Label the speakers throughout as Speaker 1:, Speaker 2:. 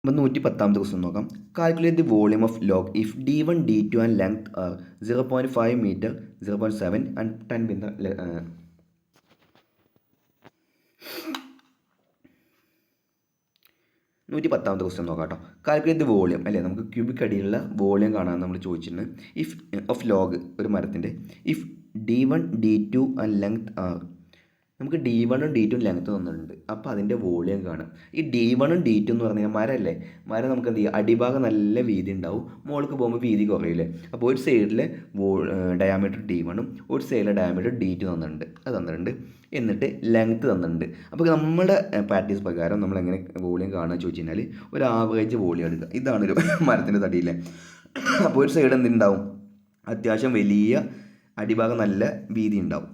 Speaker 1: അപ്പോൾ 110ാമത്തെ ക്വസ്റ്റ്യൻ നോക്കാം. Calculate the volume of log if D1, D2 and length are 0.5 metre, 0.7 and 10 in the 110ാമത്തെ question നോക്കാം കേട്ടോ. കാൽക്കുലേറ്റ് ദി വോളിയം അല്ലേ, നമുക്ക് ക്യൂബിക് അടിയിലുള്ള വോളിയം കാണാൻ നമ്മൾ ചോദിച്ചിട്ടുണ്ട്. ഇഫ് ഓഫ് ലോഗ് ഒരു മരത്തിൻ്റെ if D1, D2 and length R, നമുക്ക് D1ഉം D2 ലെങ്ത് തന്നിട്ടുണ്ട്. അപ്പോൾ അതിൻ്റെ വോളിയം കാണാം. ഈ D1ഉം D2 എന്ന് പറഞ്ഞു കഴിഞ്ഞാൽ മരമല്ലേ, മരം നമുക്ക് എന്ത് ചെയ്യുക, അടിഭാഗം നല്ല വീതി ഉണ്ടാവും, മുകളിലേക്ക് പോകുമ്പോൾ വീതി കുറയില്ലേ. അപ്പോൾ ഒരു സൈഡിലെ ഡയാമീറ്റർ D1ഉം ഒരു സൈഡിലെ ഡയാമീറ്റർ D2 തന്നിട്ടുണ്ട്, അത് തന്നിട്ടുണ്ട്. എന്നിട്ട് ലെങ്ത്ത് തന്നിട്ടുണ്ട്. അപ്പോൾ നമ്മുടെ പ്രാക്ടീസ് പ്രകാരം നമ്മൾ എങ്ങനെ വോളിയം കാണുക ചോദിച്ചു കഴിഞ്ഞാൽ ഒരു ആവറേജ് വോളിയം എടുക്കുക. ഇതാണ് ഒരു മരത്തിൻ്റെ തടിയിലെ. അപ്പോൾ ഒരു സൈഡ് എന്തുണ്ടാവും, അത്യാവശ്യം വലിയ അടിഭാഗം നല്ല വീതി ഉണ്ടാവും,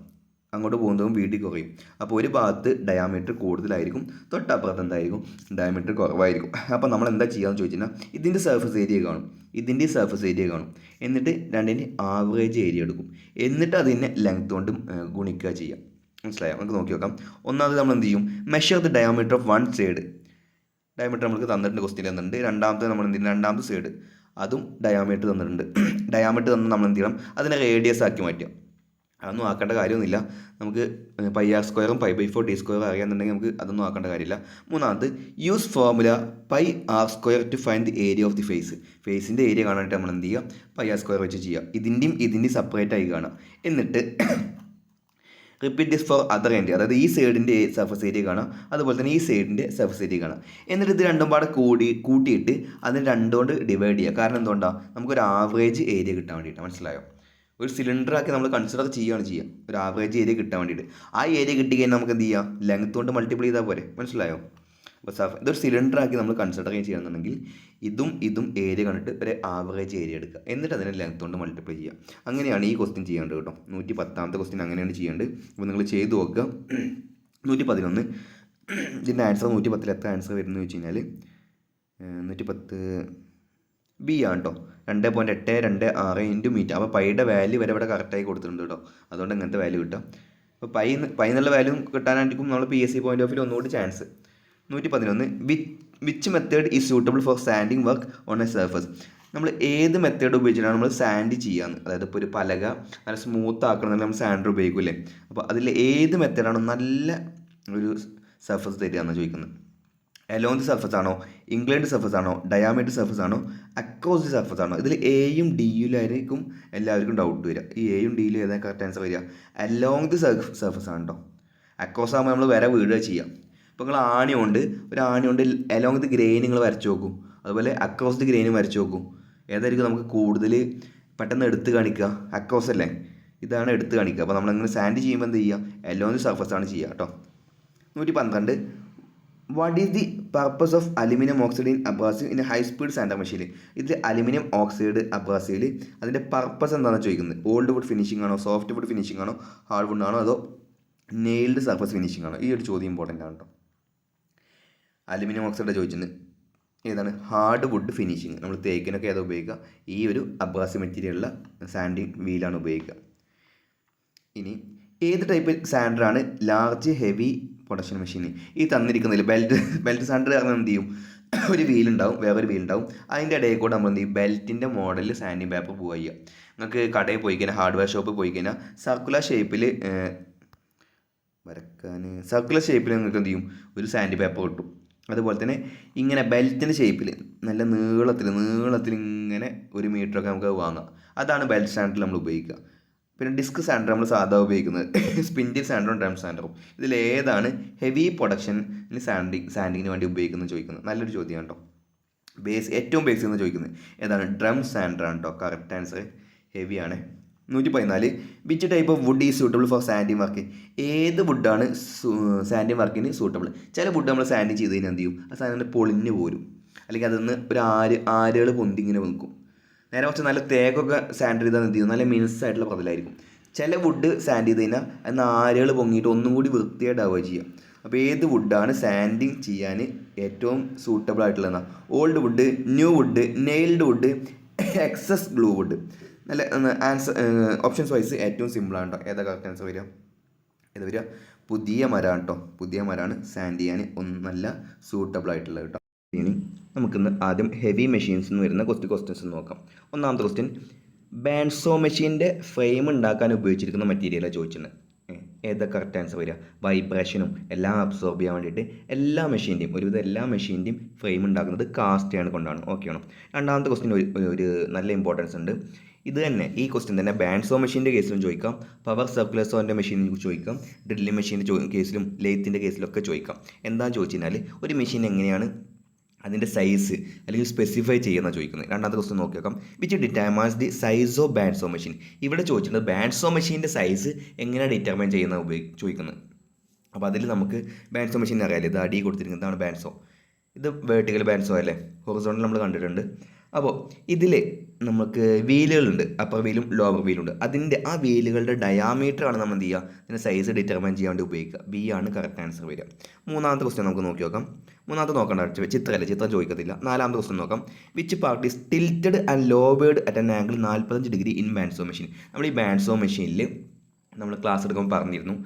Speaker 1: അങ്ങോട്ട് പോകുന്നതും വീതി കുറയും. അപ്പോൾ ഒരു ഭാഗത്ത് ഡയാമീറ്റർ കൂടുതലായിരിക്കും, തൊട്ടപ്പുറത്ത് എന്തായിരിക്കും, ഡയാമീറ്റർ കുറവായിരിക്കും. അപ്പോൾ നമ്മൾ എന്താ ചെയ്യാമെന്ന് ചോദിച്ചു കഴിഞ്ഞാൽ ഇതിൻ്റെ സർഫസ് ഏരിയ കാണും, ഇതിൻ്റെ സർഫസ് ഏരിയ കാണും, എന്നിട്ട് രണ്ടിൻ്റെ ആവറേജ് ഏരിയ എടുക്കും, എന്നിട്ട് അതിനെ ലെങ്ത് കൊണ്ട് ഗുണിക്കുക ചെയ്യാം. മനസ്സിലായോ? നമുക്ക് നോക്കി നോക്കാം. ഒന്നാമത് നമ്മൾ എന്ത് ചെയ്യും, measure the diameter of one side. Diameter നമുക്ക് തന്നിട്ടുണ്ട്, ക്വസ്റ്റ്യൻ തന്നിട്ടുണ്ട്. രണ്ടാമത്തെ നമ്മൾ എന്ത് ചെയ്യും, രണ്ടാമത്തെ സൈഡ് അതും ഡയാമീറ്റർ തന്നിട്ടുണ്ട്. ഡയാമീറ്റർ തന്ന് നമ്മൾ എന്ത് ചെയ്യണം, അതിനെ റേഡിയസ് ആക്കി മാറ്റുക. അതൊന്നും ആക്കേണ്ട കാര്യമൊന്നുമില്ല. നമുക്ക് πr² π/4 d² അറിയാമെന്നുണ്ടെങ്കിൽ നമുക്ക് അതൊന്നും ആക്കേണ്ട കാര്യമില്ല. മൂന്നാമത് use formula πr² to find the area of the face. ഫേസിൻ്റെ ഏരിയ കാണാനായിട്ട് നമ്മൾ എന്ത് ചെയ്യുക, πr² വെച്ച് ചെയ്യുക. ഇതിൻ്റെയും സെപ്പറേറ്റ് ആയി കാണാം. എന്നിട്ട് repeat this for other end, അതായത് ഈ സൈഡിൻ്റെ സർഫസ് ഏരിയ കാണാം, അതുപോലെ തന്നെ ഈ സൈഡിൻ്റെ സർഫസ് ഏരിയ കാണാം. എന്നിട്ട് ഇത് രണ്ടും പാടെ കൂട്ടിയിട്ട് അതിന് രണ്ടുകൊണ്ട് ഡിവൈഡ് ചെയ്യുക. കാരണം എന്തുകൊണ്ടാണ്, നമുക്കൊരു ആവറേജ് ഏരിയ കിട്ടാൻ വേണ്ടിയിട്ടാണ്. മനസ്സിലായോ? ഒരു സിലിണ്ടറാക്കി നമ്മൾ കൺസിഡർ ചെയ്യുക, ഒരു ആവറേജ് ഏരിയ കിട്ടാൻ വേണ്ടിയിട്ട്. ആ ഏരിയ കിട്ടിക്കഴിഞ്ഞാൽ നമുക്ക് എന്ത് ചെയ്യാം, ലെങ്ത് കൊണ്ട് മൾട്ടിപ്ലൈ ചെയ്താൽ പോരെ. മനസ്സിലായോ? അപ്പോൾ ഇതൊരു സിലിണ്ടറാക്കി നമ്മൾ കൺസിഡർ ചെയ്യുകയാണെന്നുണ്ടെങ്കിൽ ഇതും ഏരിയ കണ്ടിട്ട് ഒരു ആവറേജ് ഏരിയ എടുക്കുക, എന്നിട്ട് അതിനെ ലെങ്ത് കൊണ്ട് മൾട്ടിപ്ലൈ ചെയ്യുക. അങ്ങനെയാണ് ഈ ക്വസ്റ്റ്യൻ ചെയ്യേണ്ടത് കേട്ടോ. 110ാമത്തെ ക്വസ്റ്റ്യൻ അങ്ങനെയാണ് ചെയ്യേണ്ടത്. അപ്പോൾ നിങ്ങൾ ചെയ്ത് നോക്കുക. 111 ഇതിൻ്റെ ആൻസർ 110ൽ എത്ര ആൻസർ വരുന്നത് വെച്ച് കഴിഞ്ഞാൽ 110 ബി ആണ് കേട്ടോ. 2.826 ഇൻറ്റു മീറ്റർ. അപ്പോൾ പൈയുടെ വാല്യൂ വരെ ഇവിടെ കറക്റ്റായി കൊടുത്തിട്ടുണ്ട് കേട്ടോ. അതുകൊണ്ട് ഇങ്ങനത്തെ വാല്യൂ കിട്ടും. അപ്പോൾ പൈ എന്നുള്ള വാല്യൂ കിട്ടാനായിരിക്കും നമ്മൾ PSC പോയിന്റ് ഓഫ് വ്യൂ ഒന്നുകൂടി chance. 111 which method is suitable for sanding work on A surface. നമ്മൾ ഏത് മെത്തേഡ് ഉപയോഗിച്ചിട്ടാണ് നമ്മൾ സാൻഡ് ചെയ്യാന്ന്, അതായത് ഇപ്പോൾ ഒരു പലക നല്ല സ്മൂത്ത് ആക്കണമെങ്കിൽ നമ്മൾ സാൻഡർ ഉപയോഗിക്കില്ലേ. അപ്പോൾ അതിൽ ഏത് മെത്തേഡാണ് നല്ല ഒരു സർഫസ് തരികയെന്ന് ചോദിക്കുന്നത്. എലോങ് ദി സർഫസ് ആണോ, ഇൻക്ലൈൻഡ് സർഫസ് ആണോ, ഡയാമീറ്റർ സർഫസ് ആണോ, അക്രോസ് ദി സർഫസ് ആണോ. ഇതിൽ എയും ഡിയിലായിരിക്കും എല്ലാവർക്കും ഡൗട്ട് വരിക. ഈ എയും ഡിയിലും ഏതാണ് കറക്റ്റ് ആൻസർ വരിക, എലോങ് ദി സർഫസ് ആണ് കേട്ടോ. അക്രോസ് ആകുമ്പോൾ നമ്മൾ വരെ വീഴുക ചെയ്യാം. ഇപ്പോൾ നിങ്ങൾ ഒരു ആണി കൊണ്ട് എലോങ് ദി ഗ്രെയിൻ നിങ്ങൾ വരച്ച് നോക്കും, അതുപോലെ അക്രോസ് ദി ഗ്രെയിനും വരച്ച് നോക്കും. ഏതായിരിക്കും നമുക്ക് കൂടുതൽ പെട്ടെന്ന് എടുത്ത് കാണിക്കുക, അക്രോസ് അല്ലേ, ഇതാണ് എടുത്ത് കാണിക്കുക. അപ്പോൾ നമ്മളങ്ങനെ സാൻഡ് ചെയ്യുമ്പോൾ എന്ത് ചെയ്യുക, എലോങ് ദി സർഫസ് ആണ് ചെയ്യുക കേട്ടോ. 112 what is the purpose of aluminium oxide in abrasive in high speed sander machine. ഇതിൽ അലുമിനിയം ഓക്സൈഡ് അബ്രാസീവിൽ അതിൻ്റെ പർപ്പസ് എന്താണെന്ന് ചോദിക്കുന്നത്. ഓൾഡ് വുഡ് ഫിനിഷിംഗ് ആണോ, സോഫ്റ്റ് വുഡ് ഫിനിഷിംഗ് ആണോ, ഹാർഡ് വുഡ് ആണോ, അതോ നെയിൽഡ് സർഫസ് ഫിനിഷിംഗ് ആണോ. ഈ ഒരു ചോദ്യം ഇമ്പോർട്ടൻ്റ് ആണ് കേട്ടോ. അലുമിനിയം ഓക്സൈഡ് ചോദിച്ചത് ഏതാണ്, ഹാർഡ് വുഡ് ഫിനിഷിംഗ്. നമ്മൾ തേക്കിനൊക്കെ ഏതാ ഉപയോഗിക്കുക, ഈ ഒരു അബ്രാസീവ് മെറ്റീരിയലുള്ള സാൻഡിങ് വീലാണ് ഉപയോഗിക്കുക. ഇനി ഏത് ടൈപ്പ് സാൻഡറാണ് ലാർജ് ഹെവി പ്രൊഡക്ഷൻ മെഷീൻ. ഈ തന്നിരിക്കുന്നതിൽ ബെൽറ്റ് സാൻഡർ കാരണം എന്ത് ചെയ്യും, ഒരു വീലുണ്ടാവും, വേറൊരു വീലുണ്ടാവും, അതിൻ്റെ ഇടയിൽ കൂടെ നമ്മൾ എന്ത് ചെയ്യും, ബെൽറ്റിൻ്റെ മോഡലിൽ സാൻഡിങ് പേപ്പർ പോവുക ചെയ്യുക. നിങ്ങൾക്ക് കടയിൽ പോയി കഴിഞ്ഞാൽ, ഹാർഡ്വെയർ ഷോപ്പിൽ പോയി കഴിഞ്ഞാൽ സർക്കുലർ ഷേപ്പിൽ നിങ്ങൾക്ക് എന്ത് ചെയ്യും, ഒരു സാൻഡ് പേപ്പർ കിട്ടും. അതുപോലെ തന്നെ ഇങ്ങനെ ബെൽറ്റിൻ്റെ ഷേപ്പിൽ നല്ല നീളത്തിൽ ഇങ്ങനെ 1 മീറ്ററൊക്കെ നമുക്ക് വാങ്ങാം. അതാണ് ബെൽറ്റ് സാൻഡറിൽ നമ്മൾ ഉപയോഗിക്കുക. പിന്നെ ഡിസ്ക് സാൻഡർ നമ്മൾ സാധാ ഉപയോഗിക്കുന്നത്, സ്പിൻഡിൽ സാൻഡറും ഡ്രം സാൻഡറും. ഇതിലേതാണ് ഹെവി പ്രൊഡക്ഷൻ സാൻഡിങ്ങിന് വേണ്ടി ഉപയോഗിക്കുന്നത് ചോദിക്കുന്നത്. നല്ലൊരു ചോദ്യമാണ് കേട്ടോ. ഏറ്റവും ബേസിക് എന്ന് ചോദിക്കുന്നത് ഏതാണ്, ഡ്രം സാൻഡറാണ് കേട്ടോ. കറക്റ്റ് ആൻസർ ഹെവിയാണ്. 114 which type of wood is suitable for sanding work. ഏത് വുഡാണ് സാൻഡിങ് വർക്കിന് സൂട്ടബിൾ. ചില വുഡ് നമ്മൾ സാൻഡിങ് ചെയ്ത് കഴിഞ്ഞാൽ എന്ത് ചെയ്യും, ആ സാധനം പൊളിഞ്ഞ് പോരും, അല്ലെങ്കിൽ അതിൽ നിന്ന് ഒരു ആരുകൾ പൊന്തിങ്ങനെ നിൽക്കും. നേരെ കുറച്ച് നല്ല തേക്കൊക്കെ സാൻഡ് ചെയ്താൽ എന്ത് ചെയ്യും, നല്ല മിനുസായിട്ടുള്ള പ്രതലായിരിക്കും. ചില വുഡ് സാൻഡ് ചെയ്ത് കഴിഞ്ഞാൽ അതിന് ആരുകൾ പൊങ്ങിയിട്ട് ഒന്നും കൂടി വൃത്തിയായിട്ടാവുക ചെയ്യുക. അപ്പോൾ ഏത് വുഡാണ് സാൻഡിങ് ചെയ്യാൻ ഏറ്റവും സൂട്ടബിൾ ആയിട്ടുള്ളതെന്നാണ്, old wood, new wood, nailed wood, excess glue wood. നല്ല ആൻസർ ഓപ്ഷൻസ് വൈസ് ഏറ്റവും സിമ്പിളാണ് കേട്ടോ. ഏതാ കറക്റ്റ് ആൻസർ വരിക, പുതിയ മരമാണ് കേട്ടോ. പുതിയ മരമാണ് സാൻഡ് ചെയ്യാൻ നല്ല സൂട്ടബിൾ ആയിട്ടുള്ളത് കേട്ടോ. ഇനി നമുക്കിന്ന് ആദ്യം ഹെവി മെഷീൻസ് എന്ന് വരുന്ന കുറച്ച് ക്വസ്റ്റ്യൻസ് നോക്കാം. ഒന്നാമത്തെ ക്വസ്റ്റ്യൻ, ബാൻസോ മെഷീൻ്റെ ഫ്രെയിം ഉണ്ടാക്കാൻ ഉപയോഗിച്ചിരിക്കുന്ന മെറ്റീരിയലാണ് ചോദിച്ചിട്ടുണ്ട്. ഏതാ കറക്റ്റ് ആൻസർ വരിക? വൈബ്രേഷനും എല്ലാം അബ്സോർബ് ചെയ്യാൻ വേണ്ടിയിട്ട് എല്ലാ മെഷീൻ്റെയും ഒരുവിധം എല്ലാ മെഷീൻ്റെയും ഫ്രെയിം ഉണ്ടാക്കുന്നത് കാസ്റ്റ് ആണ് കൊണ്ടാണ്. ഓക്കെ ആണോ? രണ്ടാമത്തെ ക്വസ്റ്റ്യൻ ഒരു നല്ല ഇമ്പോർട്ടൻസ് ഉണ്ട്. ഇത് തന്നെ ഈ ക്വസ്റ്റ്യൻ തന്നെ ബാൻസോ മെഷീൻ്റെ കേസിലും ചോദിക്കാം, പവർ സർക്കുലർ സോൻ്റെ മെഷീനിൽ ചോദിക്കാം, ഡ്രില്ലിംഗ് മെഷീൻ്റെ കേസിലും ലെയ്ത്തിൻ്റെ കേസിലൊക്കെ ചോദിക്കാം. എന്താണെന്ന് ചോദിച്ചു കഴിഞ്ഞാൽ ഒരു മെഷീൻ എങ്ങനെയാണ് അതിൻ്റെ സൈസ് അല്ലെങ്കിൽ സ്പെസിഫൈ ചെയ്യുന്ന ചോദിക്കുന്നത്. രണ്ടാമത്തെ ക്വസ്റ്റ്യൻ നോക്കി നോക്കാം. Which determines the size of bandsaw machine. ഇവിടെ ചോദിച്ചിട്ടുണ്ട് ബാൻസോ മെഷീൻ്റെ സൈസ് എങ്ങനെയാണ് ഡിറ്റർമൈൻ ചെയ്യുന്ന ചോദിക്കുന്നത്. അപ്പോൾ അതിൽ നമുക്ക് ബാൻസോ മെഷീൻ അറിയാമല്ലോ, ഇത് അടി കൊടുത്തിരിക്കുന്നത് ഇതാണ് ബാൻസോ, ഇത് വേർട്ടിക്കൽ ബാൻസോ അല്ലേ, ഹൊറിസോണ്ടൽ നമ്മൾ കണ്ടിട്ടുണ്ട്. അപ്പോൾ ഇതിൽ നമുക്ക് വീലുകളുണ്ട്, അപ്പർ വീലും ലോവർ വീലുണ്ട്. അതിൻ്റെ ആ വീലുകളുടെ ഡയാമീറ്ററാണ് നമ്മൾ എന്ത് ചെയ്യുക ഇതിൻ്റെ സൈസ് ഡിറ്റർമൈൻ ചെയ്യാൻ വേണ്ടി ഉപയോഗിക്കുക. ബി ആണ് കറക്റ്റ് ആൻസർ വരിക. മൂന്നാമത്തെ ക്വസ്റ്റ്യൻ നമുക്ക് നോക്കി നോക്കാം. മൂന്നാമത്തെ നോക്കേണ്ട ചിത്രമല്ലേ, ചിത്രം ചോദിക്കത്തില്ല. നാലാമത്തെ ക്വസ്റ്റ്യൻ നോക്കാം. Which part is tilted and lowered at an angle 45 degree in bandsaw machine. നമ്മൾ ഈ ബാൻസോ മെഷീനിൽ നമ്മൾ ക്ലാസ് എടുക്കുമ്പോൾ പറഞ്ഞിരുന്നു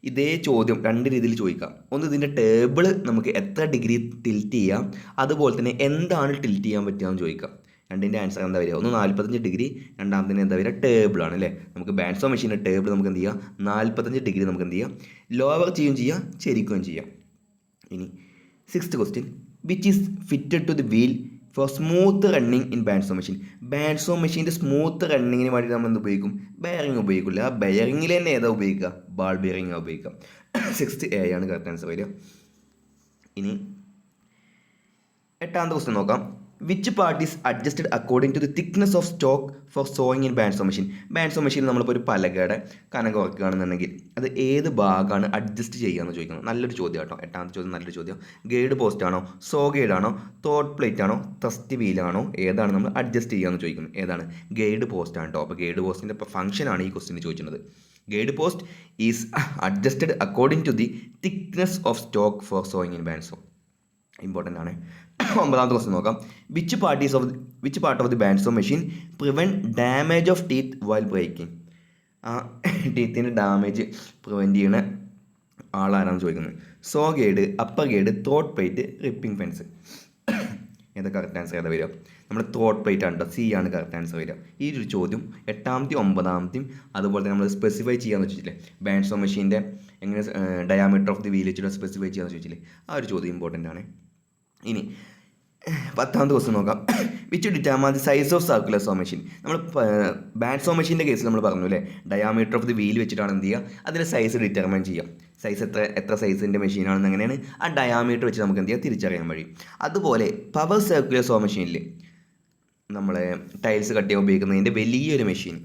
Speaker 1: ഇതേ ചോദ്യം രണ്ട് രീതിയിൽ ചോദിക്കാം. ഒന്ന് ഇതിൻ്റെ ടേബിൾ നമുക്ക് എത്ര ഡിഗ്രി ടിൽറ്റ് ചെയ്യാം, അതുപോലെ തന്നെ എന്താണ് ടിൽറ്റ് ചെയ്യാൻ പറ്റുക എന്ന് ചോദിക്കാം. രണ്ടിൻ്റെ ആൻസർ എന്താ വരിക? ഒന്ന് 45 ഡിഗ്രി, രണ്ടാമത്തിന് എന്താ വരിക? ടേബിളാണ് അല്ലേ. നമുക്ക് ബാൻസോ മെഷീൻ്റെ ടേബിൾ നമുക്ക് എന്ത് ചെയ്യാം 45 ഡിഗ്രി നമുക്ക് എന്ത് ചെയ്യാം ലോവർ ചെയ്യുകയും ചെയ്യാം ചെരിക്കുകയും ചെയ്യാം. ഇനി sixth question, which is fitted to the wheel for smooth running in bandsaw machine. Bandsaw മെഷീൻ്റെ സ്മൂത്ത് റണ്ണിങ്ങിന് വേണ്ടി നമ്മൾ എന്ത് ഉപയോഗിക്കും? ബെയറിംഗ് ഉപയോഗിക്കില്ല. ആ ബെയറിങ്ങിൽ തന്നെ ഏതാ ഉപയോഗിക്കുക? ബാൾ ബെയറിംഗ് ഉപയോഗിക്കാം. 6 A ആണ് കറക്റ്റ് ആൻസർ വരിക. ഇനി എട്ടാമത്തെ ക്വസ്റ്റ്യൻ നോക്കാം. Which part is adjusted according to the thickness of stock for sawing in bandsaw machine. Bandsaw മെഷീനിൽ നമ്മളിപ്പോൾ ഒരു പലകയുടെ കനം കുറയ്ക്കുകയാണെന്നുണ്ടെങ്കിൽ അത് ഏത് ഭാഗമാണ് അഡ്ജസ്റ്റ് ചെയ്യുകയെന്ന് ചോദിക്കുന്നത്. നല്ലൊരു ചോദ്യം കേട്ടോ. എട്ടാമത്തെ ചോദ്യം നല്ലൊരു ചോദ്യം. ഗൈഡ് പോസ്റ്റ് ആണോ, സോ ഗൈഡ് ആണോ, തോട്ട് പ്ലേറ്റ് ആണോ, തസ്തി വീലാണോ, ഏതാണ് നമ്മൾ അഡ്ജസ്റ്റ് ചെയ്യുകയെന്ന് ചോദിക്കുന്നത്? ഏതാണ്? ഗൈഡ് പോസ്റ്റ് ആണ് കേട്ടോ. അപ്പോൾ ഗൈഡ് പോസ്റ്റിൻ്റെ ഫംഗ്ഷനാണ് ഈ ക്വസ്റ്റിന് ചോദിക്കുന്നത്. Guide post is adjusted according to the thickness of stock for sawing in bandsaw. Important ആണ്. ഒമ്പതാമത്തെ ക്വസ്റ്റ്യൻ നോക്കാം. Which part of the bandsaw machine prevent damage of teeth while breaking. ആ ടീത്തിൻ്റെ ഡാമേജ് പ്രിവെൻറ്റ് ചെയ്യുന്ന ആളാരാണെന്ന് ചോദിക്കുന്നത്. So guide, upper guide, throat plate, ripping fence. ഏതാ correct answer ഏതാ വരിക? നമ്മുടെ ത്രോട്ട് പ്ലേറ്റ് ആണ്. സി ആണ് കറക്റ്റ് ആൻസർ വരിക. ഈ ഒരു ചോദ്യം എട്ടാമത്തെയും ഒമ്പതാമത്തെയും അതുപോലെ തന്നെ നമ്മൾ സ്പെസിഫൈ ചെയ്യാമെന്ന് വെച്ചിട്ടില്ലേ, ബാൻസോ മെഷീൻ്റെ എങ്ങനെ ഡയാമീറ്റർ ഓഫ് ദി വീൽ വെച്ചിട്ട് സ്പെസിഫൈ ചെയ്യാമെന്ന് ചോദിച്ചില്ലേ, ആ ഒരു ചോദ്യം ഇമ്പോർട്ടൻ്റ് ആണ്. ഇനി പത്താമത്തെ ക്വസ്റ്റ്യൻ നോക്കാം. Which determine the size of circular saw machine. നമ്മൾ ബാൻസോ മെഷീൻ്റെ കേസിൽ നമ്മൾ പറഞ്ഞു അല്ലേ, ഡയാമീറ്റർ ഓഫ് ദി വീൽ വെച്ചിട്ടാണ് എന്ത് ചെയ്യുക അതിൻ്റെ സൈസ് ഡിറ്റർമൈൻ ചെയ്യുക. സൈസ് എത്ര സൈസിൻ്റെ മെഷീനാണെന്ന് എങ്ങനെയാണ് ആ ഡയാമീറ്റർ വെച്ച് നമുക്ക് എന്ത് ചെയ്യുക തിരിച്ചറിയാൻ കഴിയും. അതുപോലെ പവർ സർക്കുലർ സോ മെഷീനിൽ നമ്മളെ ടൈൽസ് കട്ട് ചെയ്യാൻ ഉപയോഗിക്കുന്നതിൻ്റെ വലിയൊരു മെഷീൻ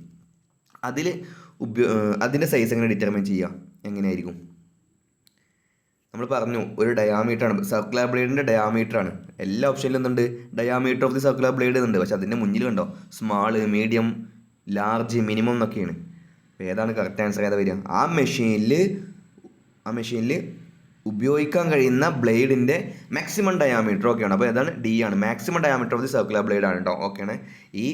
Speaker 1: അതിൻ്റെ സൈസ് എങ്ങനെ ഡിറ്റർമൈൻ ചെയ്യുക? എങ്ങനെയായിരിക്കും? നമ്മൾ പറഞ്ഞു ഒരു ഡയാമീറ്ററാണ്, സർക്കുലർ ബ്ലേഡിൻ്റെ ഡയാമീറ്ററാണ്. എല്ലാ ഓപ്ഷനിലും എന്തുണ്ട്? Diameter of the circular blade എന്നുണ്ട്. പക്ഷേ അതിൻ്റെ മുന്നിൽ കണ്ടോ സ്മാൾ, മീഡിയം, ലാർജ്, മിനിമം എന്നൊക്കെയാണ്. അപ്പോൾ ഏതാണ് കറക്റ്റ് ആൻസർ ഏതാ വരിക? ആ മെഷീനിൽ ഉപയോഗിക്കാൻ കഴിയുന്ന ബ്ലേഡിൻ്റെ മാക്സിമം ഡയാമീറ്റർ ഓക്കെയാണ്. അപ്പോൾ ഏതാണ്? ഡി ആണ്. Maximum diameter of the circular blade ആണ് കേട്ടോ. ഓക്കെയാണ്. ഈ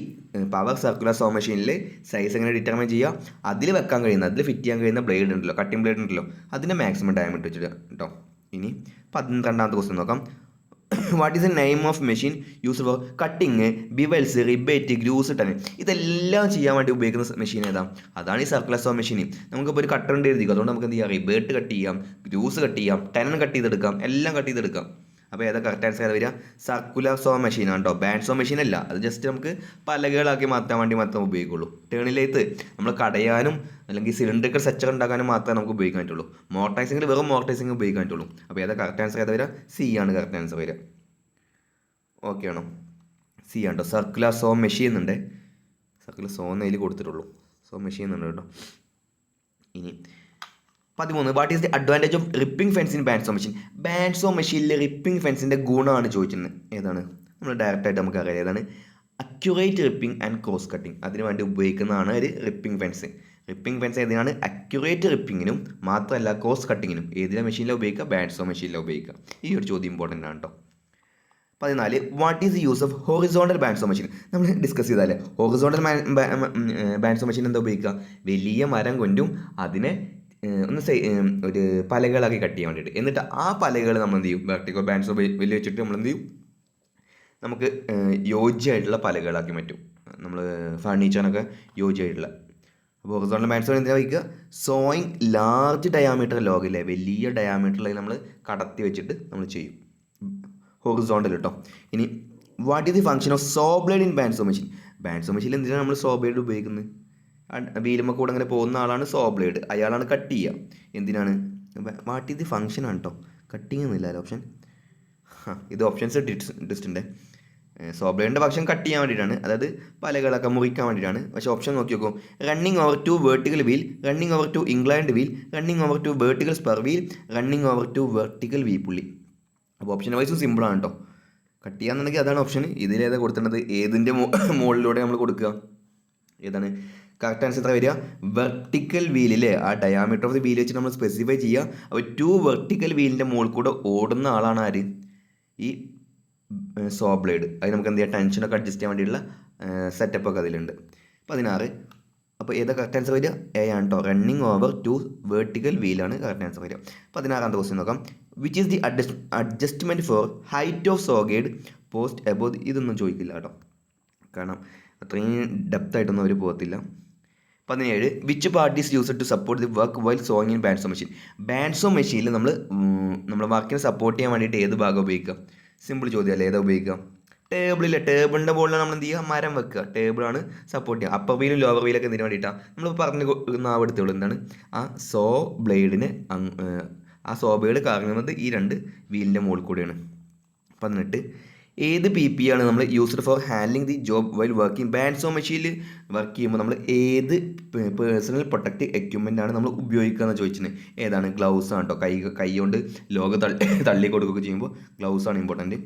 Speaker 1: പവർ സർക്കുലർ സോ മെഷീനിൽ സൈസ് എങ്ങനെ ഡിറ്റർമൈൻ ചെയ്യുക? അതിൽ വെക്കാൻ കഴിയുന്ന, അതിൽ ഫിറ്റ് ചെയ്യാൻ കഴിയുന്ന ബ്ലേഡ് ഉണ്ടല്ലോ, കട്ടിംഗ് ബ്ലേഡ് ഉണ്ടല്ലോ, അതിൻ്റെ മാക്സിമം ഡയാമീറ്റർ വെച്ചിട്ട് കേട്ടോ. ഇനി 12ാമത്തെ ക്വസ്റ്റ്യൻ നോക്കാം. What is the name of machine use for cutting, bevels, rebate, grooves, ton. ഇതെല്ലാം ചെയ്യാൻ വേണ്ടി ഉപയോഗിക്കുന്ന മെഷീൻ ഏതാ? അതാണ് ഈ സർക്കുലർ സോ മെഷീൻ. നമുക്കിപ്പോൾ ഒരു കട്ടർ ഉണ്ട് എഴുതിക്കും, അതുകൊണ്ട് നമുക്ക് എന്ത് ചെയ്യാം? റിബേറ്റ് കട്ട് ചെയ്യാം, ഗ്രൂസ് കട്ട് ചെയ്യാം, ടൺ കട്ട് ചെയ്തെടുക്കാം, എല്ലാം കട്ട് ചെയ്തെടുക്കാം. അപ്പോൾ ഏതാ കറക്റ്റ് ആൻസർ ഏതാ വരിക? സർക്കുലർ സോ മെഷീൻ ആണ് കേട്ടോ. ബാൻസോ മെഷീൻ അല്ല, അത് ജസ്റ്റ് നമുക്ക് പലകകളാക്കി മാറ്റാൻ വേണ്ടി മാത്രമേ ഉപയോഗിക്കുള്ളൂ. ടേണിലേത്ത് നമ്മൾ കടയാനും അല്ലെങ്കിൽ സിലിണ്ടറിക്കൽ സ്ട്രക്ചർ ഉണ്ടാക്കാനും മാത്രമേ നമുക്ക് ഉപയോഗിക്കാൻ പറ്റുള്ളൂ. മോട്ടറൈസിങ്ങിൽ വെറും മോട്ടറൈസിങ് ഉപയോഗിക്കാൻ പറ്റുള്ളൂ. അപ്പോൾ ഏതാ കറക്റ്റ് ആൻസർ ഏതാ വരിക? സി ആണ് കറക്റ്റ് ആൻസർ വരിക. ഓക്കെ ആണോ? സി ആണ് കേട്ടോ. സർക്കുലർ സോ മെഷീൻ എന്നുണ്ട്. സർക്കുലർ സോ എന്നതിൽ കൊടുത്തിട്ടുള്ളൂ, സോ മെഷീൻ എന്നുണ്ട് കേട്ടോ. ഇനി 13, what is the advantage of ripping fence in bandsaw machine. Bandsaw മെഷീനിൽ റിപ്പിംഗ് ഫെൻസിൻ്റെ ഗുണമാണ് ചോദിച്ചിരുന്നത്. ഏതാണ്? നമ്മൾ ഡയറക്റ്റായിട്ട് നമുക്ക് അറിയാം ഏതാണ്? Accurate ripping and cross cutting. അതിന് വേണ്ടി ഉപയോഗിക്കുന്നതാണ് ഒരു റിപ്പിംഗ് ഫെൻസ്. റിപ്പിംഗ് ഫെൻസ് ഏതിനാണ്? അക്യുറേറ്റ് റിപ്പിങ്ങിനും മാത്രമല്ല ക്രോസ് കട്ടിങ്ങിനും. ഏതിലെ മെഷീനിലാണ് ഉപയോഗിക്കുക? ബാൻസോ മെഷീനിലാണ് ഉപയോഗിക്കുക. ഈ ഒരു ചോദ്യം ഇമ്പോർട്ടൻ്റ് ആണ് കേട്ടോ. 14, what is the use of horizontal bandsaw machine. നമ്മൾ ഡിസ്കസ് ചെയ്താലേ ഹൊറിസോണ്ടൽ ബാൻസോ മെഷീൻ എന്താ ഉപയോഗിക്കുക? വലിയ മരം കൊണ്ടും അതിനെ ഒന്ന് ഒരു പലകളാക്കി കട്ട് ചെയ്യാൻ വേണ്ടിയിട്ട്, എന്നിട്ട് ആ പലകൾ നമ്മൾ എന്ത് ചെയ്യും? വെർട്ടിക്കൽ ബാൻസോ വലിയ വെച്ചിട്ട് നമ്മൾ എന്ത് ചെയ്യും? കട്ട് ചെയ്തെടുക്കും. അപ്പോൾ ഏതാ കറക്റ്റ് ആൻസർ ഏതാ വരിക? സി ആണ് കറക്റ്റ് ആൻസർ വരിക. 15, what is the name of machine use four നമുക്ക് യോജ്യമായിട്ടുള്ള പലകകളാക്കി മാറ്റും. നമ്മൾ ഫർണിച്ചറിനൊക്കെ യോജ്യമായിട്ടുള്ള. അപ്പോൾ ഹൊറിസോണ്ടൽ ബാൻഡ്സ് എന്തിനാ വയ്ക്കുക? സോയിങ് ലാർജ് ഡയാമീറ്റർ ലോഗില്ലേ, വലിയ ഡയാമീറ്ററിൽ നമ്മൾ കടത്തി വെച്ചിട്ട് നമ്മൾ ചെയ്യും ഹൊറിസോണ്ടൽ കേട്ടോ. ഇനി what is the function of saw blade in bandsaw machine? Bandsaw മെഷീനിൽ എന്തിനാണ് നമ്മൾ സോ ബ്ലേഡ് ഉപയോഗിക്കുന്നത്? വീലുമ്മ കൂടെ അങ്ങനെ പോകുന്ന ആളാണ് സോ ബ്ലേഡ്, അയാളാണ് കട്ട് ചെയ്യുക. എന്തിനാണ്? വാട്ട് ഈസ് ദി ഫംഗ്ഷൻ ആണ് കേട്ടോ, കട്ടിങ് എന്നില്ല ഓപ്ഷൻ. ഇത് ഓപ്ഷൻസ് ഡിസ്റ്റിൻ്റെ. സോ ബ്ലേഡിൻ്റെ ഫംഗ്ഷൻ കട്ട് ചെയ്യാൻ വേണ്ടിയിട്ടാണ്, അതായത് പലകളൊക്കെ മുറിക്കാൻ വേണ്ടിയിട്ടാണ്. പക്ഷേ ഓപ്ഷൻ നോക്കി നോക്കൂ. Running over to vertical wheel, running over to inclined wheel, running over to vertical spur wheel, running over to vertical V pulley. അപ്പോൾ ഓപ്ഷൻ വൈസും സിമ്പിളാണ് കേട്ടോ. കട്ട് ചെയ്യാന്നുണ്ടെങ്കിൽ അതാണ് ഓപ്ഷൻ. ഇതിലേതാ കൊടുത്തിട്ടുള്ളത്? ഏതിൻ്റെ മുകളിലൂടെ നമ്മൾ കൊടുക്കുക? ഏതാണ് കറക്റ്റ് ആൻസർ? എത്ര വരിക? വെർട്ടിക്കൽ വീൽ അല്ലേ, ആ ഡയാമീറ്റർ ഓഫ് ദി വീൽ വെച്ച് നമ്മൾ സ്പെസിഫൈ ചെയ്യുക. അപ്പോൾ ടു വെർട്ടിക്കൽ വീലിൻ്റെ മുകളിൽ കൂടെ ഓടുന്ന ആളാണ് ആര്? ഈ സോ ബ്ലേഡ്. അത് നമുക്ക് എന്ത് ചെയ്യാം? ടെൻഷനൊക്കെ അഡ്ജസ്റ്റ് ചെയ്യാൻ വേണ്ടിയിട്ടുള്ള സെറ്റപ്പൊക്കെ അതിലുണ്ട്. 16. അപ്പോൾ ഏതാ കറക്റ്റ് ആൻസർ വരിക? എ ആണ് കേട്ടോ. റണ്ണിങ് ഓവർ ടു വെർട്ടിക്കൽ വീലാണ് കറക്റ്റ് ആൻസർ വരിക. 16ാമത്തെ ക്വസ്റ്റ്യൻ നോക്കാം. Which is the adjustment for height of saw guide post above? ഇതൊന്നും ചോദിക്കില്ല കേട്ടോ, കാരണം അത്രയും ഡെപ്തായിട്ടൊന്നും അവർ പോകത്തില്ല. 17. Which part is used to support the work while sawing in bandsaw machine? Bandsaw മെഷീനിൽ നമ്മുടെ വർക്കിനെ സപ്പോർട്ട് ചെയ്യാൻ വേണ്ടിയിട്ട് ഏത് ഭാഗം ഉപയോഗിക്കുക? സിമ്പിൾ ചോദ്യമല്ലേ, ഏതാ ഉപയോഗിക്കുക? ടേബിളില്ലേ, ടേബിളിൻ്റെ മുകളിൽ നമ്മൾ എന്ത് ചെയ്യുക? മരം വെക്കുക. ടേബിളാണ് സപ്പോർട്ട് ചെയ്യുക. അപ്പർ വീലും ലോവർ വീലൊക്കെ എന്തിനു വേണ്ടിയിട്ടാണ്? നമ്മൾ പറഞ്ഞു നാവെടുത്തുള്ളൂ. എന്താണ്? ആ സോ ബ്ലേഡിന് ആ സോ ബ്ലേഡ് കറങ്ങുന്നത് ഈ രണ്ട് വീലിൻ്റെ മുകളിൽ കൂടെയാണ്. 18. ഏത് PP ആണ് നമ്മൾ used for handling the job while working? Bandsaw മെഷീനിൽ വർക്ക് ചെയ്യുമ്പോൾ നമ്മൾ ഏത് പേഴ്സണൽ പ്രൊട്ടക്റ്റ് എക്യുപ്മെൻ്റ് ആണ് നമ്മൾ ഉപയോഗിക്കുക എന്ന് ചോദിച്ചിന്. ഏതാണ്? ഗ്ലൗസ് ആണ് കേട്ടോ. കൈ കൊണ്ട് തള്ളി കൊടുക്കുകയൊക്കെ ചെയ്യുമ്പോൾ ഗ്ലൗസ് ആണ് important.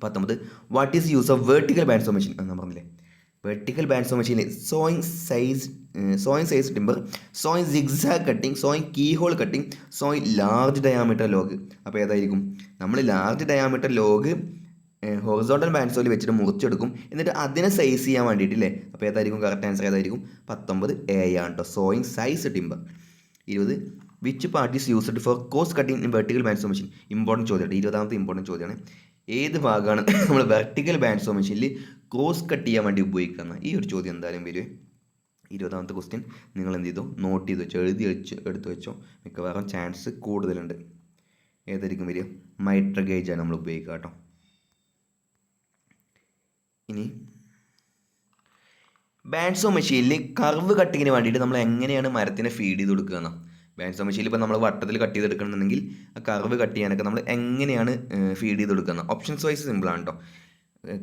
Speaker 1: 19. What is use of vertical bandsaw machine? എന്ന് പറഞ്ഞില്ലേ, vertical bandsaw machine sawing size timber, sawing zigzag cutting, sawing key hole cutting, sawing large diameter log. അപ്പോൾ ഏതായിരിക്കും? നമ്മൾ ലാർജ് ഡയാമീറ്റർ ലോഗ് ഹൊറിസോണ്ടൽ ബാൻഡ്സോയിൽ വെച്ചിട്ട് മുറിച്ചെടുക്കും, എന്നിട്ട് അതിനെ സൈസ് ചെയ്യാൻ വേണ്ടിയിട്ടില്ലേ. അപ്പോൾ ഏതായിരിക്കും കറക്റ്റ് ആൻസർ? ഏതായിരിക്കും? 19 എ ആണ് കേട്ടോ, sawing size timber. 20. Which part is used for കോസ്റ്റ് cutting in vertical bandsaw machine? Important ചോദ്യമാണ്. 20ാമത്തെ ഇമ്പോർട്ടൻറ്റ് ചോദ്യമാണ്. ഏത് ഭാഗമാണ് നമ്മൾ വെർട്ടിക്കൽ ബാൻഡ്സോ മെഷീനിൽ ക്രോസ് കട്ട് ചെയ്യാൻ വേണ്ടി ഉപയോഗിക്കുന്ന? ഈ ഒരു ചോദ്യം എന്തായാലും വരും. 20ാമത്തെ ക്വസ്റ്റ്യൻ നിങ്ങൾ എന്ത് ചെയ്തു? നോട്ട് ചെയ്ത് വെച്ചോ, എടുത്തു വെച്ചോ. മിക്കവാറും ചാൻസ് കൂടുതലുണ്ട്. ഏതായിരിക്കും വരിക? മൈട്ര ഗേജാണ് നമ്മൾ ഉപയോഗിക്കുക കേട്ടോ. ഇനി ബാൻഡ്സോ മെഷീനിൽ കർവ് കട്ടിങ്ങിന് വേണ്ടിയിട്ട് നമ്മൾ എങ്ങനെയാണ് മരത്തിനെ ഫീഡ് ചെയ്ത് കൊടുക്കുക എന്നാണ്. ബാൻഡ്സോ മെഷീനിൽ ഇപ്പോൾ നമ്മൾ വട്ടത്തിൽ കട്ട് ചെയ്തെടുക്കണമെന്നുണ്ടെങ്കിൽ ആ കർവ് കട്ട് ചെയ്യാനൊക്കെ നമ്മൾ എങ്ങനെയാണ് ഫീഡ് ചെയ്ത് കൊടുക്കുന്നത്? ഓപ്ഷൻസ് വൈസ് സിമ്പിളാണ് കേട്ടോ.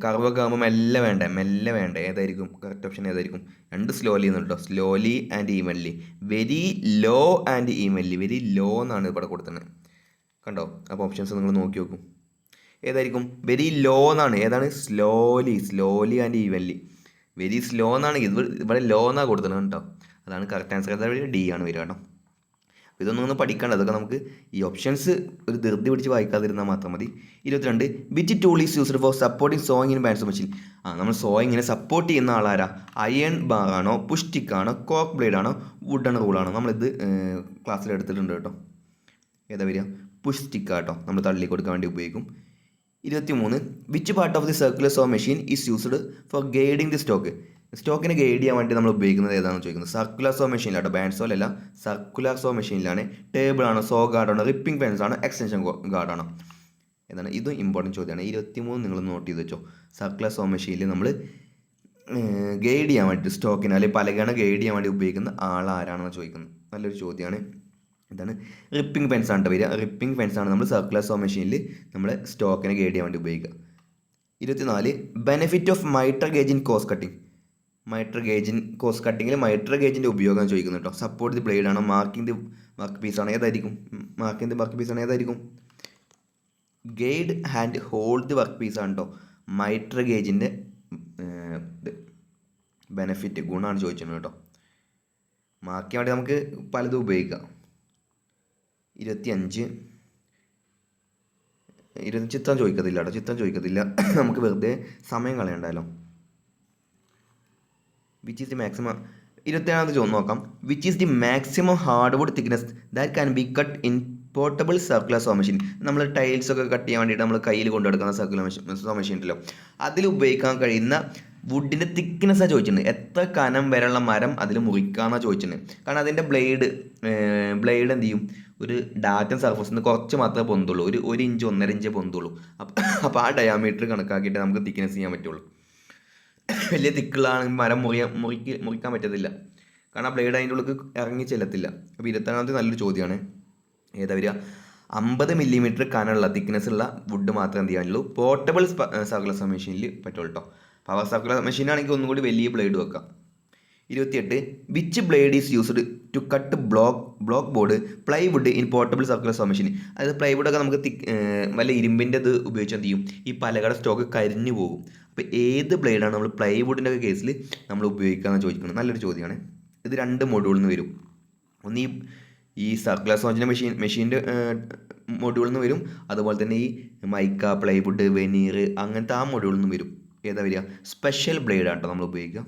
Speaker 1: കർവൊക്കെ ആകുമ്പോൾ മെല്ലെ വേണ്ട. ഏതായിരിക്കും കറക്റ്റ് ഓപ്ഷൻ? ഏതായിരിക്കും? 2 സ്ലോലി എന്ന് കേട്ടോ. Slowly and evenly. Very low and evenly. Very low എന്നാണ് ഇവിടെ കൊടുത്തത് കണ്ടോ. അപ്പോൾ ഓപ്ഷൻസ് നിങ്ങൾ നോക്കി നോക്കും. ഏതായിരിക്കും? വെരി ലോ എന്നാണ്. ഏതാണ്? Slowly and evenly. Very slow എന്നാണ്, ഇവിടെ ലോ എന്നാണ് കൊടുത്തത് കേട്ടോ. അതാണ് കറക്റ്റ് ആൻസർ. ഏതാ? ഡി ആണ് വരിക കേട്ടോ. ഇതൊന്നും പഠിക്കേണ്ട, അതൊക്കെ നമുക്ക് ഈ ഓപ്ഷൻസ് ഒരു ധൃതി പിടിച്ച് വായിക്കാതിരുന്നാൽ മാത്രം മതി. 22. Which tool is used for supporting sawing in bandsaw machine? നമ്മൾ സോയിങ്ങിനെ സപ്പോർട്ട് ചെയ്യുന്ന ആളാരാ? അയൺ ബാറാണോ, പുഷ് സ്റ്റിക്കാണോ, കോക്ക് ബ്ലേഡ് ആണോ, വുഡൺ റൂളാണോ? നമ്മളിത് ക്ലാസ്സിൽ എടുത്തിട്ടുണ്ട് കേട്ടോ. ഏതാ വരിക? പുഷ് സ്റ്റിക്കാണ് കേട്ടോ, നമ്മൾ തള്ളി കൊടുക്കാൻ വേണ്ടി ഉപയോഗിക്കും. 23. Which part of the circular saw machine is used for guiding the stock? സ്റ്റോക്കിനെ ഗൈഡ് ചെയ്യാൻ വേണ്ടി നമ്മൾ ഉപയോഗിക്കുന്നത് ഏതാണെന്ന് ചോദിക്കുന്നത്. സർക്കുലർ സോ മെഷീനിലാട്ടോ, ബാൻഡ്സോയിലല്ല, സർക്കുലർ സോ മെഷീനിലാണ്. ടേബിൾ ആണോ, സോ ഗാർഡാണോ, റിപ്പിംഗ് പെൻസ് ആണോ, എക്സ്റ്റൻഷൻ ഗാർഡാണോ? ഏതാണ്? ഇതും ഇമ്പോർട്ടൻറ്റ് ചോദ്യമാണ്. 23 നിങ്ങൾ നോട്ട് ചെയ്ത് വെച്ചോ. സർക്കുലർ സോ മെഷീനിൽ നമ്മൾ ഗൈഡ് ചെയ്യാൻ വേണ്ടി സ്റ്റോക്കിനെ അല്ലെങ്കിൽ പലകയാണ് ഗൈഡ് ചെയ്യാൻ വേണ്ടി ഉപയോഗിക്കുന്ന ആളാരാണെന്ന് ചോദിക്കുന്നത്. നല്ലൊരു ചോദ്യമാണ്. ഇതാണ് റിപ്പിംഗ് പെൻസ് ആണ് വരിക. റിപ്പിംഗ് പെൻസ് ആണ് നമ്മൾ സർക്കുലർ സോ മെഷീനിൽ നമ്മുടെ സ്റ്റോക്കിനെ ഗൈഡ് ചെയ്യാൻ വേണ്ടി ഉപയോഗിക്കുക. 24. Benefit of mitre gauge in കോസ്റ്റ് കട്ടിങ്? കോസ്റ്റ് കട്ടിങ്ങിൽ മൈട്ര ഗേജിൻ്റെ ഉപയോഗം ചോദിക്കുന്നു കേട്ടോ. സപ്പോർട്ട് ദി ബ്ലേഡ് ആണോ, മാർക്കിംഗ് ദി വർക്ക് പീസ് ആണ്? ഏതായിരിക്കും? മാർക്കിംഗ് ദി വർക്ക് പീസ് ആണ്. ഏതായിരിക്കും? Guide and hold the work piece ആണ് കേട്ടോ. മൈട്ര ഗേജിൻ്റെ ബെനിഫിറ്റ് ഗുണമാണ് ചോദിച്ചിട്ടുണ്ട് കേട്ടോ. മാർക്ക് ചെയ്യാൻ വേണ്ടി നമുക്ക് പലതും ഉപയോഗിക്കാം. 25. ചിത്രം ചോദിക്കത്തില്ല കേട്ടോ, ചിത്രം ചോദിക്കത്തില്ല. നമുക്ക് വെറുതെ സമയം കളയണ്ടല്ലോ. Which is the maximum? 27ാമത്തെ ചോദ്യം നോക്കാം. Which is the maximum hard wood thickness that can be cut in portable circular saw machine, നമ്മൾ ടൈൽസൊക്കെ കട്ട് ചെയ്യാൻ വേണ്ടിയിട്ട് നമ്മൾ കയ്യിൽ കൊണ്ടു നടക്കുന്ന സർക്കുലർ സോ മെഷീൻ ഉണ്ടല്ലോ, അതിൽ ഉപയോഗിക്കാൻ കഴിയുന്ന വുഡിൻ്റെ തിക്നെസ്സാണ് ചോദിച്ചിട്ടുണ്ട്. എത്ര കനം വരെയുള്ള മരം അതിൽ മുറിക്കാമെന്നാണ് ചോദിച്ചിട്ടുണ്ട്. കാരണം അതിൻ്റെ ബ്ലേഡ് എന്ത് ചെയ്യും, ഒരു ഡാറ്റൻ സർഫസിൽ നിന്ന് കുറച്ച് മാത്രമേ പൊന്തുള്ളൂ, ഒരു ഇഞ്ച് 1.5 ഇഞ്ച് പൊന്തുള്ളൂ. അപ്പോൾ ആ ഡയാമീറ്റർ കണക്കാക്കിയിട്ട് നമുക്ക് തിക്നെസ് ചെയ്യാൻ പറ്റുള്ളൂ. വലിയ തിക്കുള്ളാണെങ്കിൽ മരം മുറിക്കാൻ പറ്റത്തില്ല, കാരണം ആ ബ്ലേഡ് അതിൻ്റെ ഉള്ളിൽ ഇറങ്ങി ചെല്ലത്തില്ല. അപ്പോൾ 21ാമത്തെ നല്ലൊരു ചോദ്യമാണ്. ഏതാ വരിക? 50 മില്ലിമീറ്റർ കനമുള്ള തിക്നെസ് ഉള്ള വുഡ് മാത്രമേ എന്ത് ചെയ്യാനുള്ളൂ, പോർട്ടബിൾ സർക്കുലർ മെഷീനിൽ പറ്റുള്ളൂ കേട്ടോ. പവർ സർക്കുലർ മെഷീനാണെങ്കിൽ ഒന്നും കൂടി വലിയ ബ്ലേഡ് വെക്കാം. 28 which blade is used to cut block board plywood in portable circular saw machine. അതായത് പ്ലൈവുഡൊക്കെ നമുക്ക് വല്ല ഇരുമ്പിൻ്റെ ഇത് ഉപയോഗിച്ച് എന്ത് ചെയ്യും, ഈ പലകയുടെ സ്റ്റോക്ക് കരിഞ്ഞു പോകും. അപ്പോൾ ഏത് ബ്ലേഡാണ് നമ്മൾ പ്ലൈവുഡിൻ്റെ ഒക്കെ കേസിൽ നമ്മൾ ഉപയോഗിക്കാമെന്ന് ചോദിക്കുന്നത്? നല്ലൊരു ചോദ്യമാണ്. ഇത് 2 മൊഡ്യൂളിൽ നിന്ന് വരും. ഒന്ന് ഈ സർക്കുലർ സോഞ്ചിൻ്റെ മെഷീൻ്റെ മൊഡ്യൂളിൽ നിന്ന് വരും, അതുപോലെ തന്നെ ഈ മൈക്ക, പ്ലൈവുഡ്, വെനീർ അങ്ങനത്തെ ആ മൊഡ്യൂളിൽ നിന്ന് വരും. ഏതാ വരിക? സ്പെഷ്യൽ ബ്ലേഡാണ് കേട്ടോ നമ്മൾ ഉപയോഗിക്കുക.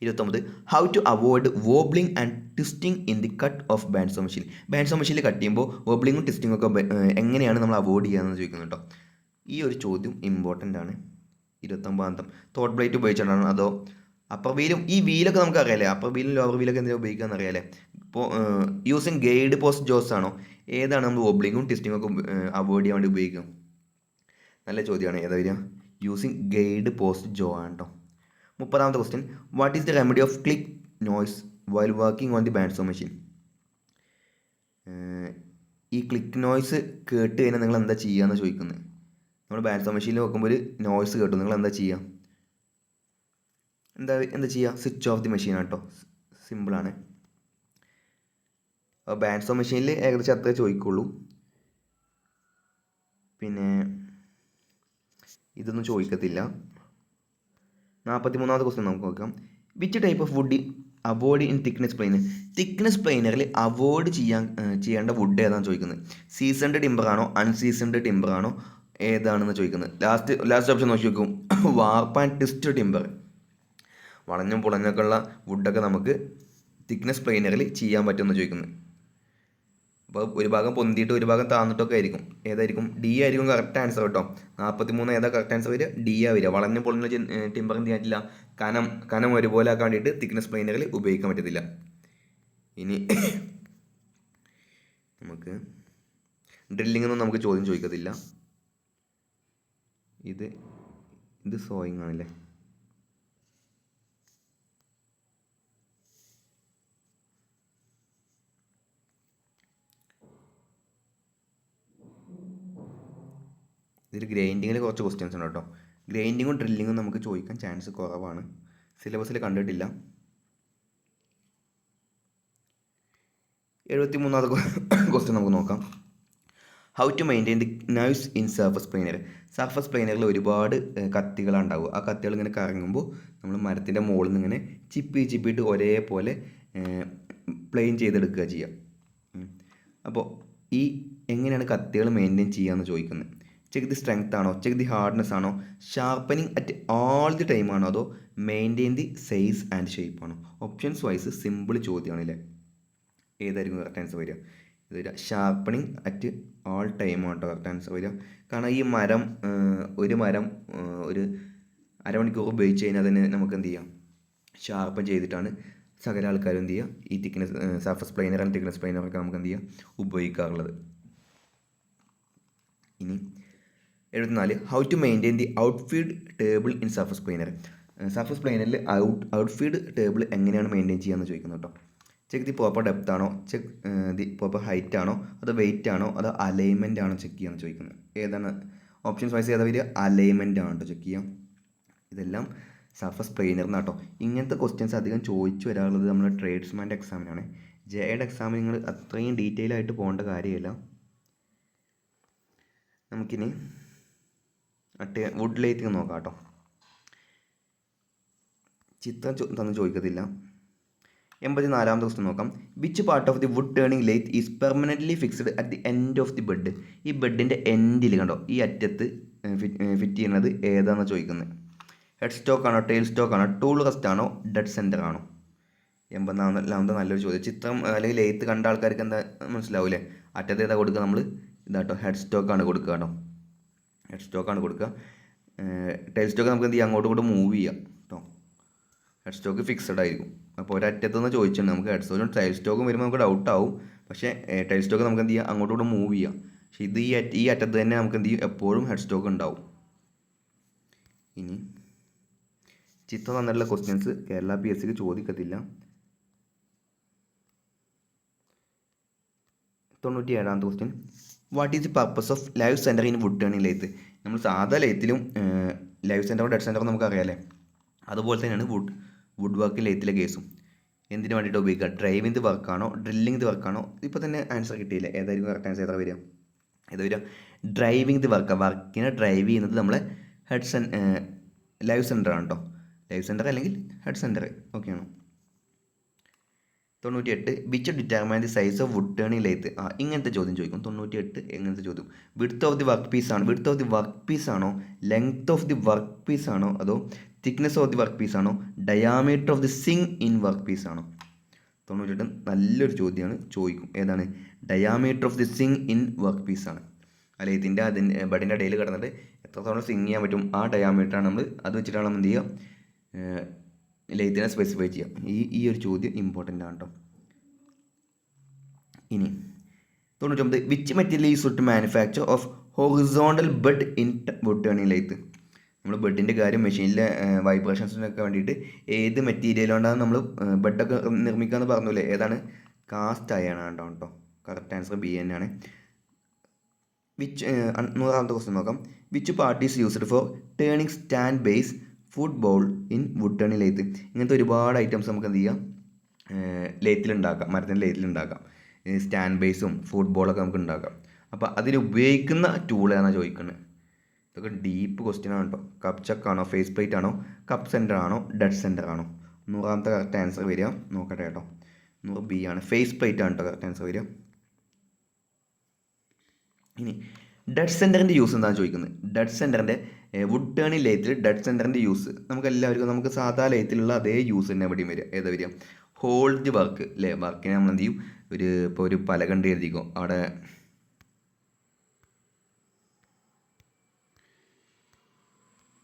Speaker 1: 29 how to avoid wobbling and twisting in the cut of band saw machine. Band saw മെഷീനിൽ കട്ട് ചെയ്യുമ്പോൾ വോബ്ലിങ്ങും ട്വിസ്റ്റിംഗ് ഒക്കെ എങ്ങനെയാണ് നമ്മൾ അവോയ്ഡ് ചെയ്യാമെന്ന് ചോദിക്കുന്നത് കേട്ടോ. ഈ ഒരു ചോദ്യം ഇമ്പോർട്ടൻ്റ് ആണ്. 29 തോട്ട് ബ്ലേഡ് ഉപയോഗിച്ചിട്ടാണ് അതോ അപ്പർ വീലും? ഈ വീലൊക്കെ നമുക്ക് അറിയാലേ, അപ്പർ വീലും ലോവർ വീലൊക്കെ എന്തിനാണ് ഉപയോഗിക്കാമെന്ന് അറിയാലേ. ഇപ്പോൾ യൂസിങ് ഗൈഡ് പോസ്റ്റ് ജോസ് ആണോ, ഏതാണ് നമ്മൾ വോബ്ലിങ്ങും ട്വിസ്റ്റിംഗ് ഒക്കെ അവോയ്ഡ് ചെയ്യാൻ വേണ്ടി ഉപയോഗിക്കുക? നല്ല ചോദ്യമാണ്. ഏതാ വരിക? യൂസിങ് ഗൈഡ് പോസ്റ്റ് ജോ ആണ് കേട്ടോ. 30ാമത്തെ question, what is the remedy of click noise while working on the band saw machine? ഈ ക്ലിക്ക് നോയ്സ് കേട്ട് കഴിഞ്ഞാൽ നിങ്ങൾ എന്താ ചെയ്യുകയെന്ന് ചോദിക്കുന്നത്. നമ്മൾ ബാൻഡ് സോ മെഷീനിൽ നോക്കുമ്പോൾ ഒരു നോയ്സ് കേട്ടു, നിങ്ങൾ എന്താ ചെയ്യുക? എന്താ ചെയ്യുക? സ്വിച്ച് ഓഫ് ദി മെഷീൻ ആണ് കേട്ടോ. സിമ്പിളാണ്. അപ്പോൾ ബാൻഡ് സോ മെഷീനിൽ ഏകദേശം അത്രേ ചോദിക്കുള്ളൂ. പിന്നെ ഇതൊന്നും ചോദിക്കത്തില്ല. 43ാമത്തെ ക്വസ്റ്റ്യൻ നമുക്ക് നോക്കാം. Which type of wood avoid in thickness planer? Thickness പ്ലെയിനറിൽ അവോയ്ഡ് ചെയ്യേണ്ട വുഡ് ഏതാണെന്ന് ചോദിക്കുന്നത്. സീസൺഡ് ടിമ്പർ ആണോ, അൺസീസൺഡ് ടിമ്പർ ആണോ, ഏതാണെന്ന് ചോദിക്കുന്നത്. ലാസ്റ്റ് ഓപ്ഷൻ നോക്കി നോക്കും. വാർപ്പ് ആൻഡ് ട്വിസ്റ്റ് ടിമ്പർ. വളഞ്ഞും പുളഞ്ഞൊക്കെ ഉള്ള വുഡൊക്കെ നമുക്ക് തിക്നെസ് പ്ലെയിനറിൽ ചെയ്യാൻ പറ്റുമെന്ന് ചോദിക്കുന്നത്. അപ്പോൾ ഒരു ഭാഗം പൊന്തിയിട്ട് ഒരു ഭാഗം താന്നിട്ടൊക്കെ ആയിരിക്കും. ഏതായിരിക്കും? ഡി ആയിരിക്കും കറക്റ്റ് ആൻസർ കേട്ടോ. 43 ഏതാ കറക്റ്റ് ആൻസർ വരിക? ഡി ആ വരിക. വളഞ്ഞ പൊളഞ്ഞ ടിമ്പർ എന്ത് ചെയ്യാൻ പറ്റില്ല, കനം ഒരുപോലെ ആക്കാൻ വേണ്ടിയിട്ട് തിക്നെസ് പ്ലെയിനറിൽ ഉപയോഗിക്കാൻ പറ്റത്തില്ല. ഇനി നമുക്ക് ഡ്രില്ലിംഗ് ഒന്നും നമുക്ക് ചോദ്യം ചോദിക്കത്തില്ല. ഇത് സോയിങ് ആണല്ലേ. ഇതിൽ ഗ്രൈൻഡിങ്ങിൽ കുറച്ച് ക്വസ്റ്റ്യൻസ് ഉണ്ട് കേട്ടോ. ഗ്രൈൻഡിങ്ങും ഡ്രില്ലിങ്ങും നമുക്ക് ചോദിക്കാൻ ചാൻസ് കുറവാണ്, സിലബസിൽ കണ്ടിട്ടില്ല. 73ാമത്തെ ക്വസ്റ്റ്യൻ നമുക്ക് നോക്കാം. How to maintain the knives in surface planer. Surface പ്ലെയിനറിൽ ഒരുപാട് കത്തികളാണ് ഉണ്ടാവുക. ആ കത്തികൾ ഇങ്ങനെ കറങ്ങുമ്പോൾ നമ്മൾ മരത്തിൻ്റെ മുകളിൽ നിന്ന് ഇങ്ങനെ ചിപ്പിയിട്ട് ഒരേപോലെ പ്ലെയിൻ ചെയ്തെടുക്കുക ചെയ്യുക. അപ്പോൾ ഈ എങ്ങനെയാണ് കത്തികൾ മെയിൻറ്റെയിൻ ചെയ്യുകയെന്ന് ചോദിക്കുന്നത്. ചെക്ക് ദി സ്ട്രെങ്ത് ആണോ, ചെക്ക് ദി ഹാർഡ്നെസ് ആണോ, sharpening at all the time ആണോ, അതോ maintain the size and shape ആണോ? ഓപ്ഷൻസ് വൈസ് സിമ്പിൾ ചോദ്യമാണല്ലേ. ഏതായിരിക്കും കറക്റ്റ് ആൻസർ വരിക? ഇത് വരിക ഷാർപ്പണിങ് അറ്റ് ഓൾ ടൈം ആട്ടോ കറക്റ്റ് ആൻസർ വരിക. കാരണം ഈ ഒരു മരം ഒരു അരമണിക്കൂർ ഉപയോഗിച്ച് കഴിഞ്ഞാൽ തന്നെ നമുക്ക് എന്ത് ചെയ്യാം, ഷാർപ്പൻ ചെയ്തിട്ടാണ് സകല ആൾക്കാരും എന്ത് ചെയ്യുക, ഈ thickness surface planer and thickness പ്ലെയിനറൊക്കെ നമുക്ക് എന്ത് ചെയ്യാം, ഉപയോഗിക്കാറുള്ളത്. ഇനി 74 how to maintain the outfeed table in surface planer. Surface പ്ലെയിനറിൽ ഔട്ട്ഫീഡ് ടേബിൾ എങ്ങനെയാണ് മെയിൻറ്റെയിൻ ചെയ്യാമെന്ന് ചോദിക്കുന്നത് കേട്ടോ. ചെക്ക് ദി പ്രോപ്പർ ഡെപ്ത് ആണോ, ചെക്ക് ദി പ്രോപ്പർ ഹൈറ്റ് ആണോ, അതോ വെയിറ്റ് ആണോ, അതോ അലൈൻമെൻ്റ് ആണോ ചെക്ക് ചെയ്യാമെന്ന് ചോദിക്കുന്നത്. ഏതാണ് ഓപ്ഷൻസ് വൈസ് ഏതാ വരിക? അലൈൻമെൻ്റ് ആണ് കേട്ടോ ചെക്ക് ചെയ്യാം. ഇതെല്ലാം സർഫസ് പ്ലെയിനറിനാട്ടോ. ഇങ്ങനത്തെ ക്വസ്റ്റ്യൻസ് അധികം ചോദിച്ചു വരാറുള്ളത് നമ്മുടെ ട്രേഡ്സ്മാൻ്റെ എക്സാമിനാണ്. ജെയുടെ എക്സാമിന് നിങ്ങൾ അത്രയും ഡീറ്റെയിൽ ആയിട്ട് പോകേണ്ട കാര്യമില്ല. നമുക്കിനി വുഡ് ലൈറ്റിങ് നോക്കാം കേട്ടോ. ചിത്രം തന്ന് ചോദിക്കത്തില്ല. 84ാമത്തെ ക്വസ്റ്റ്യൻ നോക്കാം. Which part of the wood turning lathe is permanently fixed at the end of the bed. ഈ ബെഡിൻ്റെ എൻഡിൽ കണ്ടോ, ഈ അറ്റത്ത് ഫിറ്റ് ചെയ്യുന്നത് ഏതാണെന്ന് ചോദിക്കുന്നത്. ഹെഡ് സ്റ്റോക്ക് ആണോ, ടെയിൽ സ്റ്റോക്ക് ആണോ, ടൂൾ റെസ്റ്റ് ആണോ, ഡെഡ് സെൻറ്റർ ആണോ? 84ാമത്തെ നല്ലൊരു ചോദ്യം. ചിത്രം അല്ലെങ്കിൽ ലെയ്ത്ത് കണ്ട ആൾക്കാർക്ക് എന്താ മനസ്സിലാവൂലേ? അറ്റത്ത് ഏതാ കൊടുക്കുക നമ്മൾ? ഇതാട്ടോ, ഹെഡ് സ്റ്റോക്കാണ് കൊടുക്കുക കേട്ടോ. ഹെഡ് സ്റ്റോക്കാണ് കൊടുക്കുക. ടൈൽ സ്റ്റോക്ക് നമുക്ക് എന്ത് ചെയ്യാം, അങ്ങോട്ടും ഇങ്ങോട്ടും മൂവ് ചെയ്യാം കേട്ടോ. ഹെഡ് സ്റ്റോക്ക് ഫിക്സഡ് ആയിരിക്കും. അപ്പോൾ ഒരറ്റത്ത് നിന്ന് ചോദിച്ചിട്ടുണ്ട്, നമുക്ക് ഹെഡ് സ്റ്റോക്കും ടൈൽ സ്റ്റോക്കും വരുമ്പോൾ നമുക്ക് ഡൗട്ടാവും. പക്ഷേ ടൈൽ സ്റ്റോക്ക് നമുക്ക് എന്ത് ചെയ്യാം, അങ്ങോട്ടും ഇങ്ങോട്ടും മൂവ് ചെയ്യാം. പക്ഷേ ഇത് ഈ അറ്റത്ത് തന്നെ നമുക്ക് എന്ത് ചെയ്യും, എപ്പോഴും ഹെഡ് സ്റ്റോക്ക് ഉണ്ടാവും. ഇനി ചിത്രം തന്നിട്ടുള്ള ക്വസ്റ്റ്യൻസ് കേരള PSCക്ക് ചോദിക്കത്തില്ല. 97ാമത്തെ question, what is the purpose of live centre in wood turning lathe? നമ്മൾ സാധാ ലെയ്ത്തിലും ലൈവ് സെൻറ്ററും ഡെഡ് സെൻറ്ററും നമുക്ക് അറിയാമല്ലേ, അതുപോലെ തന്നെയാണ് വുഡ് വർക്ക് ലെയ്ത്തിലെ കേസും. എന്തിനു വേണ്ടിയിട്ട് ഉപയോഗിക്കുക? ഡ്രൈവിംഗ് ദി വർക്കാണോ, ഡ്രില്ലിംഗ് ദി വർക്കാണോ? ഇപ്പോൾ തന്നെ ആൻസർ കിട്ടിയില്ല. ഏതായിരിക്കും കറക്റ്റ് ആൻസർ? ഏതാ വരിക? ഡ്രൈവിംഗ് ദി വർക്കിനെ ഡ്രൈവ് ചെയ്യുന്നത് നമ്മളെ ലൈവ് സെൻറ്ററാണ് കേട്ടോ. ലൈവ് സെൻറ്റർ അല്ലെങ്കിൽ ഹെഡ് സെൻറ്റർ, ഓക്കെയാണോ? 98, which determine the size of wood turning lathe? ഇങ്ങനത്തെ ചോദ്യം ചോദിക്കും. 98 എങ്ങനത്തെ ചോദ്യം? Width of the work piece ആണോ, length of the work piece ആണോ, അതോ thickness of the work piece ആണോ, diameter of the swing in work piece ആണോ? 98 നല്ലൊരു ചോദ്യമാണ്, ചോദിക്കും. ഏതാണ്? Diameter of the swing in work piece ആണ്. ലെയ്ത്തിൻ്റെ ബഡിൻ്റെ ഇടയിൽ കിടന്നിട്ട് എത്രത്തോളം സിങ് ചെയ്യാൻ പറ്റും, ആ ഡയാമീറ്ററാണ് നമ്മൾ, അത് വെച്ചിട്ടാണ് നമ്മൾ എന്ത് ചെയ്യുക, ലെയ്ത്തിനെ സ്പെസിഫൈ ചെയ്യാം. ഈ ഒരു ചോദ്യം ഇമ്പോർട്ടൻ്റ് ആണ് കേട്ടോ. ഇനി 99, which material is used to manufacture of horizontal bed in wood turning lathe? നമ്മൾ ബെഡിൻ്റെ കാര്യം, മെഷീനിലെ വൈബ്രേഷൻസിനൊക്കെ വേണ്ടിയിട്ട് ഏത് മെറ്റീരിയൽ കൊണ്ടാണ് നമ്മൾ ബെഡൊക്കെ നിർമ്മിക്കാമെന്ന് പറഞ്ഞില്ലേ? ഏതാണ്? കാസ്റ്റ് അയൺ ആണ് കേട്ടോ. കറക്റ്റ് ആൻസർ B തന്നെയാണ്. 100ാമത്തെ ക്വസ്റ്റ്യൻ നോക്കാം. Which part is used for turning stand base food bowl in wood turning lathe? ഇങ്ങനത്തെ ഒരുപാട് ഐറ്റംസ് നമുക്ക് എന്ത് ചെയ്യാം, ലെയ്ത്തിലുണ്ടാക്കാം, മരത്തിൻ്റെ ലെയ്ത്തിലുണ്ടാക്കാം. സ്റ്റാൻഡ് ബേസും ഫുഡ് ബോളൊക്കെ നമുക്ക് ഉണ്ടാക്കാം. അപ്പോൾ അതിന് ഉപയോഗിക്കുന്ന ടൂൾ ഏതാണെന്ന് ചോദിക്കുന്നത്. ഇതൊക്കെ ഡീപ്പ് ക്വസ്റ്റ്യൻ ആണ് കേട്ടോ. കപ്പ് ചക്കാണോ, ഫേസ് പ്ലേറ്റ് ആണോ, കപ്പ് സെൻറ്റർ ആണോ, ഡെഡ് സെൻറ്റർ ആണോ? 100ാമത്തെ കറക്റ്റ് ആൻസർ വരിക, നോക്കട്ടെ കേട്ടോ. 100 B ആണ്, ഫേസ് പ്ലേറ്റ് ആണ് കേട്ടോ കറക്റ്റ് ആൻസർ വരിക. ഇനി ഡെഡ് സെൻറ്ററിൻ്റെ യൂസ് എന്താണെന്ന് ചോദിക്കുന്നത്. ഡെഡ് സെൻറ്ററിൻ്റെ വുഡ് ടേണിംഗ് ലെയ്ത്തിൽ ഡെഡ് സെൻറ്ററിൻ്റെ യൂസ് നമുക്ക് എല്ലാവർക്കും, നമുക്ക് സാധാ ലെയ്ത്തിലുള്ള അതേ യൂസ് തന്നെ എവിടെയും വരിക. ഏതാ വരിക? ഹോൾഡ് ദി വർക്ക് അല്ലേ. വർക്കിനെ നമ്മൾ എന്ത് ചെയ്യും, ഇപ്പോൾ ഒരു പലകണ്ട് എഴുതിക്കോ, അവിടെ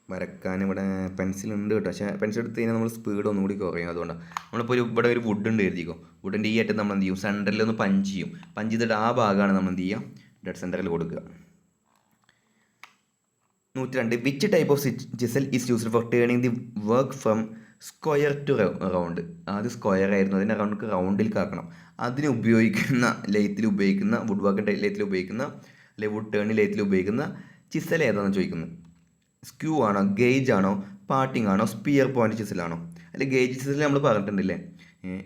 Speaker 1: വരക്കാൻ ഇവിടെ പെൻസിലുണ്ട് കേട്ടോ. പക്ഷേ പെൻസിൽ എടുത്ത് കഴിഞ്ഞാൽ നമ്മൾ സ്പീഡ് ഒന്നും കൂടി കുറയും. അതുകൊണ്ടാണ് നമ്മളിപ്പോൾ ഇവിടെ ഒരു വുഡ് ഉണ്ട് എഴുതിക്കോ. വുഡിൻ്റെ ഈ അറ്റത്ത് നമ്മൾ എന്ത് ചെയ്യും, സെൻറ്ററിൽ ഒന്ന് പഞ്ച് ചെയ്യും. പഞ്ച് ചെയ്തിട്ട് ആ ഭാഗമാണ് നമ്മൾ എന്ത് ചെയ്യുക, ഡെഡ് സെൻറ്ററിൽ കൊടുക്കുക. 102, which type of chisel is used for turning the work from square two round? ആദ്യം സ്ക്വയർ ആയിരുന്നു, അതിനെ റൗണ്ടിലേക്ക് ആക്കണം. അതിന് ഉപയോഗിക്കുന്ന വുഡ് വർക്ക് ലെയ്ത്തിൽ ഉപയോഗിക്കുന്ന അല്ലെങ്കിൽ വുഡ് ടേണിംഗ് ലെയ്ത്തിൽ ഉപയോഗിക്കുന്ന ചിസൽ ഏതാണെന്ന് ചോദിക്കുന്നത്. സ്ക്യൂ ആണോ, ഗേജ് ആണോ, പാർട്ടിംഗ് ആണോ, സ്പിയർ പോയിന്റ് ചിസലാണോ? അല്ലെങ്കിൽ ഗേജ് ചിസൽ നമ്മൾ പറഞ്ഞിട്ടുണ്ടല്ലേ.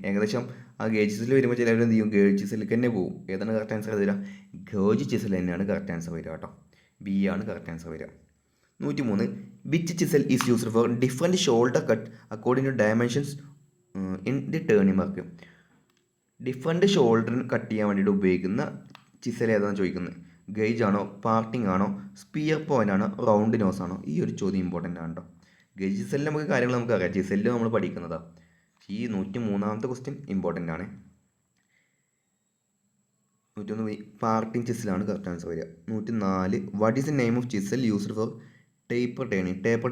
Speaker 1: ഏകദേശം ആ ഗേജ് ചിസൽ വരുമ്പോൾ ചിലവർ എന്ത് ചെയ്യും, ഗേജ് ചിസലിലേക്ക് തന്നെ പോകും. ഏതാണ് കറക്റ്റ് ആൻസർ വരിക? ഗേജ് ചിസൽ തന്നെയാണ് കറക്റ്റ് ആൻസർ വരിക കേട്ടോ. B ആണ് കറക്റ്റ് ആൻസർ വരിക. 103, which chisel is used for different shoulder cut according to dimensions in the turning work? Different ഷോൾഡറിന് കട്ട് ചെയ്യാൻ വേണ്ടിയിട്ട് ഉപയോഗിക്കുന്ന ചിസൽ ഏതാണെന്ന് ചോദിക്കുന്നത്. ഗേജ് ആണോ, പാർട്ടിംഗ് ആണോ, സ്പിയർ പോയിൻ്റ് ആണോ, റൗണ്ട് നോസ് ആണോ? ഈ ഒരു ചോദ്യം ഇമ്പോർട്ടൻ്റ് ആണ് കേട്ടോ. ഗേജ് ചിസലിൽ നമുക്ക് കാര്യങ്ങൾ നമുക്ക് അറിയാം, ചിസലിൽ നമ്മൾ പഠിക്കുന്നതാണ്. ഈ 103ാമത്തെ ക്വസ്റ്റ്യൻ ഇമ്പോർട്ടൻ്റ് ആണ്. 101, പാർട്ടിംഗ് ചിസലാണ് കറക്റ്റ് ആൻസർ വരിക. 104, what is the name of chisel used for taper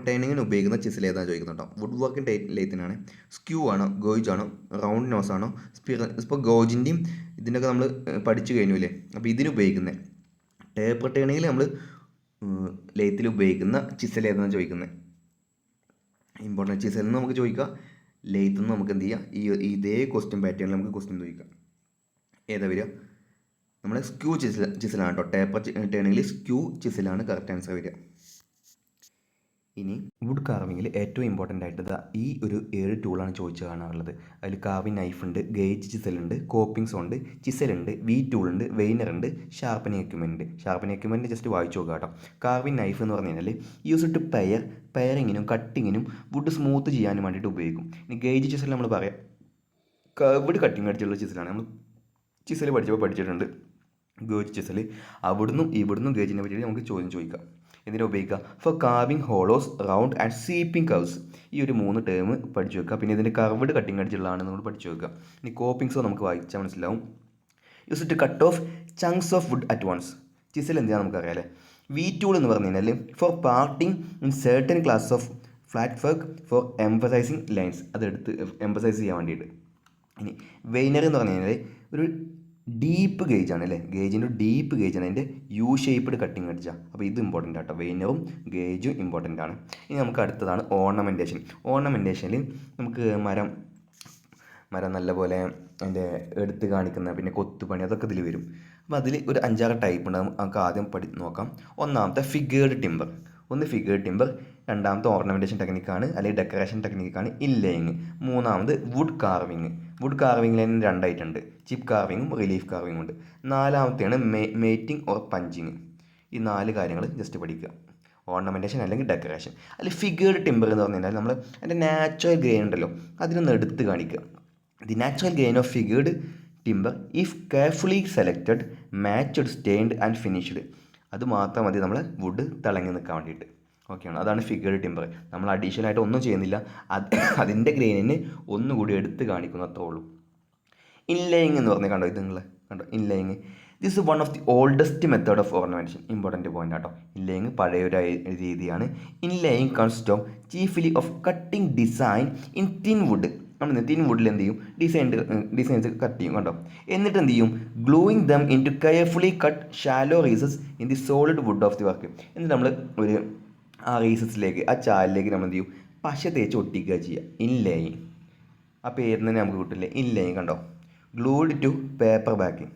Speaker 1: ടേണിങ്ങിന് ഉപയോഗിക്കുന്ന ചിസൽ ഏതാണെന്ന് ചോദിക്കുന്നുണ്ടോ. വുഡ് വർക്കിംഗ് ലെയ്ത്തിനാണ്. സ്ക്യൂ ആണോ, ഗോജ് ആണോ, റൗണ്ട് നോസ് ആണോ, സ്പിയർ? ഇപ്പോൾ ഗോജിൻ്റെയും ഇതിൻ്റെയൊക്കെ നമ്മൾ പഠിച്ചു കഴിഞ്ഞു അല്ലേ. അപ്പോൾ ഇതിന് ഉപയോഗിക്കുന്നത് ടേപ്പർ ടേണിങ്ങിൽ നമ്മൾ ലെയ്ത്തിൽ ഉപയോഗിക്കുന്ന ചിസൽ ഏതാണെന്ന് ചോദിക്കുന്നത്. ഇമ്പോർട്ടൻറ്റ് ചിസലിൽ നിന്ന് നമുക്ക് ചോദിക്കാം, ലെയ്ത്തിൽ നിന്ന് നമുക്ക് എന്ത് ചെയ്യാം, ഇതേ ക്വസ്റ്റ്യൻ പാറ്റേണിൽ നമുക്ക് ക്വസ്റ്റ്യൻ ചോദിക്കാം. ഏതാ വരിക? നമ്മുടെ സ്ക്യൂ ചിസലാണ് കേട്ടോ. ടേപ്പർ ടേണിങ്ങിൽ സ്ക്യൂ ചിസലാണ് കറക്റ്റ് ആൻസർ വരിക. ഇനി വുഡ് കാർവിങ്ങിൽ ഏറ്റവും ഇമ്പോർട്ടൻ്റ് ആയിട്ട് ഈ ഒരു 7 ടൂളാണ് ചോദിച്ചു കാണാറുള്ളത്. അതിൽ കാർവിംഗ് നൈഫ് ഉണ്ട്, ഗേജ് ചിസലുണ്ട്, കോപ്പിംഗ് സോണ്ട്, ചിസലുണ്ട്, വി ടൂളുണ്ട്, വെയിനർ ഉണ്ട്, ഷാർപ്പനിങ് എക്യുപ്മെൻറ്റ് ജസ്റ്റ് വായിച്ചു നോക്കുക കേട്ടോ. കാർവിംഗ് നൈഫ് എന്ന് പറഞ്ഞു കഴിഞ്ഞാൽ യൂസ് ടു പെയറിങ്ങിനും കട്ടിങ്ങിനും വുഡ് സ്മൂത്ത് ചെയ്യാനും വേണ്ടിയിട്ട് ഉപയോഗിക്കും. ഇനി ഗേജ് ചിസൽ നമ്മൾ പറയാം, കർവ്ഡ് കട്ടിങ് അടിച്ചുള്ള ചിസലാണ്. നമ്മൾ ചിസൽ പഠിച്ചിട്ടുണ്ട്. ഗേജ് ചിസൽ അവിടുന്നും ഇവിടുന്നും ഗേജിനെ പറ്റിയിട്ട് നമുക്ക് ചോദ്യം ചോദിക്കാം. എന്തിനാ ഉപയോഗിക്കുക? For carving hollows, round and sweeping curves. ഈ ഒരു 3 ടേം പഠിച്ചു വെക്കുക. പിന്നെ ഇതിൻ്റെ കർവ്ഡ് കട്ടിങ് എഡ്ജുള്ളതാണ് നമ്മൾ പഠിച്ചു വെക്കുക. ഇനി കോപ്പിംഗ്സോ നമുക്ക് വായിച്ചാൽ മനസ്സിലാവും. Use to cut off chunks of wood at once. Chisel എന്തിനാണ് നമുക്കറിയാം അല്ലേ. വി ടൂൾ എന്ന് പറഞ്ഞു കഴിഞ്ഞാൽ for parting in certain class of flat work for emphasizing lines, അതെടുത്ത് എംഫസൈസ് ചെയ്യാൻ വേണ്ടിയിട്ട്. ഇനി വെയ്നർ എന്ന് പറഞ്ഞു കഴിഞ്ഞാൽ ഒരു ഡീപ്പ് ഗേജാണ് അല്ലേ, ഗേജിൻ്റെ ഡീപ്പ് ഗേജാണ്, അതിൻ്റെ യു ഷേപ്പ്ഡ് കട്ടിങ് അടിച്ചാൽ. അപ്പോൾ ഇത് ഇമ്പോർട്ടൻ്റ് ആട്ടോ, വെയ്നറും ഗേജും ഇമ്പോർട്ടൻ്റ് ആണ്. ഇനി നമുക്ക് അടുത്തതാണ് ഓർണമെൻറ്റേഷൻ. ഓർണമെൻറ്റേഷനിൽ നമുക്ക് മരം നല്ലപോലെ അതിൻ്റെ എടുത്ത് കാണിക്കുന്ന പിന്നെ കൊത്തുപണി അതൊക്കെ ഇതിൽ വരും. അപ്പോൾ അതിൽ ഒരു 5-6 ടൈപ്പ് ഉണ്ട്. നമുക്ക് ആദ്യം നോക്കാം. ഒന്നാമത്തെ ഫിഗേർഡ് ടിമ്പർ. ഒന്ന് ഫിഗേർഡ് ടിമ്പർ, രണ്ടാമത്തെ ഓർണമെൻറ്റേഷൻ ടെക്നിക്കാണ് അല്ലെങ്കിൽ ഡെക്കറേഷൻ ടെക്നിക്കാണ് ഇല്ലേയിങ്. മൂന്നാമത് വുഡ് കാർവിങ്. വുഡ് കാർവിങ്ങിൽ തന്നെ 2 ആയിട്ടുണ്ട്, ചിപ്പ് കാർവിങ്ങും റിലീഫ് കാർവിങ്ങും ഉണ്ട്. നാലാമത്തെയാണ് മേറ്റിംഗ് ഓർ പഞ്ചിങ്. ഈ 4 കാര്യങ്ങൾ ജസ്റ്റ് പഠിക്കുക. ഓർണമെൻറ്റേഷൻ അല്ലെങ്കിൽ ഡെക്കറേഷൻ. അതിൽ ഫിഗേർഡ് ടിമ്പർ എന്ന് പറഞ്ഞു കഴിഞ്ഞാൽ നമ്മൾ അതിൻ്റെ നാച്ചുറൽ ഗ്രെയിൻ ഉണ്ടല്ലോ അതിനൊന്ന് എടുത്ത് കാണിക്കുക. The natural grain of figured timber if carefully selected, matched, stained and finished. അത് മാത്രം മതി നമ്മൾ വുഡ് തിളങ്ങി നിൽക്കാൻ വേണ്ടിയിട്ട്. ഓക്കെയാണ്, അതാണ് ഫിഗേർഡ് ടിമ്പർ. നമ്മൾ അഡീഷണൽ ആയിട്ട് ഒന്നും ചെയ്യുന്നില്ല, അതിൻ്റെ ഗ്രെയിനിന് ഒന്നുകൂടി എടുത്ത് കാണിക്കുന്നു, അത്രേ ഉള്ളൂ. ഇൻലേയിങ് എന്ന് പറഞ്ഞാൽ കണ്ടോ, ഇത് നിങ്ങൾ കണ്ടോ inlaying. This is one of the oldest method of ornamentation. Important point ആട്ടോ. ഇൻലേയിങ് പഴയൊരു രീതിയാണ്. Inlaying consist of chiefly of cutting design in thin wood. നമ്മൾ തിൻ വുഡിൽ എന്ത് ചെയ്യും, ഡിസൈൻസ് കട്ട് ചെയ്യും കണ്ടോ. എന്നിട്ട് എന്ത് ചെയ്യും, gluing them into carefully cut shallow recess in the solid wood of the work. എന്നിട്ട് നമ്മൾ ഒരു ആ റീസസിലേക്ക്, ആ ചാലിലേക്ക് നമ്മൾ എന്ത് ചെയ്യും, പശ തേച്ച് ഒട്ടിക്കുക ചെയ്യുക. ഇൻലേയിങ്, ആ പേരിൽ തന്നെ നമുക്ക് കിട്ടില്ലേ, ഇൻലേയിങ് കണ്ടോ. Glued to paper backing.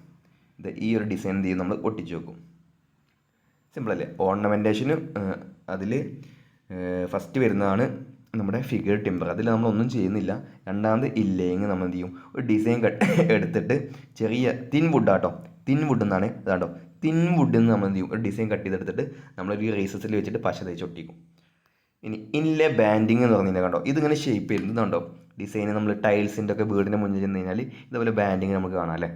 Speaker 1: ഈ ഒരു ഡിസൈൻ എന്ത് ചെയ്യും, നമ്മൾ ഒട്ടിച്ച് വെക്കും. സിമ്പിളല്ലേ. ഓർണമെൻറ്റേഷന് അതിൽ ഫസ്റ്റ് വരുന്നതാണ് നമ്മുടെ ഫിഗർ ടിമ്പർ. അതിൽ നമ്മളൊന്നും ചെയ്യുന്നില്ല. രണ്ടാമത് ഇല്ലേയിങ്, നമ്മൾ എന്ത് ചെയ്യും, ഒരു ഡിസൈൻ എടുത്തിട്ട് ചെറിയ തിൻ വുഡാട്ടോ, തിൻ വുഡ് എന്നാണ് ഇതാട്ടോ, തിൻ വുഡിൽ നിന്ന് നമ്മൾ എന്ത് ചെയ്യും, ഒരു ഡിസൈൻ കട്ട് ചെയ്തെടുത്തിട്ട് നമ്മളൊരു റേസസിൽ വെച്ചിട്ട് പശ തേച്ച് ഒട്ടിക്കും. ഇനി ഇൻലെ ബാൻഡിങ് എന്ന് പറഞ്ഞാൽ കണ്ടോ, ഇതിങ്ങനെ ഷേപ്പ് ചെയ്യുന്നുണ്ടോ ഡിസൈൻ. നമ്മൾ ടൈൽസിൻ്റെ ഒക്കെ വീടിൻ്റെ മുന്നിൽ ചെന്ന് കഴിഞ്ഞാൽ ഇതുപോലെ ബാൻഡിങ് നമുക്ക് കാണാം അല്ലേ.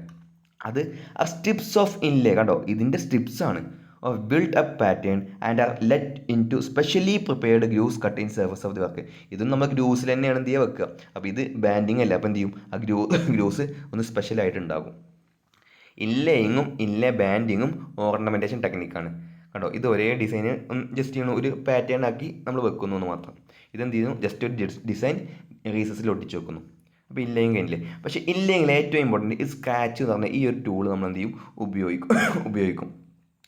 Speaker 1: അത് ആ സ്ട്രിപ്സ് ഓഫ് ഇൻലേ കണ്ടോ, ഇതിൻ്റെ സ്ട്രിപ്സ് ആണ് of build up pattern and are let in to specially prepared grooves cut in surface of the work. ഇതും നമ്മൾ ഗ്രൂസിൽ തന്നെയാണ് എന്ത് ചെയ്യുക വെക്കുക. അപ്പോൾ ഇത് ബാൻഡിങ് അല്ല, അപ്പോൾ എന്ത് ചെയ്യും, ആ ഗ്രൂസ് ഒന്ന് സ്പെഷ്യലായിട്ട് ഉണ്ടാകും. ഇൻലേയിങ്ങും ഇൻലേ ബാൻഡിങ്ങും ഓർണമെൻറ്റേഷൻ ടെക്നിക്കാണ് കണ്ടോ. ഇത് ഒരേ ഡിസൈന് ജസ്റ്റ് ചെയ്യണം, ഒരു പാറ്റേൺ ആക്കി നമ്മൾ വെക്കുന്നു എന്ന് മാത്രം. ഇതെന്ത് ചെയ്യുന്നു, ജസ്റ്റ് ഒരു ഡിസൈൻ റീസസിൽ ഒട്ടിച്ച് വെക്കുന്നു. അപ്പോൾ ഇല്ലേയും കഴിഞ്ഞില്ലേ. പക്ഷേ ഇല്ലെങ്കിൽ ഏറ്റവും ഇമ്പോർട്ടൻറ്റ് ഈ സ്ക്രാച്ച് എന്ന് പറഞ്ഞാൽ ഈ ഒരു ടൂൾ നമ്മൾ എന്ത് ചെയ്യും, ഉപയോഗിക്കും.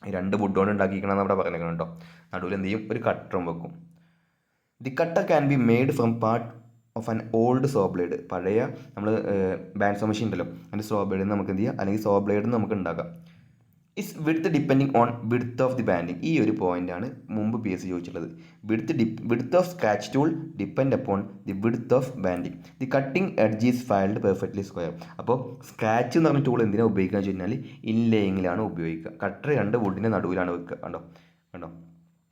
Speaker 1: ഈ 2 വുഡ് കൊണ്ട് ഉണ്ടാക്കിക്കണമെന്ന് അവിടെ പറഞ്ഞേക്കണം കേട്ടോ. നടുവിൽ എന്ത് ചെയ്യും, ഒരു കട്ടറും വെക്കും. The cutter can be made from part of an old so blade. പഴയ നമ്മൾ ബാൻഡ് സോ മെഷീൻ ഉണ്ടല്ലോ, അതിൻ്റെ സോ ബ്ലേഡിൽ നിന്ന് നമുക്ക് എന്ത് ചെയ്യാം, അല്ലെങ്കിൽ സോ ബ്ലേഡിൽ നമുക്ക് ഉണ്ടാക്കാം. Is width depending on width of the banding. ഈ ഒരു പോയിൻ്റാണ് മുമ്പ് PSC ചോദിച്ചിട്ടുള്ളത്. Width of scratch tool depend upon the width of banding. The cutting edge is filed perfectly square. അപ്പോൾ സ്ക്രാച്ച് എന്ന് പറഞ്ഞ ടൂൾ എന്തിനാണ് ഉപയോഗിക്കുക വെച്ച് കഴിഞ്ഞാൽ ഇൻലേയിങ്ങിലാണ് ഉപയോഗിക്കുക. കട്ടർ 2 വുഡിൻ്റെ നടുവിലാണ് വെക്കുക കണ്ടോ.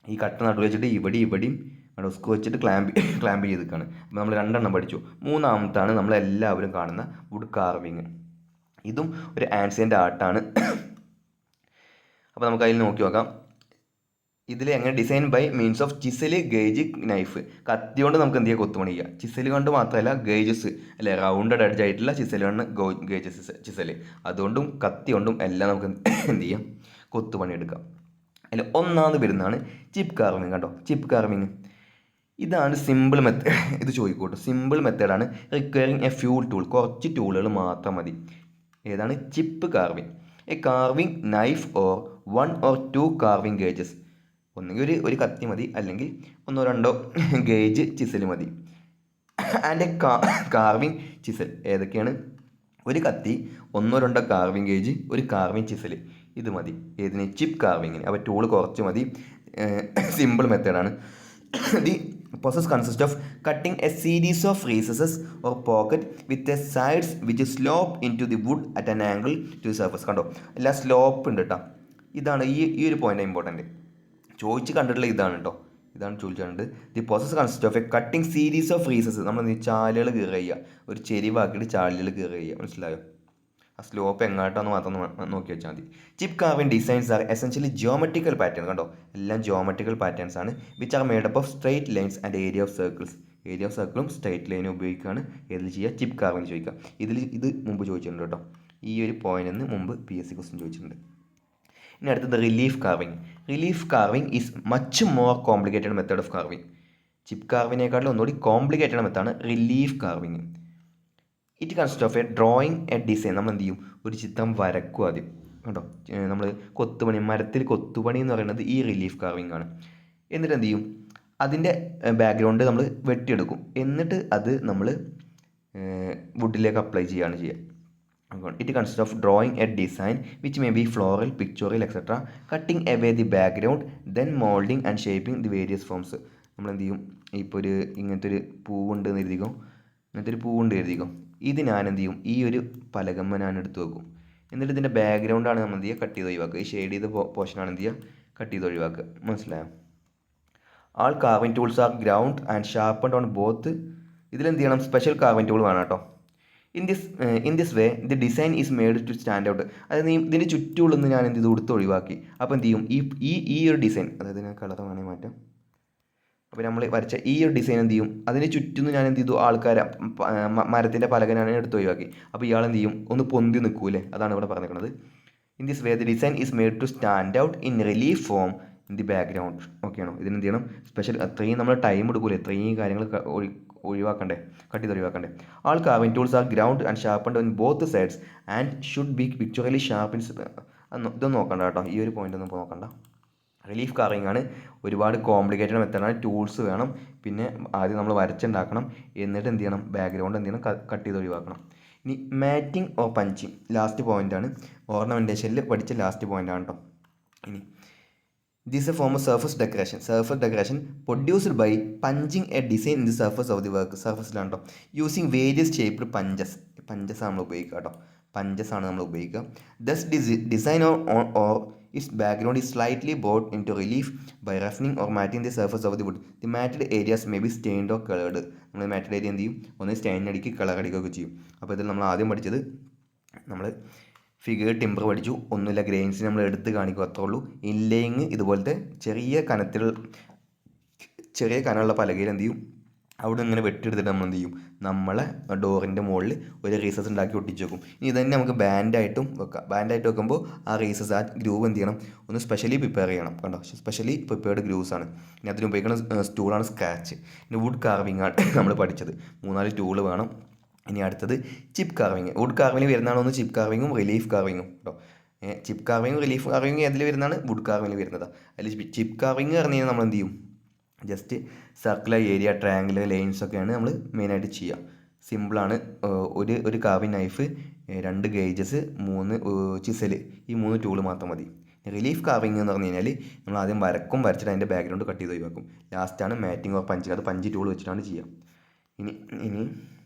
Speaker 1: ഈ കട്ടർ നടുവ് വെച്ചിട്ട് ഇവിടെയും കണ്ടോ സ്ക്രൂ വെച്ചിട്ട് ക്ലാമ്പ് ചെയ്ത് നിൽക്കുകയാണ്. അപ്പോൾ നമ്മൾ 2 എണ്ണം പഠിച്ചു. മൂന്നാമത്താണ് നമ്മളെല്ലാവരും കാണുന്ന വുഡ് കാർവിങ്. ഇതും ഒരു ആൻഷ്യൻ്റ് ആർട്ടാണ്. അപ്പോൾ നമുക്ക് അതിൽ നോക്കി നോക്കാം. ഇതിൽ എങ്ങനെ design by means of chisel, gauge, knife. കത്തി കൊണ്ട് നമുക്ക് എന്ത് ചെയ്യുക, കൊത്തുപണി ചെയ്യുക. ചിസല് കൊണ്ട് മാത്രമല്ല, ഗേജസ് അല്ലെ, റൗണ്ടഡ് എഡ്ജ് ആയിട്ടുള്ള ചിസലാണ് ചിസല്. അതുകൊണ്ടും കത്തി കൊണ്ടും എല്ലാം നമുക്ക് എന്ത് ചെയ്യാം, കൊത്തുപണി എടുക്കാം. അതിൽ ഒന്നാമത് വരുന്നതാണ് ചിപ്പ് കാർവിങ് കണ്ടോ. ചിപ്പ് കാർവിങ് ഇതാണ് സിമ്പിൾ മെത്തേഡ്. ഇത് ചോദിക്കോട്ടെ, സിമ്പിൾ മെത്തേഡാണ്. റിക്വയറിങ് എ ഫ്യൂ ടൂൾ, കുറച്ച് ടൂളുകൾ മാത്രം മതി. ഏതാണ് chip carving. A carving knife or 1 or 2 carving gauges. ഒന്നുകിൽ ഒരു കത്തി മതി, അല്ലെങ്കിൽ 1-2 ഗേജ് ചിസൽ മതി. And A carving chisel. ഏതൊക്കെയാണ്, ഒരു കത്തി, 1-2 കാർവിങ് ഗേജ്, ഒരു കാർവിങ് ചിസൽ. ഇത് മതി ഏതിന്, ചിപ്പ് കാർവിങ്ങിന്. അപ്പോൾ ടൂള് കുറച്ച് മതി. സിമ്പിൾ മെത്തേഡാണ്. The process consists of cutting a series of recesses or pocket with the sides which slope into the wood at an angle to the surface. കണ്ടോ, എല്ലാ സ്ലോപ്പ് ഉണ്ട് കേട്ടോ. ഇതാണ് ഈ ഒരു പോയിന്റ് ഇമ്പോർട്ടൻറ്റ്. ചോദിച്ച് കണ്ടിട്ടുള്ള ഇതാണ് കേട്ടോ, ഇതാണ് ചോദിച്ചിട്ടുണ്ട്. The process consist of a cutting series of recesses. നമ്മൾ ചാലുകൾ കീറുക ചെയ്യുക, ഒരു ചെരിവാക്കിയിട്ട് ചാലുകൾ കീറുക ചെയ്യുക. മനസ്സിലായോ. ആ സ്ലോപ്പ് എങ്ങോട്ടാന്ന് മാത്രം നോക്കി വെച്ചാൽ മതി. Chip carving designs are essentially geometrical pattern. കണ്ടോ, എല്ലാം ജിയോമെട്രിക്കൽ പാറ്റേൺസ് ആണ്. Which are made up of straight lines and area of circles. Area of സർക്കിളും സ്ട്രൈറ്റ് ലൈനും ഉപയോഗിക്കുകയാണ് ഏതിൽ ചെയ്യുക, ചിപ്പ് കാർവിംഗ് ചോദിക്കുക. ഇത് മുമ്പ് ചോദിച്ചിട്ടുണ്ട് കേട്ടോ. ഈ ഒരു പോയിന്റിൽ നിന്ന് മുമ്പ് PSC ക്വസ്റ്റ്യൻ ചോദിച്ചിട്ടുണ്ട്. ഇനി അടുത്തത് relief carving. Relief carving is much more complicated method of carving. Chip കാർവിങ്ങിനേക്കാളും ഒന്നുകൂടി കോംപ്ലിക്കേറ്റഡ് മെത്താണ് relief carving. It consist of a drawing a design. നമ്മൾ എന്ത് ചെയ്യും, ഒരു ചിത്രം വരക്കും ആദ്യം. കേട്ടോ, നമ്മൾ കൊത്തുപണി, മരത്തിൽ കൊത്തുപണി എന്ന് പറയുന്നത് ഈ റിലീഫ് കാർവിംഗ് ആണ്. എന്നിട്ട് എന്ത് ചെയ്യും, അതിൻ്റെ ബാക്ക്ഗ്രൗണ്ട് നമ്മൾ വെട്ടിയെടുക്കും. എന്നിട്ട് അത് നമ്മൾ വുഡിലേക്ക് അപ്ലൈ ചെയ്യുകയാണ് ചെയ്യുക. It consists of drawing a design which may be floral, pictorial, etc. Cutting away the background, then molding and shaping the various forms. നമ്മൾ എന്ത് ചെയ്യും, ഇപ്പോൾ ഇങ്ങനത്തെ ഒരു പൂവുണ്ട് എന്ന് എഴുതിക്കോ, ഇത് ഞാൻ എന്ത് ചെയ്യും, ഈ ഒരു പലകമ്മ ഞാൻ എടുത്ത് വെക്കും. എന്നിട്ട് ഇതിൻ്റെ ബാക്ക്ഗ്രൗണ്ടാണ് നമ്മൾ എന്ത് ചെയ്യുക, കട്ട് ചെയ്ത് ഒഴിവാക്കുക. ഈ ഷെയ്ഡ് ചെയ്ത പോർഷനാണ് എന്ത് ചെയ്യുക, കട്ട് ചെയ്ത് ഒഴിവാക്കുക. മനസ്സിലായോ? All carving tools are ground and sharpened on both. ഇതിലെന്ത് ചെയ്യണം, സ്പെഷ്യൽ കാർവിംഗ് ടൂൾ വേണം കേട്ടോ. In this way the design is made to stand out. അതായത് ഇതിൻ്റെ ചുറ്റുമുള്ളൊന്ന് ഞാൻ എന്ത് ചെയ്തു, കൊടുത്ത് ഒഴിവാക്കി. അപ്പോൾ എന്ത് ചെയ്യും, ഈ ഒരു ഡിസൈൻ, അതായത് ഞാൻ കളർ വേണമെങ്കിൽ മാറ്റാം. അപ്പോൾ നമ്മൾ വരച്ച ഈ ഒരു ഡിസൈൻ എന്ത് ചെയ്യും, അതിന് ചുറ്റും ഞാൻ എന്ത് ചെയ്തു, ആൾക്കാരെ മരത്തിൻ്റെ പലകനാണ് എടുത്ത് ഒഴിവാക്കി. അപ്പോൾ ഇയാൾ എന്ത് ചെയ്യും, ഒന്ന് പൊന്തി നിൽക്കൂലേ, അതാണ് ഇവിടെ പറഞ്ഞിരിക്കുന്നത്. In this way the design is made to stand out in relief form in the background. Okay ആണോ? ഇതിനെന്ത് ചെയ്യണം, സ്പെഷ്യൽ അത്രയും നമ്മൾ ടൈം എടുക്കൂലേ, ഇത്രയും കാര്യങ്ങൾ ഒഴിവാക്കണ്ടേ, കട്ട് ചെയ്ത് ഒഴിവാക്കണ്ടേ. All carving tools are ground and sharpened on both sides and should be pictorially sharp. ഇതൊന്നും നോക്കണ്ട കേട്ടോ, ഈ ഒരു പോയിന്റ് ഒന്നും ഇപ്പോൾ നോക്കണ്ട. റിലീഫ് കാർവിംഗ് ആണ്, ഒരുപാട് കോംപ്ലിക്കേറ്റഡ് മെത്തേഡാണ്. ടൂൾസ് വേണം, പിന്നെ ആദ്യം നമ്മൾ വരച്ചുണ്ടാക്കണം. എന്നിട്ട് എന്ത് ചെയ്യണം, ബാക്ക്ഗ്രൗണ്ട് എന്ത് ചെയ്യണം, കട്ട് ചെയ്ത് ഒഴിവാക്കണം. ഇനി മാറ്റിംഗ് ഓർ പഞ്ചിങ്, ലാസ്റ്റ് പോയിൻ്റാണ്. ഓർണമെൻറ്റേഷനിൽ പഠിച്ച ലാസ്റ്റ് പോയിൻ്റാണ് കേട്ടോ. ഇനി this a form of surface decoration. Surface decoration produced by punching a design in the surface of the work. സർഫസിലാണ് കേട്ടോ, യൂസിങ് വേരിയസ് ഷേപ്ഡ് പഞ്ചസാണ് നമ്മൾ ഉപയോഗിക്കുക കേട്ടോ, പഞ്ചസാണ് നമ്മൾ ഉപയോഗിക്കുക. Thus design or is background is slightly brought into relief by റഫനിങ് or matting the surface of the wood. The matted areas may be stained or coloured. നമ്മൾ മാറ്റഡ് ഏരിയ എന്ത് ചെയ്യും, ഒന്ന് സ്റ്റെയിൻ അടിക്കുക, കളർ അടിക്കുകയൊക്കെ ചെയ്യും. അപ്പോൾ ഇതിൽ നമ്മൾ ആദ്യം പഠിച്ചത് നമ്മൾ ഫിഗർ ടിമ്പർ പഠിച്ചു. ഒന്നുമില്ല, ഗ്രെയിൻസ് നമ്മൾ എടുത്ത് കാണിക്കും, അത്രേ ഉള്ളൂ. ഇൻലേയിങ് ഇതുപോലത്തെ ചെറിയ കനമുള്ള പലകയിൽ എന്ത് ചെയ്യും, അവിടെ ഇങ്ങനെ വെട്ടിയെടുത്തിട്ട് നമ്മൾ എന്ത് ചെയ്യും, നമ്മളെ ഡോറിൻ്റെ മുകളിൽ ഒരു റീസസ് ഉണ്ടാക്കി ഒട്ടിച്ച് വെക്കും. ഇനി ഇതന്നെ നമുക്ക് ബാൻഡായിട്ടും വെക്കാം. ബാൻഡായിട്ട് വെക്കുമ്പോൾ ആ റീസസ്, ആ ഗ്രൂവ് എന്ത് ചെയ്യണം, ഒന്ന് സ്പെഷ്യലി പ്രിപ്പയർ ചെയ്യണം. കണ്ടോ, സ്പെഷ്യലി പ്രിപ്പയർഡ് ഗ്രൂവ്സ് ആണ്. ഇനി അതിന് ഉപയോഗിക്കുന്ന സ്റ്റൂളാണ് സ്ക്രാച്ച്. ഇനി വുഡ് കാർവിംഗ് ആണ് നമ്മൾ പഠിച്ചത്. 3-4 ടൂള് വേണം. ഇനി അടുത്തത് ചിപ്പ് കാർവിങ്. വുഡ് കാർവിങ്ങിൽ വരുന്നതാണ് ഒന്ന് ചിപ്പ് കാർവിങ്ങും റിലീഫ് കാർവിങ്ങും കേട്ടോ. ചിപ്പ് കാർവിങ്ങും റിലീഫ് കാർവിങ്ങും അതിൽ വരുന്നതാണ്, വുഡ് കാർവിങ്ങിൽ വരുന്നത്. അതിൽ ചിപ്പ് കാർവിങ് പറഞ്ഞു കഴിഞ്ഞാൽ നമ്മൾ എന്ത് ചെയ്യും, just circular area, triangle, lines ഒക്കെയാണ് നമ്മൾ മെയിനായിട്ട് ചെയ്യുക. സിമ്പിളാണ്. ഒരു കാർവിംഗ് നൈഫ്, 2 ഗേജസ്, 3 ചിസൽ, ഈ 3 ടൂള് മാത്രം മതി. റിലീഫ് കാർവിംഗ് എന്ന് പറഞ്ഞു കഴിഞ്ഞാൽ നമ്മൾ ആദ്യം വരച്ചിട്ട് അതിൻ്റെ ബാക്ക്ഗ്രൗണ്ട് കട്ട് ചെയ്ത് ഒഴിവാക്കും. ലാസ്റ്റാണ് മാറ്റിംഗ് ഓർ പഞ്ചിങ്. അത് പഞ്ച് ടൂൾ വെച്ചിട്ടാണ് ചെയ്യുക.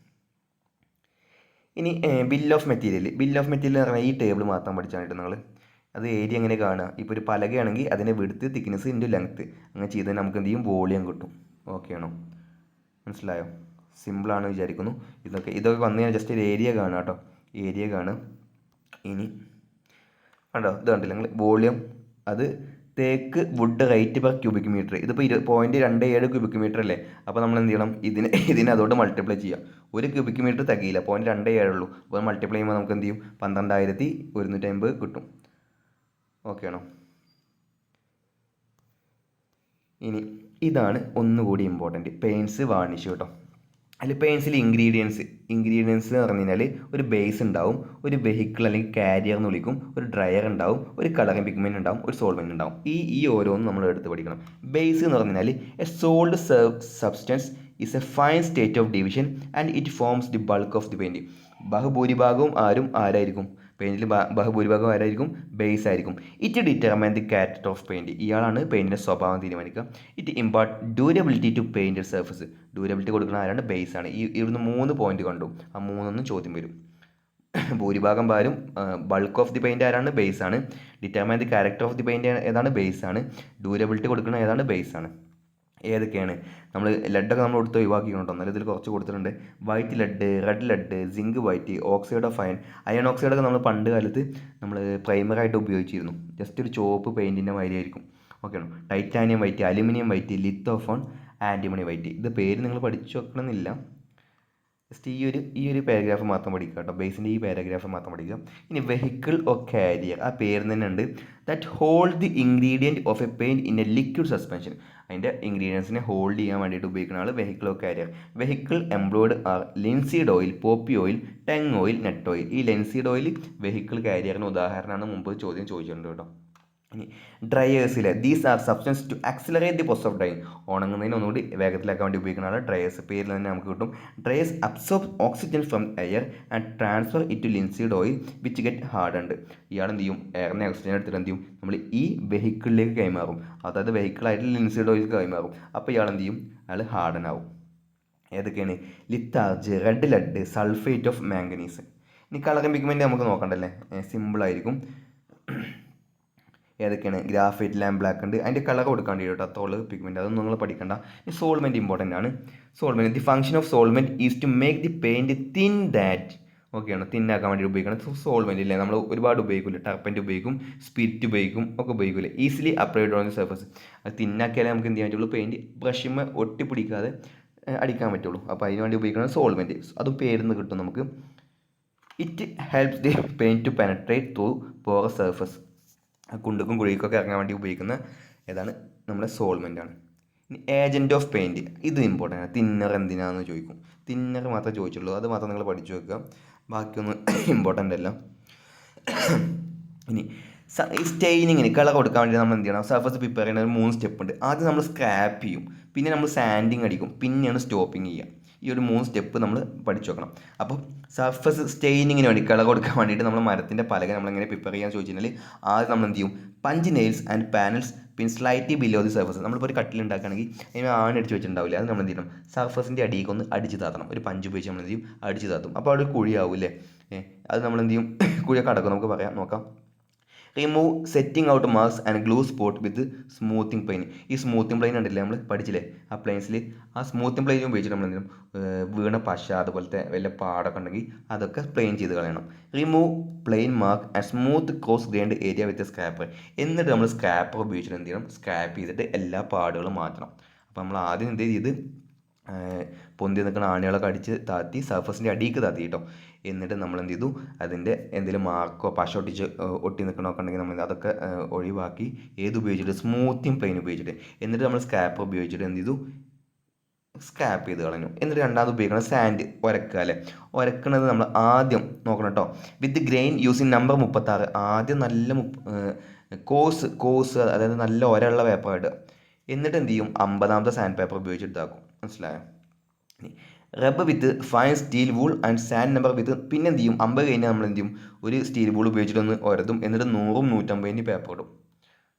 Speaker 1: ഇനി ബിൽ ഓഫ് മെറ്റീരിയൽ എന്ന് പറഞ്ഞാൽ ഈ ടേബിൾ മാത്രം പഠിച്ചാൽ നിങ്ങൾ അത് ഏരിയ എങ്ങനെ കാണുക. ഇപ്പോൾ ഒരു പലകയാണെങ്കിൽ അതിൻ്റെ വിഡ്ത്ത്, തിക്നെസ് ഇൻറ്റു ലെങ്ത്ത് അങ്ങനെ ചെയ്താൽ നമുക്ക് എന്ത് ചെയ്യും, വോളിയം കിട്ടും. ഓക്കെ ആണോ? മനസ്സിലായോ? സിമ്പിളാണ് വിചാരിക്കുന്നു. ഇതൊക്കെ വന്നു കഴിഞ്ഞാൽ ജസ്റ്റ് ഒരു ഏരിയ കാണുക കേട്ടോ, ഏരിയ കാണുക. ഇനി കണ്ടോ, ഇത് കണ്ടില്ല നിങ്ങൾ, വോളിയം അത് teak wood rate per cubic metre. ഇതിപ്പോൾ 0.27 ക്യൂബിക് മീറ്റർ അല്ലേ. അപ്പോൾ നമ്മൾ എന്ത് ചെയ്യണം, ഇതിനെ അതോട് മൾട്ടിപ്ലൈ ചെയ്യാം. 1 ക്യൂബിക് മീറ്റർ തികയില്ല, 0.27 ഉള്ളൂ. അപ്പോൾ മൾട്ടിപ്ലൈ ചെയ്യുമ്പോൾ നമുക്ക് എന്ത് ചെയ്യും, 12,150 കിട്ടും. ഓക്കെ ആണോ? ഇനി ഇതാണ് ഒന്നുകൂടി ഇമ്പോർട്ടൻറ്റ്, പെയിൻറ്റ്സ്, വാർണിഷ് കേട്ടോ. അതിൽ പെയിൻറ്റ്സിൽ ഇൻഗ്രീഡിയൻസ് എന്ന് പറഞ്ഞു കഴിഞ്ഞാൽ ഒരു ബേസ് ഉണ്ടാവും, ഒരു വെഹിക്കിൾ അല്ലെങ്കിൽ കാരിയർ എന്ന് വിളിക്കും, ഒരു ഡ്രയർ ഉണ്ടാവും, ഒരു കളറിംഗ് പിഗ്മെൻറ്റ് ഉണ്ടാവും, ഒരു സോൾവെൻറ്റ് ഉണ്ടാവും. ഈ ഓരോന്നും നമ്മൾ എടുത്ത് പഠിക്കണം. ബേസ് എന്ന് പറഞ്ഞു കഴിഞ്ഞാൽ a solid substance is a fine state of division and it forms the bulk of the paint. ബഹുഭൂരിഭാഗവും ആരായിരിക്കും, പെയിൻറ്റിൽ ബഹുഭൂരിഭാഗം ആരായിരിക്കും, ബേസ് ആയിരിക്കും. It determine the character of paint. ഇയാളാണ് പെയിൻറ്റിൻ്റെ സ്വഭാവം തീരുമാനിക്കുക. It impart durability to painted surface. Durability കൊടുക്കുന്ന ആരാണ്, ബേസ് ആണ്. ഇവിടുന്ന് 3 പോയിന്റ് കണ്ടു, ആ 3 ചോദ്യം വരും. ഭൂരിഭാഗം പാരും, ബൾക്ക് ഓഫ് ദി പെയിൻറ്റ് ആരാണ്, ബേസ് ആണ്. Determine the character of the paint ഏതാണ്, ബേസ് ആണ്. ഡ്യൂരബിലിറ്റി കൊടുക്കുന്ന ഏതാണ്, ബേസ് ആണ്. ഏതൊക്കെയാണ് നമ്മൾ ലെഡൊക്കെ നമ്മൾ എടുത്ത് ഒഴിവാക്കിയിട്ടുണ്ടോ, എന്നാലും ഇതിൽ കുറച്ച് കൊടുത്തിട്ടുണ്ട്. White lead, red lead, zinc white, oxide of iron. Iron ഓക്സൈഡൊക്കെ നമ്മൾ പണ്ട് കാലത്ത് നമ്മൾ പ്രൈമറായിട്ട് ഉപയോഗിച്ചിരുന്നു. ജസ്റ്റ് ഒരു ചുവപ്പ് പെയിൻറ്റിൻ്റെ മാതിരി ആയിരിക്കും. ഓക്കെയാണോ. Titanium white, aluminium white, lithophone, antimony white. ഇത് പേര് നിങ്ങൾ പഠിച്ചു വെക്കണമെന്നില്ല, ജസ്റ്റ് ഈ ഒരു പാരഗ്രാഫ് മാത്രം പഠിക്കുക കേട്ടോ. ബേസിൻ്റെ ഈ പാരഗ്രാഫ് മാത്രം പഠിക്കുക. ഇനി വെഹിക്കിൾ ഓർ കാരിയർ, ആ പേര് തന്നെ ഉണ്ട്. That hold the ingredient of a paint in a liquid suspension. അതിൻ്റെ ഇൻഗ്രീഡിയൻസിനെ ഹോൾഡ് ചെയ്യാൻ വേണ്ടിയിട്ട് ഉപയോഗിക്കുന്ന ആൾ vehicle or carrier. Vehicle employed are linseed oil, poppy oil, tung oil, nut oil. ഈ ലിൻസീഡ് ഓയിൽ വെഹിക്കിൾ കാരിയറിന് ഉദാഹരണമാണ്. മുമ്പ് ചോദ്യം ചോദിച്ചിട്ടുണ്ട് കേട്ടോ. ഇനി ഡ്രയേഴ്സിലെ these are substance to accelerate the process of drying. ഉണങ്ങുന്നതിന് ഒന്നുകൂടി വേഗത്തിലാക്കാൻ വേണ്ടി ഉപയോഗിക്കുന്നതാണ് ഡ്രയേഴ്സ്. പേരിൽ തന്നെ നമുക്ക് കിട്ടും. Driers absorb oxygen from air and transfer it to linseed oil which get hardened. ഇയാൾ എന്ത് ചെയ്യും, എയറിനെ ഓക്സിജൻ എടുത്തിട്ട് എന്ത് ചെയ്യും, നമ്മൾ ഈ വെഹിക്കിളിലേക്ക് കൈമാറും. അതായത് വെഹിക്കിളായിട്ട് ലിൻസീഡ് ഓയിൽ കൈമാറും. അപ്പോൾ ഇയാൾ എന്ത് ചെയ്യും, അയാൾ ഹാർഡൻ ആവും. ഏതൊക്കെയാണ്? Litharge, red lead, sulphate of manganese. ഇനി കളർ പിഗ്മെൻറ്റ് നമുക്ക് നോക്കണ്ടല്ലേ, സിമ്പിളായിരിക്കും. ഏതൊക്കെയാണ്? ഗ്രാഫൈറ്റ്, ലാംപ് ബ്ലാക്ക് ഉണ്ട്. അതിൻ്റെ കളർ കൊടുക്കാൻ കേട്ടോ, തോള് പിഗ്മെൻറ്റ്, അതൊന്നും നിങ്ങൾ പഠിക്കണ്ട. ഈ സോൾവെൻറ്റ് ഇമ്പോർട്ടൻ്റ് ആണ്. Solvent, the function of solvent is to make the paint thin that. ഓക്കെയാണ്, തിന്നാക്കാൻ വേണ്ടി ഉപയോഗിക്കണം. സോൾവെൻറ്റ് ഇല്ലേ, നമ്മൾ ഒരുപാട് ഉപയോഗിക്കില്ല. ടർപ്പൻ്റ് ഉപയോഗിക്കും, സ്പിരിറ്റ് ഉപയോഗിക്കും, ഒക്കെ ഉപയോഗിക്കില്ല. Easily applied on the surface. അത് തിന്നാക്കിയാലേ നമുക്ക് എന്ത് ചെയ്യാൻ പറ്റുള്ളൂ, പെയിൻറ്റ് ബ്രഷിന്മേൽ ഒട്ടിപ്പിടിക്കാതെ അടിക്കാൻ പറ്റുള്ളൂ. അപ്പോൾ അതിന് വേണ്ടി ഉപയോഗിക്കുന്നത് സോൾവെൻറ്റ്. അതും പേരിന്ന് കിട്ടും നമുക്ക്. It helps the paint to penetrate through porous surface. കുണ്ടുക്കും കുഴിക്കൊക്കെ ഇറങ്ങാൻ വേണ്ടി ഉപയോഗിക്കുന്ന ഏതാണ്, നമ്മുടെ സോൾവെൻ്റ് ആണ്. ഇനി ഏജൻറ്റ് ഓഫ് പെയിൻറ്റ്, ഇത് ഇമ്പോർട്ടൻ്റ് ആണ്. തിന്നർ എന്തിനാണെന്ന് ചോദിക്കും. തിന്നർ മാത്രമേ ചോദിച്ചുള്ളൂ, അത് മാത്രം നിങ്ങൾ പഠിച്ചു വെക്കുക, ബാക്കിയൊന്നും ഇമ്പോർട്ടൻ്റ് അല്ല. ഇനി സ്റ്റെയിനിങ്ങിന് കളർ കൊടുക്കാൻ വേണ്ടി നമ്മൾ എന്ത് ചെയ്യണം, സർഫസ് പ്രിപ്പയർ ചെയ്യുന്ന ഒരു 3 സ്റ്റെപ്പ് ഉണ്ട്. ആദ്യം നമ്മൾ സ്ക്രാപ്പ് ചെയ്യും, പിന്നെ നമ്മൾ സാൻഡിങ് അടിക്കും, പിന്നെയാണ് സ്റ്റോപ്പിങ് ചെയ്യുക. ഈ ഒരു 3 സ്റ്റെപ്പ് നമ്മൾ പഠിച്ചു വെക്കണം. അപ്പോൾ സർഫസ് സ്റ്റെയിനിങ്ങിന് വേണ്ടി കളർ കൊടുക്കാൻ വേണ്ടിയിട്ട് നമ്മൾ മരത്തിൻ്റെ പലക നമ്മളെങ്ങനെ പ്രിപ്പയർ ചെയ്യാൻ ചോദിച്ചു കഴിഞ്ഞാൽ ആദ്യം നമ്മൾ എന്ത് ചെയ്യും, punch nails and panels pin slightly below the surface. നമ്മളിപ്പോൾ ഒരു കട്ടിൽ ഉണ്ടാക്കുകയാണെങ്കിൽ അതിന് അടിച്ച് വെച്ചിട്ടുണ്ടാവില്ല, അത് നമ്മൾ എന്ത് ചെയ്യണം, സർഫസിൻ്റെ അടിയിലേക്ക് ഒന്ന് അടിച്ച് താത്തണം. ഒരു പഞ്ച് ഉപയോഗിച്ച് നമ്മൾ എന്ത് ചെയ്യും, അടിച്ച് താത്തും. അപ്പോൾ അവിടെ ഒരു കുഴിയാവും അല്ലേ. അത് നമ്മൾ എന്ത് ചെയ്യും, കുഴിയൊക്കെ അടക്കും. നമുക്ക് നോക്കാം. Remove setting out marks and glue spot with smoothing plane. ഈ സ്മൂത്തിങ് പ്ലെയിൻ ഉണ്ടല്ലേ, നമ്മൾ പഠിച്ചില്ലേ ആ പ്ലെയിൻസിൽ, ആ സ്മൂത്തിങ് പ്ലെയിൻ ഉപയോഗിച്ചിട്ട് നമ്മൾ എന്തെങ്കിലും വീണ പശ അതുപോലത്തെ വല്ല പാടൊക്കെ ഉണ്ടെങ്കിൽ അതൊക്കെ പ്ലെയിൻ ചെയ്ത് കളയണം. Remove plane mark and smooth cross grind area with scraper. എന്നിട്ട് നമ്മൾ സ്ക്രാപ്പർ ഉപയോഗിച്ചിട്ട് എന്ത് ചെയ്യണം, സ്ക്രാപ്പ് ചെയ്തിട്ട് എല്ലാ പാടുകളും മാറ്റണം. അപ്പോൾ നമ്മൾ ആദ്യം എന്ത് ചെയ്ത് പൊന്തി നിൽക്കുന്ന ആണികളൊക്കെ അടിച്ച് താത്തി സർഫസിൻ്റെ അടിയിലേക്ക് താത്തി കേട്ടോ. എന്നിട്ട് നമ്മൾ എന്ത് ചെയ്തു, അതിൻ്റെ എന്തെങ്കിലും മാർക്കോ പശ ഒട്ടി നിൽക്കണമൊക്കെ ഉണ്ടെങ്കിൽ നമ്മൾ അതൊക്കെ ഒഴിവാക്കി ഉപയോഗിച്ചിട്ട് സ്മൂത്തിങ് പ്ലെയിൻ ഉപയോഗിച്ചിട്ട്, എന്നിട്ട് നമ്മൾ സ്ക്രാപ്പർ ഉപയോഗിച്ചിട്ട് എന്ത് ചെയ്തു, സ്ക്രാപ്പ് ചെയ്ത് കളഞ്ഞു. എന്നിട്ട് രണ്ടാമത് ഉപയോഗിക്കണം സാൻഡ്, ഉരക്കുക അല്ലേ. ഉരക്കണത് നമ്മൾ ആദ്യം നോക്കണം കേട്ടോ, വിത്ത് ഗ്രെയിൻ യൂസിങ് നമ്പർ 36. ആദ്യം നല്ല കോഴ്സ് അതായത് നല്ല ഒരയുള്ള പേപ്പർ ഇടുക. എന്നിട്ട് എന്ത് ചെയ്യും, 50ാമത്തെ സാൻഡ് പേപ്പർ ഉപയോഗിച്ചിട്ട് ഇതാക്കും. മനസ്സിലായോ? Rub with fine steel wool and sand number with. പിന്നെ എന്ത് ചെയ്യും, 50 കഴിഞ്ഞാൽ നമ്മൾ എന്ത് ചെയ്യും, ഒരു സ്റ്റീൽ വൂൾ ഉപയോഗിച്ചിട്ടൊന്ന് ഒരതും. എന്നിട്ട് 100ഉം 150ൻ്റെ പേപ്പർ ഇടും.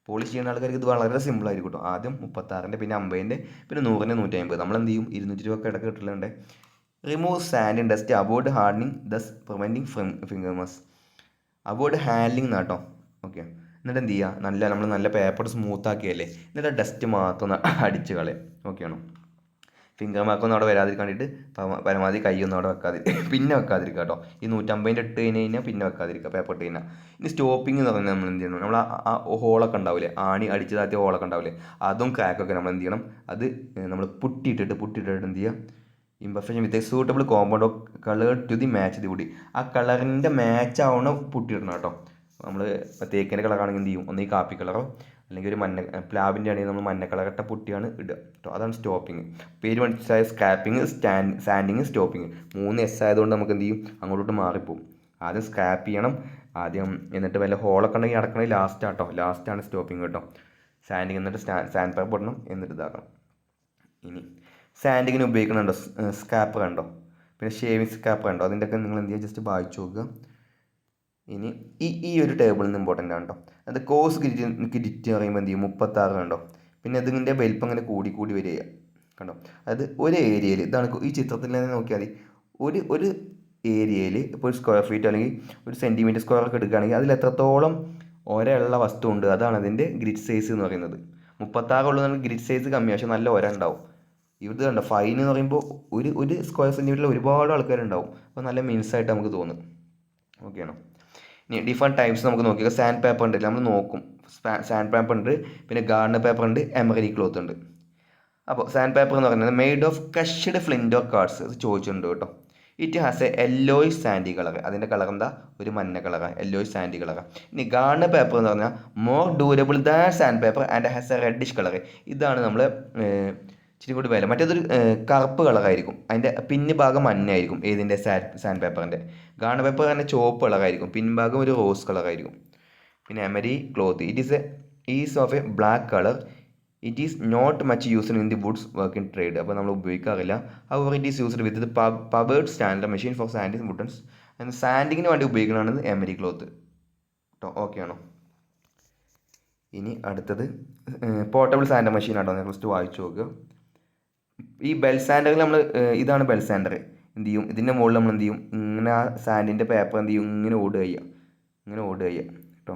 Speaker 1: പോളിഷ് ചെയ്യുന്ന ആൾക്കാർക്ക് ഇത് വളരെ സിമ്പിളായിരിക്കും കേട്ടോ. ആദ്യം 36ൻ്റെ, പിന്നെ 50ൻ്റെ, പിന്നെ 100ൻ്റെ 150. നമ്മൾ എന്ത് ചെയ്യും, 200 ഒക്കെ ഇടയ്ക്ക് കിട്ടലുണ്ട്. Remove sand and dust avoid hardening thus preventing fingers. Avoid handling എന്നാട്ടോ. ഓക്കെ. എന്നിട്ട് എന്ത് ചെയ്യുക, നമ്മൾ നല്ല പേപ്പർ സ്മൂത്ത് ആക്കിയല്ലേ, എന്നിട്ട് ഡസ്റ്റ് മാത്രം അടിച്ച് കളയാം. ഓക്കെയാണോ. ഫിംഗർ മാർക്കൊന്നും അവിടെ വരാതിരിക്കാൻ വേണ്ടിയിട്ട് പരമാവധി കൈയൊന്നും അവിടെ പിന്നെ വെക്കാതിരിക്കുക കേട്ടോ. ഈ 150ൻ്റെ ഇട്ട് കഴിഞ്ഞാൽ പിന്നെ വെക്കാതിരിക്കുക, പേപ്പർ ഇട്ട് കഴിഞ്ഞാൽ. ഇനി സ്റ്റോപ്പിംഗ് എന്ന് പറഞ്ഞാൽ നമ്മൾ എന്ത് ചെയ്യണം, നമ്മൾ ആ ഹോളൊക്കെ ഉണ്ടാവില്ലേ, ആണി അടിച്ച് താത്തിയ ഹോളൊക്കെ ഉണ്ടാവില്ലേ, അതും ക്രാക്കൊക്കെ നമ്മൾ എന്ത് ചെയ്യണം, അത് നമ്മൾ പുട്ടിയിട്ടിട്ട് എന്ത് ചെയ്യുക, imperfection with a suitable compound of colour to the match the കൂടി. ആ കളറിൻ്റെ മാച്ച് ആവണ പുട്ടിയിടണം കേട്ടോ. നമ്മൾ തേക്കിൻ്റെ കളറാണെങ്കിൽ എന്ത് ചെയ്യും, ഒന്നീ കാപ്പി കളറോ അല്ലെങ്കിൽ ഒരു പ്ലാവിൻ്റെ ആണെങ്കിൽ നമ്മൾ മഞ്ഞ കളറിട്ട പുട്ടിയാണ് ഇടുക കേട്ടോ. അതാണ് സ്റ്റോപ്പിങ്. പേര് മനസ്സിലായ സ്ക്രാപ്പിങ്, സാൻഡിങ്, സ്റ്റോപ്പിങ്. 3 S ആയതുകൊണ്ട് നമുക്ക് എന്ത് ചെയ്യും, അങ്ങോട്ടോട്ട് മാറിപ്പോവും. ആദ്യം സ്ക്രാപ്പ് ചെയ്യണം ആദ്യം, എന്നിട്ട് വല്ല ഹോളൊക്കെ ഉണ്ടെങ്കിൽ അടക്കണമെങ്കിൽ ലാസ്റ്റാണ് സ്റ്റോപ്പിങ് കേട്ടോ. സാൻഡിങ്, എന്നിട്ട് സാൻഡ് പേപ്പർ ഇടണം, എന്നിട്ട് ഇതാക്കണം. ഇനി സാൻഡിങ്ങിന് ഉപയോഗിക്കുന്നുണ്ടോ സ്ക്രാപ്പർ കണ്ടോ, പിന്നെ ഷേവിങ് സ്ക്രാപ്പർ കണ്ടോ, അതിൻ്റെയൊക്കെ നിങ്ങൾ എന്ത് ചെയ്യുക, ജസ്റ്റ് വായിച്ചു നോക്കുക. ഇനി ഈ ഒരു ടേബിളിൽ നിന്ന് ഇമ്പോർട്ടൻ്റ് ആണ് കേട്ടോ. അത് കോഴ്സ് ഗ്രിറ്റ് പറയുമ്പോൾ എന്ത് ചെയ്യും, 36 കണ്ടോ. പിന്നെ ഇതിൻ്റെ വലിപ്പം അങ്ങനെ കൂടി വരിക കണ്ടോ. അതായത് ഒരു ഏരിയയിൽ, ഇതാണ് ഈ ചിത്രത്തിൽ തന്നെ നോക്കിയാൽ മതി, ഒരു ഏരിയയിൽ ഇപ്പോൾ ഒരു സ്ക്വയർ ഫീറ്റ് അല്ലെങ്കിൽ ഒരു സെൻറ്റിമീറ്റർ സ്ക്വയർ ഒക്കെ എടുക്കുകയാണെങ്കിൽ അതിൽ എത്രത്തോളം ഒരയുള്ള വസ്തു ഉണ്ട്, അതാണ് അതിൻ്റെ ഗ്രിഡ് സൈസ് എന്ന് പറയുന്നത്. 36 ഉള്ളൂ നമുക്ക് ഗ്രിഡ് സൈസ് കമ്മിയാണ്, പക്ഷെ നല്ല ഒര ഉണ്ടാവും. ഇത് കണ്ടോ ഫൈൻ എന്ന് പറയുമ്പോൾ ഒരു സ്ക്വയർ സെൻറ്റിമീറ്ററിൽ ഒരുപാട് ആൾക്കാരുണ്ടാവും. അപ്പോൾ നല്ല മിനുസായിട്ട് നമുക്ക് തോന്നും. ഓക്കെയാണോ? ഇനി ഡിഫറെൻറ്റ് ടൈപ്സ് നമുക്ക് നോക്കിയാൽ സാൻഡ് പേപ്പർ ഉണ്ട്, നമ്മൾ നോക്കും. സാൻഡ് പേപ്പർ ഉണ്ട്, പിന്നെ ഗാർഡൻ പേപ്പർ ഉണ്ട്, എമറി ക്ലോത്ത് ഉണ്ട്. അപ്പോൾ സാൻഡ് പേപ്പർ എന്ന് പറയുന്നത് made of crushed flint or cards, അത് ചോദിച്ചിട്ടുണ്ട് കേട്ടോ. It has a yellowish sandy colour, അതിൻ്റെ കളർ എന്താ? ഒരു മഞ്ഞ കളറാണ്, യെല്ലോയിഷ് സാൻഡി കളറാണ്. ഇനി ഗാർഡൻ പേപ്പർ എന്ന് പറഞ്ഞാൽ more durable than sand paper and has A reddish colour. ഇതാണ് നമ്മൾ ഇച്ചിരി കൂടി വില. മറ്റേതൊരു കറുപ്പ് കളറായിരിക്കും, അതിൻ്റെ പിന്ന് ഭാഗം മഞ്ഞായിരിക്കും. ഏതിൻ്റെ? സാൻഡ് പേപ്പറിൻ്റെ. ഗാർഡൻ പേപ്പർ തന്നെ ചുവപ്പ് കളറായിരിക്കും, പിൻഭാഗം ഒരു റോസ് കളറായിരിക്കും. പിന്നെ emery cloth is of a black colour. It is not much used in the woods work in trade. അപ്പോൾ നമ്മൾ ഉപയോഗിക്കാറില്ല. However it is used with powered sander machine for sanding wooden. സാൻഡിങ്ങിന് വേണ്ടി ഉപയോഗിക്കുന്നതാണ് എമരി ക്ലോത്ത് കേട്ടോ. Okay ആണോ? ഇനി അടുത്തത് പോർട്ടബിൾ സാൻഡർ മെഷീൻ ആട്ടോ. ഞാൻ ഫസ്റ്റ് വായിച്ചു നോക്കുക. ഈ ബെൽ സാൻഡറിൽ നമ്മൾ ഇതാണ് ബെൽ സാൻഡർ. എന്ത് ചെയ്യും? ഇതിൻ്റെ മുകളിൽ നമ്മൾ എന്ത് ചെയ്യും? ഇങ്ങനെ ആ സാൻഡിൻ്റെ പേപ്പർ എന്ത് ചെയ്യും? ഇങ്ങനെ ഓടുക കേട്ടോ.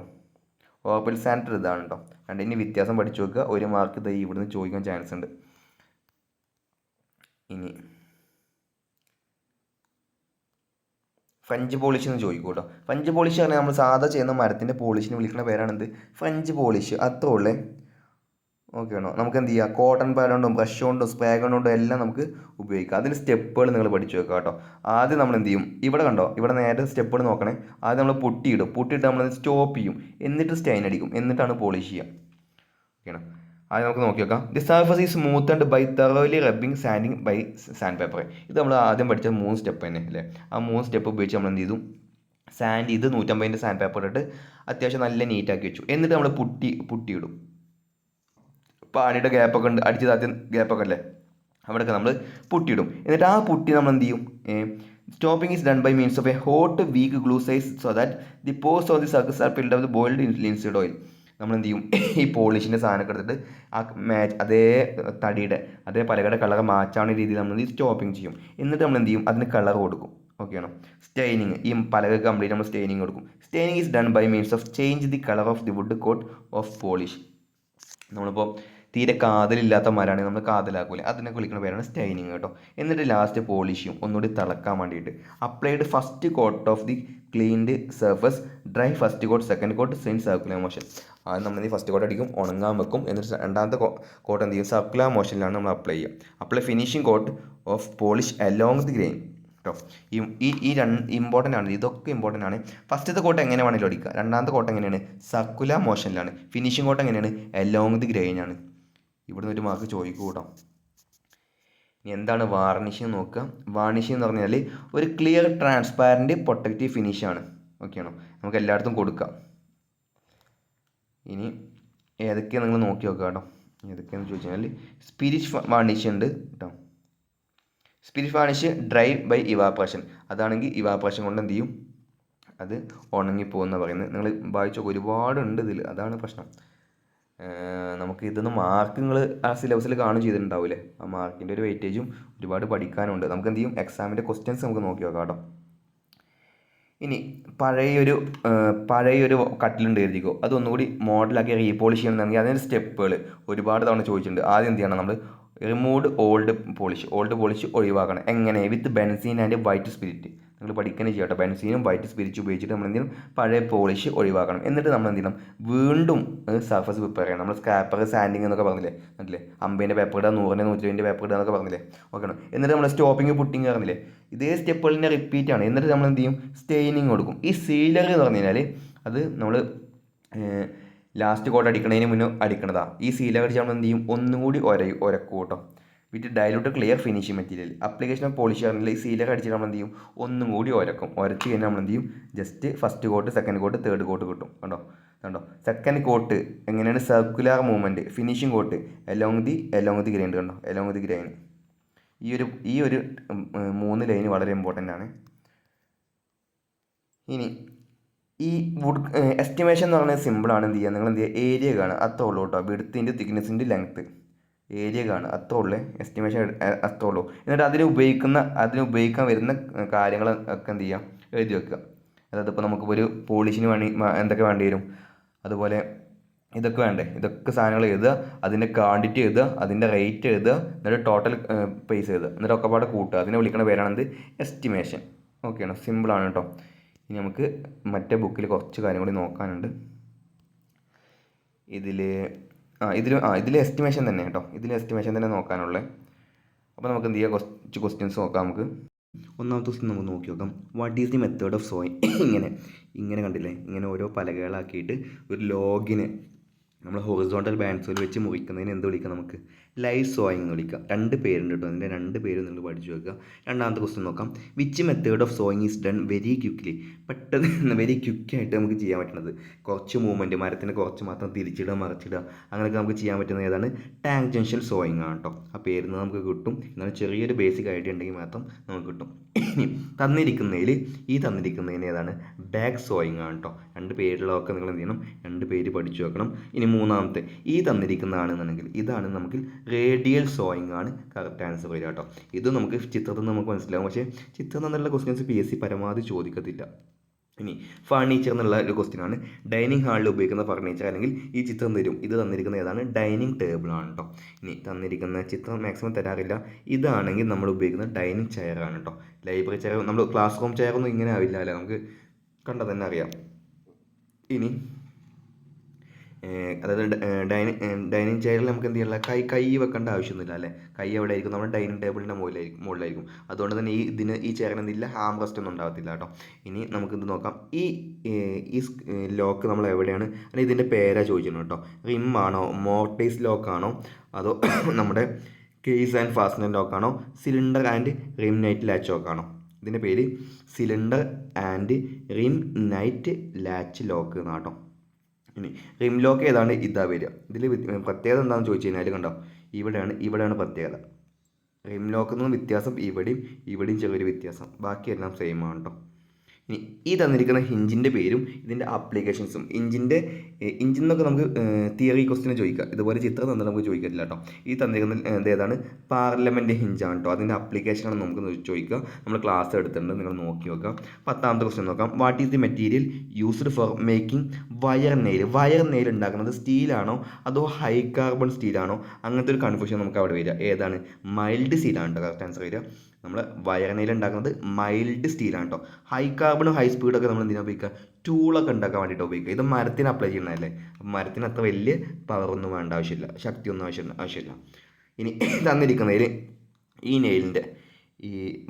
Speaker 1: ഓപ്പൽ സാൻഡർ ഇതാണ് കേട്ടോ. രണ്ടിന് വ്യത്യാസം പഠിച്ചു വെക്കുക. ഒരു മാർക്ക് ഇത് ഇവിടുന്ന് ചോദിക്കാൻ ചാൻസ് ഉണ്ട്. ഇനി ഫ്രഞ്ച് പോളിഷ് എന്ന് ചോദിക്കും കേട്ടോ. ഫ്രഞ്ച് പോളിഷ് പറഞ്ഞാൽ നമ്മൾ സാധാ ചെയ്യുന്ന മരത്തിൻ്റെ പോളിഷിന് വിളിക്കുന്ന പേരാണെന്ത്? French polish. അത്രേ ഉള്ളേ. ഓക്കെ ആണോ? നമുക്ക് എന്ത് ചെയ്യാം? കോട്ടൺ പാഡ് കൊണ്ടും ബ്രഷ് കൊണ്ടും സ്പ്രേ കൊണ്ടും എല്ലാം നമുക്ക് ഉപയോഗിക്കാം. അതിന് സ്റ്റെപ്പുകൾ നിങ്ങൾ പഠിച്ചു വെക്കുക കേട്ടോ. ആദ്യം നമ്മൾ എന്ത് ചെയ്യും? ഇവിടെ കണ്ടോ, ഇവിടെ നേരെ സ്റ്റെപ്പുകൾ നോക്കണേ. ആദ്യം നമ്മൾ പുട്ടിയിട്ട് നമ്മൾ സ്റ്റോപ്പ് ചെയ്യും, എന്നിട്ട് സ്റ്റൈൻ അടിക്കും, എന്നിട്ടാണ് പോളിഷ് ചെയ്യുക. ഓക്കെയാണോ? ആദ്യം നമുക്ക് നോക്കി വെക്കാം. The surface is smooth and by thoroughly rubbing sanding by sandpaper. ഇത് നമ്മൾ ആദ്യം പഠിച്ച 3 സ്റ്റെപ്പ് തന്നെ അല്ലേ? ആ 3 സ്റ്റെപ്പ് ഉപയോഗിച്ച് നമ്മൾ എന്ത് ചെയ്തു? സാൻഡ് ചെയ്ത് 150 സാൻഡ് പേപ്പർ ഇട്ടിട്ട് അത്യാവശ്യം നല്ല നീറ്റാക്കി വെച്ചു. എന്നിട്ട് നമ്മൾ പുട്ടിയിടും. പാനിയുടെ ഗ്യാപ്പൊക്കെ ഉണ്ട്, അടിച്ച് താത്തി ഗ്യാപ്പൊക്കെ അല്ലേ, അവിടെയൊക്കെ നമ്മൾ പുട്ടിയിടും. എന്നിട്ട് ആ പുട്ടി നമ്മൾ എന്ത് ചെയ്യും? Stopping is done by means of a hot weak glue size so that the pores of the circles are filled with boiled linseed oil. നമ്മൾ എന്ത് ചെയ്യും? ഈ പോളിഷിൻ്റെ സാധനമൊക്കെ എടുത്തിട്ട് ആ അതേ തടിയുടെ അതേ പലകയുടെ കളർ മാച്ചാവുന്ന രീതിയിൽ നമ്മൾ സ്റ്റോപ്പിംഗ് ചെയ്യും. എന്നിട്ട് നമ്മൾ എന്ത് ചെയ്യും? അതിന് കളർ കൊടുക്കും. ഓക്കെയാണോ? സ്റ്റെയിനിങ്, ഈ പലക കംപ്ലീറ്റ് നമ്മൾ സ്റ്റെയിനിങ് കൊടുക്കും. Staining is done by means of change the colour of the wood coat of polish. നമ്മളിപ്പോൾ തീരെ കാതലില്ലാത്ത മരമാണ് നമ്മൾ കാതലാക്കൂല, അതിനൊക്കെ വിളിക്കുന്ന പേരാണ് സ്റ്റൈനിങ് കേട്ടോ. എന്നിട്ട് ലാസ്റ്റ് പോളിഷും ഒന്നുകൂടി തിളക്കാൻ വേണ്ടിയിട്ട് applied first coat of the cleaned surface, dry first coat, second coat, same circular motion. ആദ്യം നമ്മൾ ഈ ഫസ്റ്റ് കോട്ട് അടിക്കും, ഉണങ്ങാൻ വെക്കും. എന്നിട്ട് രണ്ടാമത്തെ കോട്ട് എന്ത് ചെയ്യും? സർക്കുലർ മോഷനിലാണ് നമ്മൾ അപ്ലൈ ചെയ്യുക. Apply finishing coat of polish along the grain കേട്ടോ. ഈ രണ്ട് ഇമ്പോർട്ടൻ്റ് ആണ്, ഇതൊക്കെ ഇമ്പോർട്ടൻ്റ് ആണ്. ഫസ്റ്റത്തെ കോട്ട് എങ്ങനെ വേണമെങ്കിലും അടിക്കുക. രണ്ടാമത്തെ കോട്ട് എങ്ങനെയാണ്? സർക്കുലർ മോഷനിലാണ്. ഫിനിഷിംഗ് കോട്ട് എങ്ങനെയാണ്? അലോങ് ദി ഗ്രെയിൻ ആണ്. ഇവിടുന്ന് ഒരു മാർക്ക് ചോദിക്കും കൂട്ടാം. ഇനി എന്താണ് വാർണിഷിങ് നോക്കുക. വാർണിഷിങ് എന്ന് പറഞ്ഞാൽ ഒരു ക്ലിയർ ട്രാൻസ്പാരൻറ്റ് പ്രൊട്ടക്റ്റീവ് ഫിനിഷാണ്. ഓക്കെയാണോ? നമുക്ക് എല്ലായിടത്തും കൊടുക്കാം. ഇനി ഏതൊക്കെയാണ് നിങ്ങൾ നോക്കി നോക്കുക കേട്ടോ. ഏതൊക്കെയാണെന്ന് ചോദിച്ചു കഴിഞ്ഞാൽ സ്പിരിറ്റ് വാർണിഷ് ഉണ്ട് കേട്ടോ. Spirit varnish dry by evaporation. അതാണെങ്കിൽ ഇവാപ്രേഷൻ കൊണ്ട് എന്ത് ചെയ്യും? അത് ഉണങ്ങിപ്പോകുന്ന പറയുന്നത്. നിങ്ങൾ വായിച്ചോ, ഒരുപാടുണ്ട് ഇതിൽ, അതാണ് പ്രശ്നം. നമുക്ക് ഇതൊന്ന് മാർക്ക് നിങ്ങൾ ആ സിലബസിൽ കാണും ചെയ്തിട്ടുണ്ടാവില്ലേ? ആ മാർക്കിൻ്റെ ഒരു വെയിറ്റേജും ഒരുപാട് പഠിക്കാനുണ്ട്. നമുക്ക് എന്ത് ചെയ്യും? എക്സാമിൻ്റെ ക്വസ്റ്റ്യൻസ് നമുക്ക് നോക്കി നോക്കാം കേട്ടോ. ഇനി പഴയൊരു കട്ടിലുണ്ട് എഴുതിക്കോ, അതൊന്നുകൂടി മോഡലാക്കി റീപോളിഷ് ചെയ്യണമെന്നുണ്ടെങ്കിൽ അതിൻ്റെ സ്റ്റെപ്പുകൾ ഒരുപാട് തവണ ചോദിച്ചിട്ടുണ്ട്. ആദ്യം എന്ത് ചെയ്യണം? നമ്മൾ റിമൂവ് ഓൾഡ് പോളിഷ് ഒഴിവാക്കണം. എങ്ങനെ? വിത്ത് ബെൻസീൻ ആൻഡ് വൈറ്റ് സ്പിരിറ്റ്. നിങ്ങൾ പഠിക്കുന്നത് ചെയ്യട്ടോ. ബെൻസീനും വൈറ്റ് സ്പിരിറ്റ് ഉപയോഗിച്ചിട്ട് നമ്മൾ എന്ത് ചെയ്യണം? പഴയ പോളിഷ് ഒഴിവാക്കണം. എന്നിട്ട് നമ്മൾ എന്ത് ചെയ്യണം? വീണ്ടും സർഫസ് പ്രിപ്പയർ ചെയ്യണം. നമ്മൾ സ്ക്രാപ്പർ സാൻഡിങ് എന്നൊക്കെ പറഞ്ഞില്ലേ? 50ൻ്റെ പേപ്പർ ഇടുക, 100ൻ്റെ 120ൻ്റെ പേപ്പർ ഇടുക എന്നൊക്കെ പറഞ്ഞില്ലേ? ഓക്കെ. എന്നിട്ട് നമ്മൾ സ്റ്റോപ്പിങ് പുട്ടിങ് പറഞ്ഞില്ലേ? ഇതേ സ്റ്റെപ്പുകളിനെ റിപ്പീറ്റ് ആണ്. എന്നിട്ട് നമ്മൾ എന്ത് ചെയ്യും? സ്റ്റെയിനിങ് കൊടുക്കും. ഈ സീലർ എന്ന് പറഞ്ഞു കഴിഞ്ഞാൽ അത് നമ്മൾ ലാസ്റ്റ് കോട്ട് അടിക്കണതിന് മുന്നേ അടിക്കണതാണ്. ഈ സീലർ അടിച്ച് നമ്മൾ എന്ത് ചെയ്യും? ഒന്നും കൂടി ഉരക്കും കേട്ടോ. വിത്ത് dilute clear finishing material. Application of polish ആണെങ്കിൽ ഈ സീലർ അടിച്ചിട്ട് നമ്മൾ എന്ത് ചെയ്യും? ഒന്നും കൂടി ഉരച്ച് കഴിഞ്ഞാൽ നമ്മൾ എന്ത് ചെയ്യും? Just first coat, second coat, third coat കിട്ടും. കണ്ടോ? സെക്കൻഡ് കോട്ട് എങ്ങനെയാണ്? Circular movement. Finishing coat along the grain. കണ്ടോ? Along the grain. ഈ ഒരു 3 ലൈന് വളരെ ഇമ്പോർട്ടൻ്റ് ആണ്. ഇനി ഈ വുഡ് എസ്റ്റിമേഷൻ എന്ന് പറയുന്നത് സിമ്പിളാണ്. എന്ത് ചെയ്യുക? നിങ്ങൾ എന്ത് ചെയ്യുക? ഏരിയ കാണുക, അത്രേ ഉള്ളൂ കേട്ടോ. വിഡ്ത്തിൻ്റെ തിക്നെസ്സിൻ്റെ ലെങ്ത്ത് ഏരിയ കാണുക, അത്രേ ഉള്ളൂ. എസ്റ്റിമേഷൻ അത്രേ ഉള്ളൂ. എന്നിട്ട് അതിന് ഉപയോഗിക്കാൻ വരുന്ന കാര്യങ്ങൾ ഒക്കെ എന്ത് ചെയ്യുക? എഴുതി വെക്കുക. അതായത് ഇപ്പോൾ നമുക്കിപ്പോൾ ഒരു പോളിഷിന് എന്തൊക്കെ വേണ്ടി വരും, അതുപോലെ ഇതൊക്കെ വേണ്ടേ, ഇതൊക്കെ സാധനങ്ങൾ എഴുതുക, അതിൻ്റെ ക്വാണ്ടിറ്റി എഴുതുക, അതിൻ്റെ റേറ്റ് എഴുതുക, എന്നിട്ട് ടോട്ടൽ പൈസ എഴുതുക, എന്നിട്ട് ഒക്കെ പാടെ കൂട്ടുക. അതിനെ വിളിക്കുന്ന പേരാണെന്ത്? എസ്റ്റിമേഷൻ. ഓക്കെയാണ്, സിമ്പിളാണ് കേട്ടോ. ഇനി നമുക്ക് മറ്റേ ബുക്കിൽ കുറച്ച് കാര്യം കൂടി നോക്കാനുണ്ട്. ഇതിൽ എസ്റ്റിമേഷൻ തന്നെ കേട്ടോ, ഇതിൽ എസ്റ്റിമേഷൻ തന്നെ നോക്കാനുള്ളത്. അപ്പോൾ നമുക്ക് എന്ത് ചെയ്യാം, കുറച്ച് ക്വസ്റ്റ്യൻസ് നോക്കാം നമുക്ക്. ഒന്നാമത്തെ ക്വസ്റ്റ്യൻ നമുക്ക് നോക്കി നോക്കാം. What is the method of sowing? ഇങ്ങനെ കണ്ടില്ലേ, ഇങ്ങനെ ഓരോ പലകകളാക്കിയിട്ട് ഒരു ലോഗിനെ നമ്മൾ ഹൊറിസോണ്ടൽ ബാൻഡ്സിൽ വെച്ച് മുറിക്കുന്നതിന് എന്ത് വിളിക്കാം? നമുക്ക് ലൈവ് സോയിങ് എന്ന് വിളിക്കാം. 2 പേരുണ്ട് കേട്ടോ, അതിൻ്റെ 2 പേര് നിങ്ങൾ പഠിച്ചു വെക്കുക. രണ്ടാമത്തെ ക്വസ്റ്റ്യൻ നോക്കാം. Which method of sowing is done very quickly? പെട്ടെന്ന് വെരി ക്വിക്കായിട്ട് നമുക്ക് ചെയ്യാൻ പറ്റുന്നത്, കുറച്ച് മൂവ്മെൻറ്റ്, മരത്തിന് കുറച്ച് മാത്രം തിരിച്ചിടുക മറിച്ചിടുക, അങ്ങനെയൊക്കെ നമുക്ക് ചെയ്യാൻ പറ്റുന്നത് ഏതാണ്? ടാൻജൻഷ്യൽ സോയിങ് ആണ് കേട്ടോ. ആ പേരിൽ നിന്ന് നമുക്ക് കിട്ടും. എന്നാൽ ചെറിയൊരു ബേസിക് ഐഡിയ ഉണ്ടെങ്കിൽ മാത്രം നമുക്ക് കിട്ടും. ഇനി തന്നിരിക്കുന്നതിന് ഏതാണ്? ബാക്ക് സോയിങ് ആണ് കേട്ടോ. 2 പേരുള്ളതൊക്കെ നിങ്ങൾ എന്ത് ചെയ്യണം? 2 പേര് പഠിച്ചു വെക്കണം. ഇനി മൂന്നാമത്തെ തന്നിരിക്കുന്നതാണെന്നുണ്ടെങ്കിൽ ഇതാണ് നമുക്ക് റേഡിയൽ സോയിങ് ആണ് കറക്റ്റ് ആൻസർ വരിക കേട്ടോ. ഇത് നമുക്ക് ചിത്രത്തിൽ നിന്ന് നമുക്ക് മനസ്സിലാവും, പക്ഷേ ചിത്രം എന്നുള്ള ക്വസ്റ്റ്യൻസ് PSC പരമാവധി ചോദിക്കത്തില്ല. ഇനി ഫർണിച്ചർ എന്നുള്ള ഒരു ക്വസ്റ്റ്യൻ ആണ്. ഡൈനിങ് ഹാളിൽ ഉപയോഗിക്കുന്ന ഫർണിച്ചർ അല്ലെങ്കിൽ ഈ ചിത്രം തരും. ഇത് തന്നിരിക്കുന്ന ഏതാണ്? ഡൈനിങ് ടേബിൾ ആണ് കേട്ടോ. ഇനി തന്നിരിക്കുന്ന ചിത്രം മാക്സിമം തരാറില്ല. ഇതാണെങ്കിൽ നമ്മൾ ഉപയോഗിക്കുന്ന ഡൈനിങ് ചെയർ ആണ് കേട്ടോ. ലൈബ്രറി ചെയർ, നമ്മൾ ക്ലാസ് റൂം ചെയറൊന്നും ഇങ്ങനെ ആവില്ല അല്ലേ, നമുക്ക് കണ്ടാൽ തന്നെ അറിയാം. ഇനി അതായത് ഡൈനിങ് ചെയറിൽ നമുക്ക് എന്ത് ചെയ്യില്ല, കൈ വെക്കേണ്ട ആവശ്യമൊന്നുമില്ല അല്ലേ. കൈ എവിടെ ആയിരിക്കും? നമ്മുടെ ഡൈനിങ് ടേബിളിൻ്റെ മുകളിലായിരിക്കും. അതുകൊണ്ട് തന്നെ ഈ ചെയറിന് എന്തില്ല, ഹാം റെസ്റ്റ് ഒന്നും ഉണ്ടാകത്തില്ല കേട്ടോ. ഇനി നമുക്കിത് നോക്കാം. ഈ ലോക്ക് നമ്മൾ എവിടെയാണ്, അല്ലെങ്കിൽ ഇതിൻ്റെ പേരാ ചോദിച്ചിരുന്നു കേട്ടോ. റിം ആണോ, മോർട്ടൈസ് ലോക്കാണോ, അതോ നമ്മുടെ കേസ് ആൻഡ് ഫാസ്റ്റനർ ലോക്കാണോ, cylinder and rim night latch ലോക്കാണോ? ഇതിൻ്റെ പേര് cylinder and rim night latch lock എന്നാട്ടോ. ഇനി റിം ലോക്ക് ഏതാണ്? ഇതാ വരിക. ഇതിൽ പ്രത്യേകത എന്താണെന്ന് ചോദിച്ചു കഴിഞ്ഞാൽ കണ്ടോ, ഇവിടെയാണ് പ്രത്യേകത. റിം ലോക്കിൽ നിന്ന് വ്യത്യാസം ഇവിടെയും ചെറിയൊരു വ്യത്യാസം, ബാക്കിയെല്ലാം സെയിം ആണ് കേട്ടോ. ഇനി ഈ തന്നിരിക്കുന്ന ഹിഞ്ചിൻ്റെ പേരും ഇതിൻ്റെ ആപ്ലിക്കേഷൻസും. ഇഞ്ചിൻ എന്നൊക്കെ നമുക്ക് തിയറി ക്വസ്റ്റിന് ചോദിക്കാം. ഇതുപോലെ ചിത്രം തന്നാൽ നമുക്ക് ചോദിക്കത്തില്ല കേട്ടോ. ഈ തന്നിരിക്കുന്ന ഏതാണ്? പാർലമെൻറ്റ് ഹിഞ്ചാണ് കേട്ടോ. അതിൻ്റെ ആപ്ലിക്കേഷനാണ് നമുക്ക് ചോദിക്കുക. നമ്മൾ ക്ലാസ് എടുത്തിട്ടുണ്ട്, നിങ്ങൾ നോക്കി നോക്കാം. 10ാമത്തെ ക്വസ്റ്റ്യൻ നോക്കാം. What is the material used for making wire nail ഉണ്ടാക്കുന്നത് സ്റ്റീലാണോ അതോ ഹൈ കാർബൺ സ്റ്റീലാണോ? അങ്ങനത്തെ ഒരു കൺഫ്യൂഷൻ നമുക്ക് അവിടെ വരിക. ഏതാണ്? മൈൽഡ് സ്റ്റീലാണ് കേട്ടോ കറക്റ്റ് ആൻസർ വരിക. നമ്മൾ വയർ നെയിൽ ഉണ്ടാക്കുന്നത് മൈൽഡ് സ്റ്റീലാണ് കേട്ടോ. ഹൈ കാർബണും ഹൈ സ്പീഡൊക്കെ നമ്മൾ എന്തിനാണ് ഉപയോഗിക്കുക? ടൂളൊക്കെ ഉണ്ടാക്കാൻ വേണ്ടിയിട്ട് ഉപയോഗിക്കുക. ഇത് മരത്തിന് അപ്ലൈ ചെയ്യുന്നതല്ലേ, മരത്തിന് അത്ര വലിയ പവറൊന്നും വേണ്ട ആവശ്യമില്ല, ശക്തിയൊന്നും ആവശ്യമില്ല. ഇനി തന്നിരിക്കുന്നതിൽ ഈ നെയിലിൻ്റെ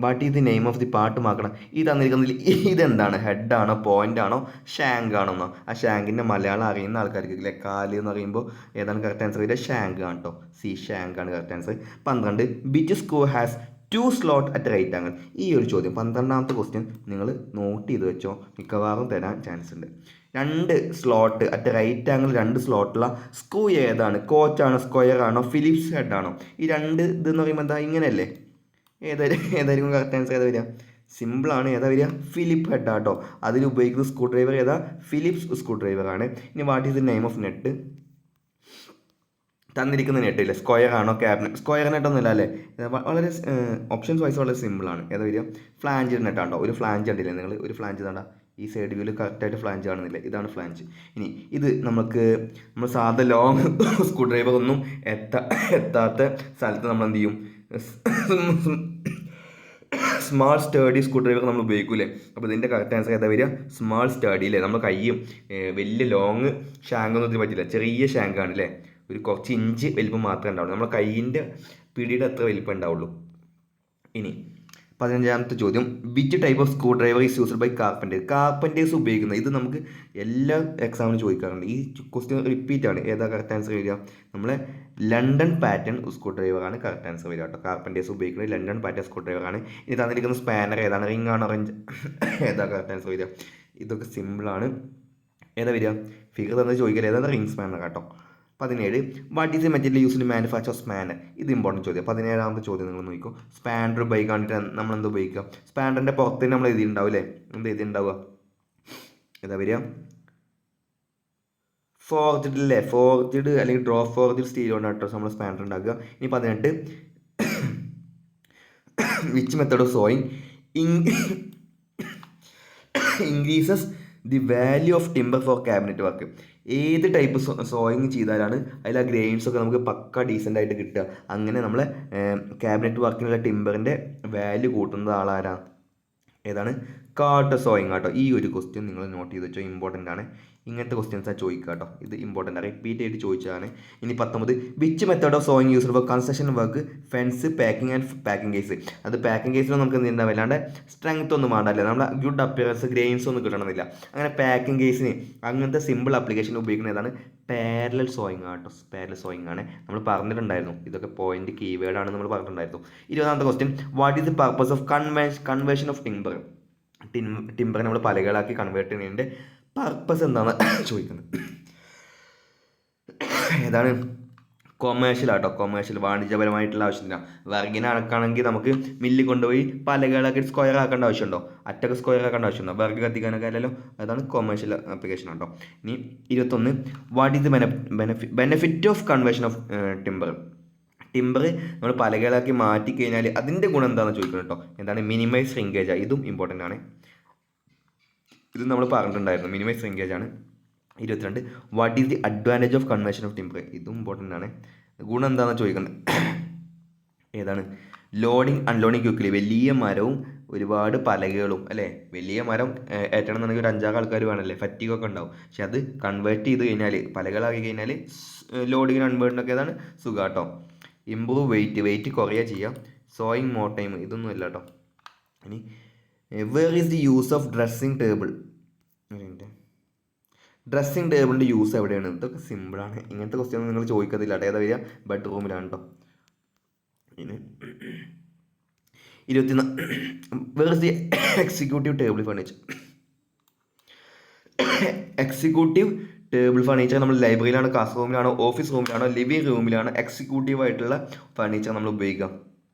Speaker 1: what is the name of the part മാക്കണം. ഈ തന്നിരിക്കുന്നതിൽ ഇതെന്താണ്? ഹെഡാണോ, പോയിൻ്റ് ആണോ, ഷാങ്ക് ആണോ? ആ ഷാങ്കിൻ്റെ മലയാളം അറിയുന്ന ആൾക്കാർക്ക് ഇല്ലേ, കാല് എന്ന് പറയുമ്പോൾ ഏതാണ് കറക്റ്റ് ആൻസർ വരിക? ഷാങ്ക് ആണ് കേട്ടോ. ഷാങ്ക് ആണ് correct answer. 12 which screw has 2 slot at right angle? ഈ ഒരു ചോദ്യം 12ാമത്തെ ക്വസ്റ്റ്യൻ നിങ്ങൾ നോട്ട് ചെയ്ത് വെച്ചോ, മിക്കവാറും തരാൻ ചാൻസ് ഉണ്ട്. 2 സ്ലോട്ട് അറ്റ് റൈറ്റ് ആംഗിൾ, 2 സ്ലോട്ടുള്ള സ്ക്രൂ ഏതാണ്? കോച്ചാണോ, സ്ക്വയർ ആണോ, ഫിലിപ്സ് ഹെഡ് ആണോ? ഈ 2 ഇതെന്ന് പറയുമ്പോൾ എന്താ ഇങ്ങനെയല്ലേ? ഏതായിരിക്കും കറക്റ്റ് ആൻസർ? ഏതാ വരിക? സിമ്പിളാണ്. ഏതാ വരിക? ഫിലിപ്പ് ഹെഡ് ആട്ടോ. അതിൽ ഉപയോഗിക്കുന്ന സ്ക്രൂ ഡ്രൈവർ ഏതാ? ഫിലിപ്സ് സ്ക്രൂ ഡ്രൈവർ ആണ്. ഇനി what is the name of net? തന്നിരിക്കുന്ന നെറ്റ് ഇല്ലേ, സ്ക്വയർ ആണോ, ക്യാബിനറ്റ്? സ്ക്വയർ നെറ്റൊന്നുമില്ല അല്ലേ. വളരെ ഓപ്ഷൻസ് വൈസ് വളരെ സിമ്പിളാണ്. ഏതാ വരിക? ഫ്ലാഞ്ച് നെറ്റാണ്ടോ. ഒരു ഫ്ലാഞ്ച് ഉണ്ടല്ലേ നിങ്ങൾ, ഒരു ഫ്ലാഞ്ച് താണ്ട ഈ സൈഡ് വ്യൂവിൽ കറക്റ്റായിട്ട് ഫ്ലാഞ്ച് കാണുന്നില്ല, ഇതാണ് ഫ്ലാഞ്ച്. ഇനി ഇത് നമ്മൾ സാധാ ലോങ് സ്ക്രൂ ഡ്രൈവർ ഒന്നും എത്താത്ത സ്ഥലത്ത് നമ്മൾ എന്ത് ചെയ്യും? സ്മാൾ സ്റ്റഡി സ്ക്രൂ ഡ്രൈവർ നമ്മൾ ഉപയോഗിക്കൂലേ. അപ്പോൾ ഇതിൻ്റെ കറക്റ്റ് ആൻസർ ഏതാ വരിക? സ്മാൾ സ്റ്റഡി അല്ലേ. നമ്മൾ കയ്യും വലിയ ലോങ് ഷാങ്കൊന്നും ഇതിന് പറ്റില്ല, ചെറിയ ഷാങ്കാണ് അല്ലേ. ഒരു കുറച്ച് ഇഞ്ച് വലിപ്പം മാത്രമേ ഉണ്ടാവുള്ളൂ, നമ്മുടെ കയ്യിൻ്റെ പിടിയുടെ അത്ര വലിപ്പം ഉണ്ടാവുള്ളൂ. ഇനി 15ാമത്തെ ചോദ്യം. Which type of screwdriver is used by carpenters ഉപയോഗിക്കുന്നത്? ഇത് നമുക്ക് എല്ലാ എക്സാമിനും ചോദിക്കാറുണ്ട്. ഈ ക്വസ്റ്റ്യൻ റിപ്പീറ്റ് ആണ്. ഏതാ കറക്റ്റ് ആൻസർ വരിക? നമ്മളെ ലണ്ടൻ പാറ്റേൺ സ്ക്രൂ ഡ്രൈവറാണ് കറക്റ്റ് ആൻസർ വരിക കേട്ടോ. കാർപ്പൻറ്റേഴ്സ് ഉപയോഗിക്കുന്നത് ലണ്ടൻ പാറ്റേൺ സ്ക്രൂ ഡ്രൈവറാണ്. ഇനി തന്നിരിക്കുന്ന സ്പാനർ ഏതാണ്? റിംഗ് ആണോ, റെഞ്ച്? ഏതാ കറക്റ്റ് ആൻസർ വരിക? ഇതൊക്കെ സിമ്പിളാണ്. ഏതാ വരിക? ഫിഗർ തന്നെ ചോദിക്കരുത്, ഏതാണ്? റിംഗ് സ്പാനർ കേട്ടോ. 17 what is A material used manufacture spanner? ഇത് ഇമ്പോർട്ടൻറ്റ് ചോദ്യം. 17ാമത്തെ ചോദ്യം നിങ്ങൾ നോക്കിക്കോ. സ്പാൻഡർ ഉപയോഗിക്കാൻ വേണ്ടിയിട്ട് നമ്മൾ എന്താ ഉപയോഗിക്കുക? സ്പാൻഡറിൻ്റെ പുറത്ത് നമ്മൾ എഴുതിയിട്ടുണ്ടാവും അല്ലേ, എന്താ എഴുതിയിട്ടുണ്ടാവുക? ഏതാ വരിക? ഫോർജ്ഡ് അല്ലേ, ഫോർജ്ഡ് അല്ലെങ്കിൽ ഡ്രോ ഫോർജ്ഡ് സ്റ്റീൽ കൊണ്ടാണ് കേട്ടോ നമ്മൾ സ്പാൻഡർ ഉണ്ടാക്കുക. ഇനി 18 which method of sawing increases the value of timber for cabinet work. ഏത് ടൈപ്പ് സോയിങ് ചെയ്താലാണ് അതിൽ ആ ഗ്രെയിൻസൊക്കെ നമുക്ക് പക്ക ഡീസൻ്റ് ആയിട്ട് കിട്ടുക. അങ്ങനെ നമ്മളെ ക്യാബിനറ്റ് വർക്കിനുള്ള ടിമ്പറിൻ്റെ വാല്യൂ കൂട്ടുന്നത് ആളാരാ? ഏതാണ്? കാർട്ടർ സോയിങ് കേട്ടോ. ഈ ഒരു ക്വസ്റ്റ്യൻ നിങ്ങൾ നോട്ട് ചെയ്ത് വെച്ചോ, ഇമ്പോർട്ടൻ്റ് ആണ്. ഇങ്ങനത്തെ ക്വസ്റ്റ്യൻസാണ് ചോദിക്കുക കേട്ടോ. ഇത് ഇമ്പോർട്ടൻ്റ് ആണ്, റിപ്പീറ്റ് ചെയ്ത് ചോദിച്ചതാണ്. ഇനി 19, which method of sowing used for construction work, fence, packing and packing case. അത് പാക്കിംഗ് കേസിൽ നമുക്ക് എന്ത് ഉണ്ടാവില്ല, അല്ലാണ്ട് സ്ട്രെങ്ത് ഒന്നും വേണ്ടല്ലേ, നമ്മളെ ഗുഡ് അപ്പിയറൻസ് ഗ്രെയിൻസ് ഒന്നും കിട്ടണമെന്നില്ല. അങ്ങനെ പാക്കിംഗ് കേസിന് അങ്ങനത്തെ സിമ്പിൾ ആപ്ലിക്കേഷൻ ഉപയോഗിക്കുന്ന ഏതാണ്? പാരലൽ സോയിങ് ആട്ടോ. പാരലൽ സോയിങ് ആണ് നമ്മൾ പറഞ്ഞിട്ടുണ്ടായിരുന്നു. ഇതൊക്കെ പോയിന്റ് കീവേഡാണ് നമ്മൾ പറഞ്ഞിട്ടുണ്ടായിരുന്നു. 20ാമത്തെ question, what is the purpose of conversion of timber. Timber നമ്മൾ പലകളാക്കി കൺവേർട്ട് ചെയ്യുന്നതിൻ്റെ പർപ്പസ് എന്താണ് ചോദിക്കുന്നത്. ഏതാണ്? കൊമേഴ്ഷ്യൽ ആട്ടോ. കൊമേഴ്ഷ്യൽ, വാണിജ്യപരമായിട്ടുള്ള ആവശ്യത്തിനാണ്. വർഗിനെ അളക്കാണെങ്കിൽ നമുക്ക് മില്ലിൽ കൊണ്ടുപോയി പലകളാക്കി സ്ക്വയർ ആക്കേണ്ട ആവശ്യമുണ്ടോ? അറ്റൊക്കെ സ്ക്വയർ ആക്കേണ്ട ആവശ്യമുണ്ടോ? വർഗ് കത്തിക്കാനൊക്കെ അല്ലല്ലോ. അതാണ് കൊമേഴ്ഷ്യൽ ആപ്ലിക്കേഷൻ ആട്ടോ. ഇനി 21, what is the benefit of conversion of timber. Timber നമ്മൾ പലകളാക്കി മാറ്റി കഴിഞ്ഞാൽ അതിൻ്റെ ഗുണം എന്താണെന്ന് ചോദിക്കണം കേട്ടോ. എന്താണ്? Minimise shrinkage. ഇതും ഇമ്പോർട്ടൻ്റ് ആണ്. ഇത് നമ്മൾ പറഞ്ഞിട്ടുണ്ടായിരുന്നു, മിനിമൈസ് ശ്രിങ്കേജ് ആണ്. 22, what is the advantage of conversion of timber. ഇതും ഇമ്പോർട്ടൻ്റ് ആണ്. ഗുണം എന്താണെന്ന് ചോദിക്കുന്നത്. ഏതാണ്? Loading unloading quickly. വലിയ മരവും ഒരുപാട് പലകകളും അല്ലേ. വലിയ മരം ഏറ്റണം എന്നുണ്ടെങ്കിൽ ഒരു 5-6 ആൾക്കാർ വേണമല്ലേ, ഫറ്റിഗൊക്കെ ഉണ്ടാവും. പക്ഷെ അത് കൺവേർട്ട് ചെയ്ത് കഴിഞ്ഞാൽ, പലകളാക്കി കഴിഞ്ഞാൽ ലോഡിങ്ങിന് അൺവേർഡിനൊക്കെ ഏതാണ്? സുഖാട്ടോ. ഇമ്പ്രൂവ് വെയിറ്റ് കുറയുക ചെയ്യുക. Sawing more time. ഇതൊന്നും ഇല്ല കേട്ടോ. ഇനി where is the use of dressing table. Dressing ടേബിളിൻ്റെ യൂസ് എവിടെയാണ്? ഇതൊക്കെ സിമ്പിളാണ്. ഇങ്ങനത്തെ ക്വസ്റ്റ്യൻ നിങ്ങൾ ചോദിക്കത്തില്ല കേട്ടോ. ഏതാ വരിക? ബെഡ്റൂമിലാണ് കേട്ടോ. ഇനി 24, where is the executive table furniture. Executive table furniture നമ്മൾ ലൈബ്രറിയിലാണോ, ക്ലാസ് റൂമിലാണോ, ഓഫീസ് റൂമിലാണോ, ലിവിങ് റൂമിലാണോ എക്സിക്യൂട്ടീവ് ആയിട്ടുള്ള ഫർണിച്ചർ നമ്മൾ ഉപയോഗിക്കാം?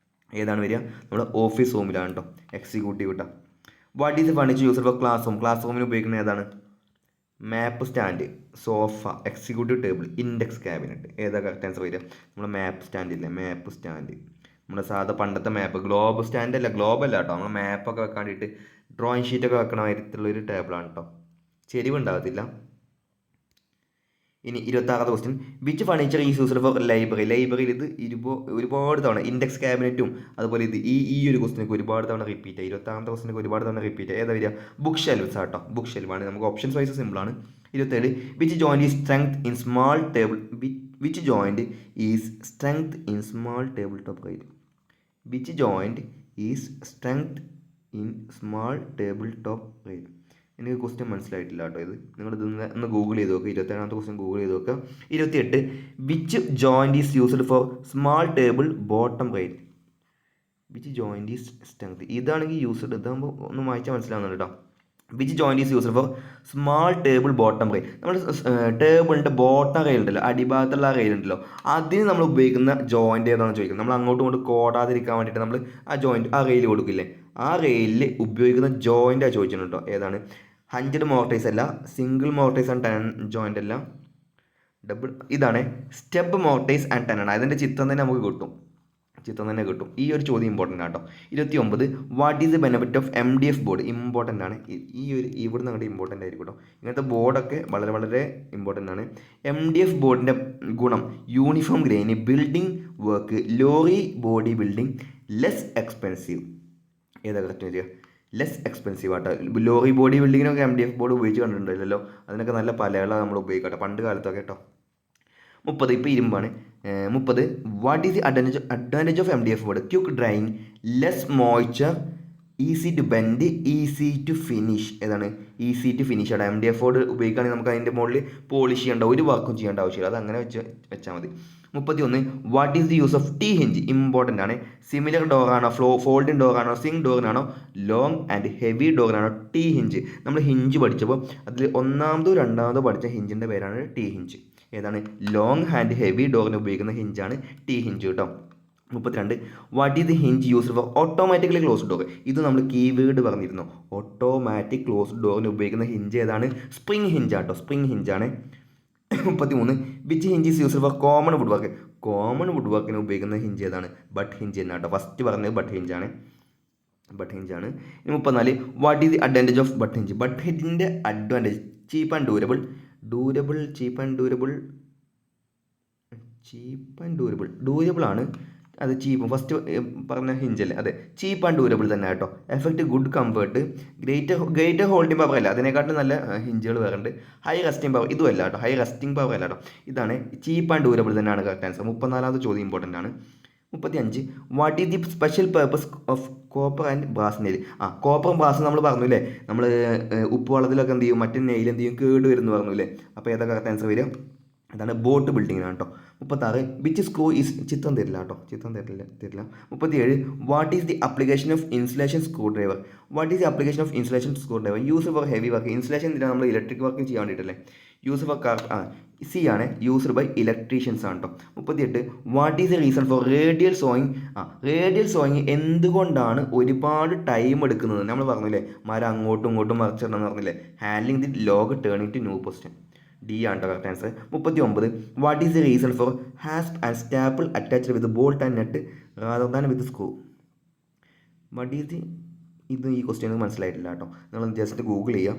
Speaker 1: ഏതാണ് വരിക? നമ്മൾ ഓഫീസ് റൂമിലാണ് കേട്ടോ എക്സിക്യൂട്ടീവ് കേട്ടോ. What is furniture used for class room. Class റൂമിൽ ഉപയോഗിക്കുന്നത് ഏതാണ്? Map stand, sofa, executive table, index cabinet. ഏതാ കറക്റ്റ് ആൻസർ വരിക? നമ്മുടെ മാപ്പ് സ്റ്റാൻഡ് ഇല്ലേ, മാപ്പ് സ്റ്റാൻഡ്. നമ്മുടെ സാധാ പണ്ടത്തെ മാപ്പ്, ഗ്ലോബ് സ്റ്റാൻഡ് അല്ല, ഗ്ലോബ് അല്ല കേട്ടോ. നമ്മൾ മാപ്പൊക്കെ വെക്കാൻ വേണ്ടിയിട്ട് ഡ്രോയിങ് ഷീറ്റൊക്കെ വെക്കണ മാതിരത്തിലുള്ളൊരു ടേബിളാണ് കേട്ടോ. ചെരിവുണ്ടാകത്തില്ല. ഇനി 26ാമത്തെ question, which furniture is used for library. ലൈബ്രറിയിൽ ഇത് ഒരുപാട് തവണ, ഇൻഡെക്സ് ക്യാബിനറ്റും അതുപോലെ ഇത് ഈ ഒരു ക്വസ്റ്റിനൊക്കെ ഒരുപാട് തവണ റിപ്പീറ്റ് ആയി. 26ാമത്തെ ക്വസ്റ്റിനൊക്കെ ഒരുപാട് തവണ റിപ്പീറ്റ് ആയി. ഏതാ വരിക? ബുക്ക് ഷെൽവ്സ് ആട്ടോ. ബുക്ക് ഷെൽവാണ്. നമുക്ക് ഓപ്ഷൻസ് വൈസ് സിമ്പിളാണ്. 27, which joint is strength in small table. Which joint is strength in small table top right. Which joint is strength in small table top right. എനിക്ക് question മനസ്സിലായിട്ടില്ല കേട്ടോ. ഇത് നിങ്ങളിത് ഒന്ന് ഗൂഗിൾ ചെയ്ത് നോക്കുക. 27ാമത്തെ ക്വസ്റ്റ്യൻ ഗൂഗിൾ ചെയ്ത് നോക്കുക. 28, which joint is used for small table bottom right. Which joint is strength. ഇതാണെങ്കിൽ യൂസ്ഡ്, ഇതാകുമ്പോൾ ഒന്ന് വായിച്ചാൽ മനസ്സിലാവുന്നുണ്ട് കേട്ടോ. Which joint is used for small table bottom rail. നമ്മൾ ടേബിളിൻ്റെ ബോട്ടം റെയിൽ ഉണ്ടല്ലോ, അടിഭാഗത്തുള്ള റെയിൽ ഉണ്ടല്ലോ, അതിന് നമ്മൾ ഉപയോഗിക്കുന്ന ജോയിൻറ്റ് ഏതാണെന്ന് ചോദിക്കുന്നത്. നമ്മൾ അങ്ങോട്ടും ഇങ്ങോട്ടും കോടാതിരിക്കാൻ വേണ്ടിയിട്ട് നമ്മൾ ആ ജോയിൻറ്റ് ആ റെയിൽ കൊടുക്കില്ലേ, ആ റെയിലിൽ ഉപയോഗിക്കുന്ന ജോയിൻറ്റാണ് ചോദിച്ചിട്ടുണ്ട് കേട്ടോ. ഏതാണ്? 100 മോർട്ടൈസ് അല്ല, സിംഗിൾ മോർട്ടൈസ് ആൻഡ് 10 ജോയിൻ്റ് അല്ല, ഡബിൾ. ഇതാണ് സ്റ്റെപ്പ് മോർട്ടൈസ് ആൻഡ് 10 ആണ്. അതിൻ്റെ ചിത്രം തന്നെ നമുക്ക് കിട്ടും. ഈ ഒരു ചോദ്യം ഇമ്പോർട്ടൻ്റ് ആട്ടോ. 29, what is the benefit of MDF board. Important ആണ്. ഇവിടുന്ന് അങ്ങോട്ട് ഇമ്പോർട്ടൻ്റ് ആയിരിക്കും കേട്ടോ. ഇങ്ങനത്തെ ബോർഡൊക്കെ വളരെ വളരെ ഇമ്പോർട്ടൻ്റ് ആണ്. MDF ബോർഡിൻ്റെ ഗുണം: യൂണിഫോം ഗ്രെയിന്, building work, lorry body building, less expensive. ഏതാ കറക്റ്റ് വരിക? ലെസ് എക്സ്പെൻസീവ് ആട്ടോ. ലോറി ബോഡി ബിൽഡിങ്ങിനൊക്കെ MDF ബോർഡ് ഉപയോഗിച്ച് കണ്ടിട്ടുണ്ടല്ലോ. അതിനൊക്കെ നല്ല പലകളാണ് നമ്മൾ ഉപയോഗിക്കട്ടെ പണ്ട് കാലത്തൊക്കെ കേട്ടോ. 30, ഇപ്പോൾ ഇരുമ്പാണ്. 30, what is the advantage of MDF board. Quick drying, less moisture, easy to bend, easy to finish. ഏതാണ്? ഈസി ടു ഫിനിഷ് ആണ്. MDF ബോർഡ് ഉപയോഗിക്കുകയാണെങ്കിൽ നമുക്ക് അതിൻ്റെ മുകളിൽ പോളിഷ് ചെയ്യേണ്ട, ഒരു വർക്കും ചെയ്യേണ്ട ആവശ്യമില്ല. അത് അങ്ങനെ വെച്ചാൽ മതി. 31, what is the use of T hinge. Important ആണ്. സിമിലർ ഡോറാണോ, ഫോൾഡിംഗ് ഡോറാണോ, സിംഗ് ഡോറിനാണോ, ലോങ് ആൻഡ് ഹെവി ഡോറിനാണോ T ഹിഞ്ച്. നമ്മൾ ഹിഞ്ച് പഠിച്ചപ്പോൾ അതിൽ ഒന്നാമതോ രണ്ടാമതോ പഠിച്ച ഹിഞ്ചിൻ്റെ പേരാണ് T ഹിഞ്ച്. ഏതാണ്? ലോങ് ആൻഡ് ഹെവി ഡോറിന് ഉപയോഗിക്കുന്ന ഹിഞ്ചാണ് T ഹിഞ്ച് കേട്ടോ. 32, what is the hinge used for automatically closed door. ഇത് നമ്മൾ കീവേഡ് പറഞ്ഞിരുന്നു. ഓട്ടോമാറ്റിക് ക്ലോസ്ഡ് ഡോറിന് ഉപയോഗിക്കുന്ന ഹിഞ്ച് ഏതാണ്? സ്പ്രിംഗ് ഹിഞ്ചാട്ടോ. സ്പ്രിംഗ് ഹിഞ്ചാണ്. 33, which hinge is used for common wood work. Common wood വർക്കിന് ഉപയോഗിക്കുന്ന ഹിഞ്ച് ഏതാണ്? ബട്ട് ഹിഞ്ച് തന്നെ കേട്ടോ. ഫസ്റ്റ് പറഞ്ഞത് ബട്ട് ഹിഞ്ചാണ്. ബട്ട് ഹിഞ്ച് ആണ്. ഇനി 34 what is the advantage of butt hinge. Butt ഹിഞ്ചിൻ്റെ advantage cheap and durable durable ആണ്. അത് ചീപ്പ് ഫസ്റ്റ് പറഞ്ഞ ഹിഞ്ചല്ലേ, അതെ ചീപ്പ് ആൻഡ് ഡ്യൂറബിൾ തന്നെ കേട്ടോ. Effect good comfort, greater holding power അല്ല, അതിനെക്കാട്ടും നല്ല ഹിഞ്ചുകൾ വേറെ ഉണ്ട്. ഹൈ റെസ്റ്റിംഗ് പവർ ഇതും അല്ല കേട്ടോ, ഹൈ റെസ്റ്റിംഗ് പവർ അല്ല കേട്ടോ. ഇതാണ് ചീപ്പ് ആൻഡ് ഡ്യൂറബിൾ തന്നെയാണ് കറക്റ്റ് ആൻസർ. 34ാമത്തെ ചോദ്യം ഇമ്പോർട്ടൻ്റ് ആണ്. 35 what is the special purpose of copper and brass nail. കോപ്പറും ബ്രാസും നമ്മൾ പറഞ്ഞു അല്ലേ, നമ്മൾ ഉപ്പ് വെള്ളത്തിലൊക്കെ എന്ത് ചെയ്യും, മറ്റേ നെയിൽ എന്ത് ചെയ്യും, കേട് വരുന്നു പറഞ്ഞു അല്ലേ. അപ്പോൾ ഏതാ കറക്റ്റ് ആൻസർ വരിക, അതാണ് ബോട്ട് ബിൽഡിങ്ങിനാണ് കേട്ടോ. 36 വിച്ച് സ്ക്രൂ ഈസ്, ചിത്രം തരില്ല കേട്ടോ, ചിത്രം തരില്ല. 37 what is the application of insulation screw driver. What is the application of insulation screw driver. Use for heavy work. Insulation എന്തിനാണ്, നമ്മൾ ഇലക്ട്രിക് വർക്ക് ചെയ്യാൻ വേണ്ടിയിട്ടല്ലേ. യൂസ് ഫോർ കാർ സി ആണ്, യൂസ്ഡ് ബൈ ഇലക്ട്രീഷ്യൻസ് ആണ് കേട്ടോ. 38 what is the reason four radial sowing. Radial sowing എന്തുകൊണ്ടാണ് ഒരുപാട് time എടുക്കുന്നത്. നമ്മൾ പറഞ്ഞില്ലേ മരം അങ്ങോട്ടും ഇങ്ങോട്ടും മറിച്ചിടണം എന്ന് പറഞ്ഞില്ലേ. Handling the log turning to new position. D ആണ് correct answer. 39 what is the reason for hasp and staple attached with bolt and nut rather than with screw. What is the, ഇത് ഈ ക്വസ്റ്റ്യൻ മനസ്സിലായിട്ടില്ല കേട്ടോ, നിങ്ങൾ just Google ചെയ്യുക.